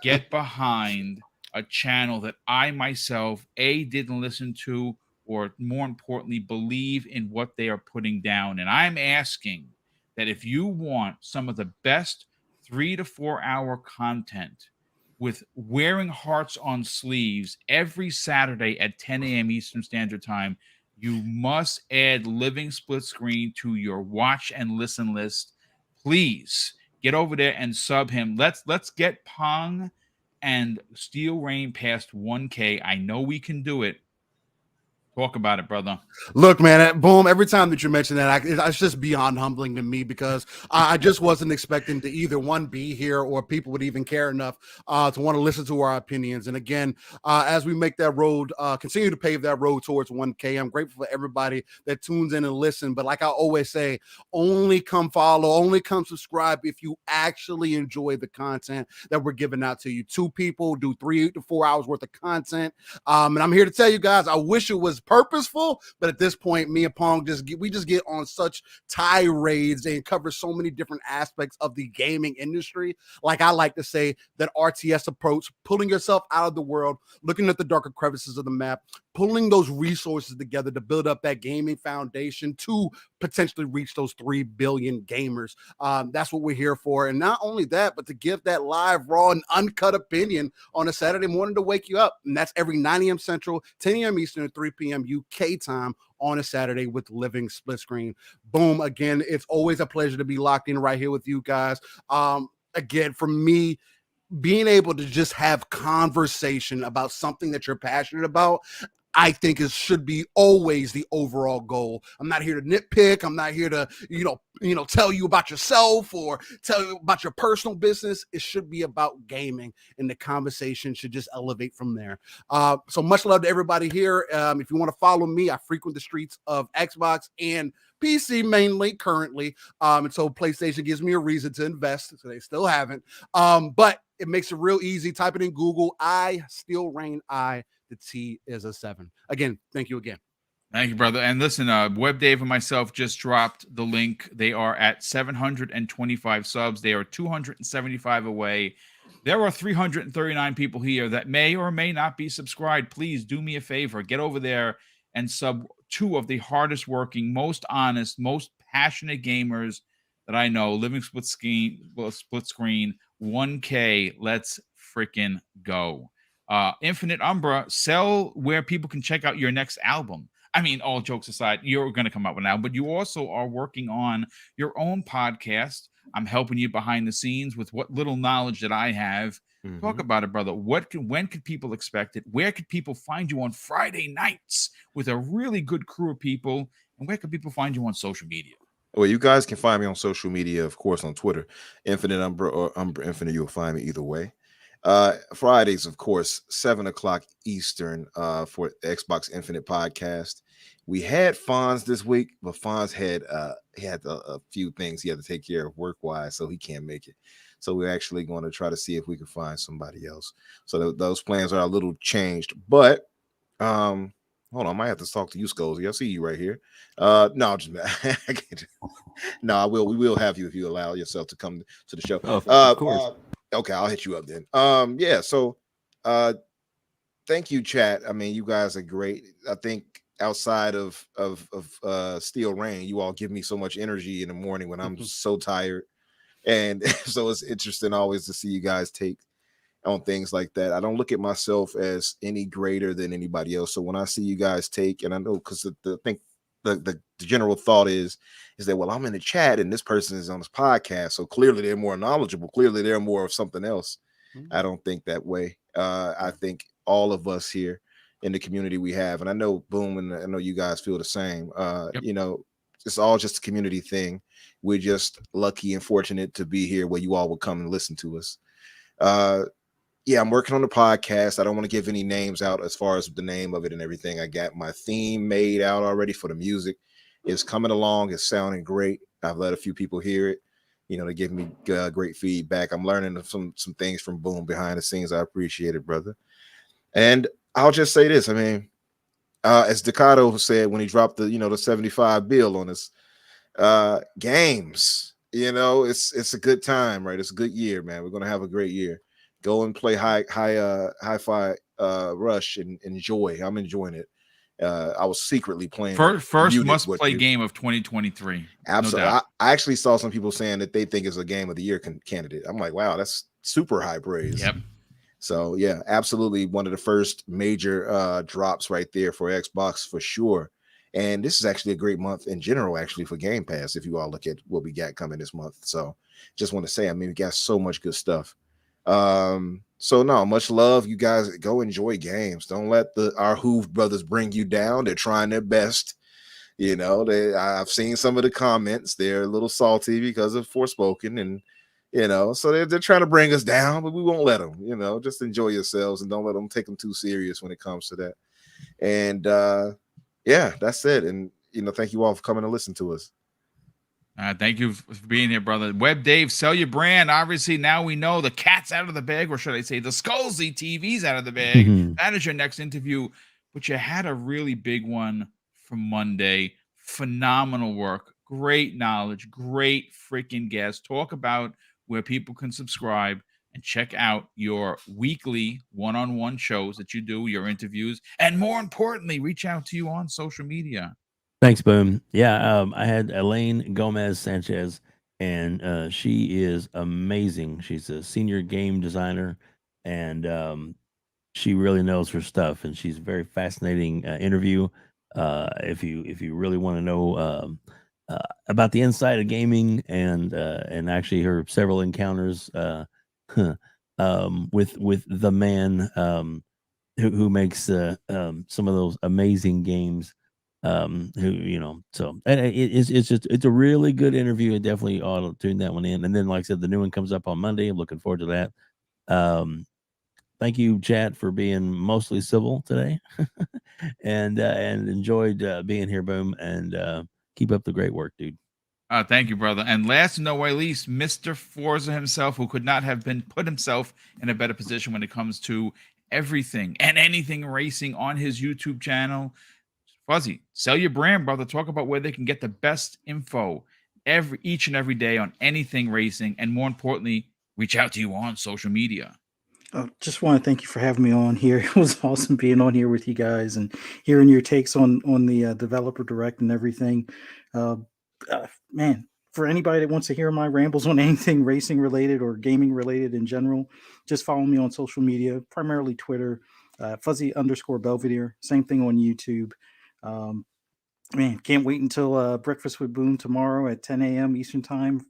get behind a channel that I myself, didn't listen to, or more importantly, believe in what they are putting down. And I'm asking that if you want some of the best 3 to 4 hour content with wearing hearts on sleeves every Saturday at 10 a.m. Eastern Standard Time, you must add Living Split Screen to your watch and listen list. Please get over there and sub him. Let's get Pong and Steel Rain past 1K. I know we can do it. Talk about it, brother. Look, man, Boom, every time that you mention that, it's just beyond humbling to me, because I just wasn't expecting to either one be here or people would even care enough to want to listen to our opinions. And again, as we make that road, continue to pave that road towards 1K, I'm grateful for everybody that tunes in and listen. But like I always say, only come follow, only come subscribe if you actually enjoy the content that we're giving out to you. 2 people do 3 to 4 hours worth of content. And I'm here to tell you guys, I wish it was purposeful, but at this point, me and Pong we just get on such tirades and cover so many different aspects of the gaming industry. Like I like to say, that RTS approach, pulling yourself out of the world, looking at the darker crevices of the map, pulling those resources together to build up that gaming foundation to potentially reach those 3 billion gamers. That's what we're here for. And not only that, but to give that live, raw, and uncut opinion on a Saturday morning to wake you up. And that's every 9 a.m. Central, 10 a.m. Eastern, and 3 p.m. UK time on a Saturday with Living Split Screen. Boom. Again, it's always a pleasure to be locked in right here with you guys. Again, for me, being able to just have conversation about something that you're passionate about, I think it should be always the overall goal. I'm not here to nitpick. I'm not here to, tell you about yourself or tell you about your personal business. It should be about gaming, and the conversation should just elevate from there. So much love to everybody here. If you want to follow me, I frequent the streets of Xbox and PC mainly currently. And so PlayStation gives me a reason to invest. So they still haven't. But it makes it real easy. Type it in Google. I still reign. The T is a 7. Again, thank you again. Thank you, brother. And listen, Web Dave and myself just dropped the link. They are at 725 subs. They are 275 away. There are 339 people here that may or may not be subscribed. Please do me a favor. Get over there and sub 2 of the hardest working, most honest, most passionate gamers that I know. Living split screen, 1K. Let's freaking go. Infinite Umbra, sell where people can check out your next album. I mean, all jokes aside, you're going to come out with an album, but you also are working on your own podcast. I'm helping you behind the scenes with what little knowledge that I have. Mm-hmm. Talk about it, brother. When could people expect it? Where could people find you on Friday nights with a really good crew of people? And where could people find you on social media? Well, you guys can find me on social media, of course, on Twitter, Infinite Umbra or Umbra Infinite. You'll find me either way. Fridays, of course, 7:00 Eastern for Xbox Infinite podcast. We had Fonz this week, but Fonz had a few things he had to take care of work-wise, so he can't make it. So we're actually going to try to see if we can find somebody else. So those plans are a little changed. But hold on, I might have to talk to you, Scozy. I see you right here. No, just no, I will. We will have you if you allow yourself to come to the show. Oh, of course. Okay, I'll hit you up then. Yeah, so thank you, chat. I mean, you guys are great. I think outside of Steel Rain, you all give me so much energy in the morning when I'm so tired. And so it's interesting always to see you guys take on things like that. I don't look at myself as any greater than anybody else. So when I see you guys take, and I know because I think the general thought is that, well, I'm in the chat and this person is on this podcast, so clearly they're more knowledgeable. Clearly they're more of something else. I don't think that way. I think all of us here in the community we have, and I know Boom, and I know you guys feel the same. It's all just a community thing. We're just lucky and fortunate to be here where you all will come and listen to us. Yeah, I'm working on the podcast. I don't want to give any names out as far as the name of it and everything. I got my theme made out already for the music. It's coming along. It's sounding great. I've let a few people hear it. They give me great feedback. I'm learning some things from Boom behind the scenes. I appreciate it, brother. And I'll just say this. I mean, as Decado said when he dropped the 75 bill on us, games, it's a good time, right? It's a good year, man. We're going to have a great year. Go and play Hi-Fi Rush and enjoy. I'm enjoying it. I was secretly playing first must-play game of 2023. Absolutely. No I actually saw some people saying that they think it's a game of the year candidate. I'm like, wow, that's super high praise. Yep. So yeah, absolutely one of the first major drops right there for Xbox for sure. And this is actually a great month in general, actually, for Game Pass, if you all look at what we got coming this month. So just want to say, I mean, we got so much good stuff. So no, much love. You guys go enjoy games. Don't let our Hoove brothers bring you down. They're trying their best. I've seen some of the comments. They're a little salty because of Forspoken, and so they're trying to bring us down, but we won't let them. Just enjoy yourselves and don't let them take them too serious when it comes to that. And yeah, that's it. And thank you all for coming to listen to us. Thank you for being here, brother. Web Dave, sell your brand. Obviously, now we know the cat's out of the bag, or should I say the Skullsy TV's out of the bag. That is your next interview. But you had a really big one for Monday. Phenomenal work. Great knowledge. Great freaking guest. Talk about where people can subscribe and check out your weekly one-on-one shows that you do, your interviews, and more importantly, reach out to you on social media. Thanks, Boom. Yeah, I had Elaine Gomez Sanchez, and she is amazing. She's a senior game designer, and she really knows her stuff. And she's a very fascinating interview. If you really want to know about the inside of gaming and actually her several encounters with the man who makes some of those amazing games. So and it's a really good interview. I definitely ought to tune that one in. And then, like I said, the new one comes up on Monday. I'm looking forward to that. Thank you, chat, for being mostly civil today, and enjoyed being here. Boom, and keep up the great work, dude. Thank you, brother. And last but no least, Mr. Forza himself, who could not have been put himself in a better position when it comes to everything and anything racing on his YouTube channel. Fuzzy, sell your brand, brother. Talk about where they can get the best info each and every day on anything racing, and more importantly, reach out to you on social media. Just want to thank you for having me on here. It was awesome being on here with you guys and hearing your takes on the developer direct and everything. Man, for anybody that wants to hear my rambles on anything racing related or gaming related in general, just follow me on social media, primarily Twitter, Fuzzy_Belvedere. Same thing on YouTube. Man, can't wait until Breakfast with Boom tomorrow at 10 a.m. Eastern time,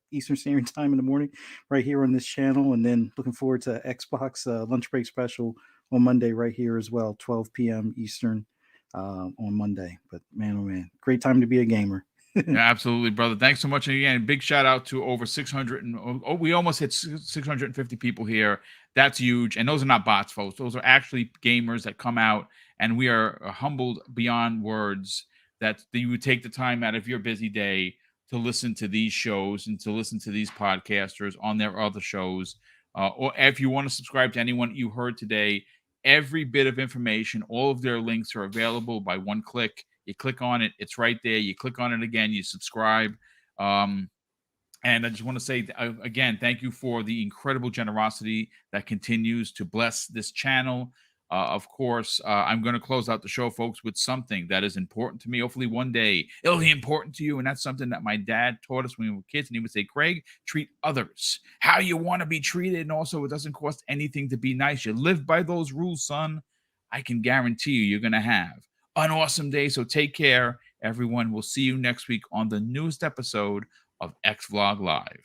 Eastern Standard Time in the morning, right here on this channel. And then looking forward to Xbox Lunch Break Special on Monday right here as well, 12 p.m. Eastern on Monday. But man, oh man, great time to be a gamer. Yeah, absolutely, brother. Thanks so much. And again, big shout out to over 600 and we almost hit 650 people here. That's huge. And those are not bots, folks. Those are actually gamers that come out, and we are humbled beyond words that you would take the time out of your busy day to listen to these shows and to listen to these podcasters on their other shows. Or if you want to subscribe to anyone you heard today, every bit of information, all of their links are available by one click. You click on it, it's right there. You click on it again, you subscribe. And I just want to say, again, thank you for the incredible generosity that continues to bless this channel. Of course, I'm going to close out the show, folks, with something that is important to me. Hopefully one day it'll be important to you. And that's something that my dad taught us when we were kids. And he would say, Craig, treat others how you want to be treated. And also, it doesn't cost anything to be nice. You live by those rules, son. I can guarantee you're going to have an awesome day. So take care, everyone. We'll see you next week on the newest episode of X Vlog Live.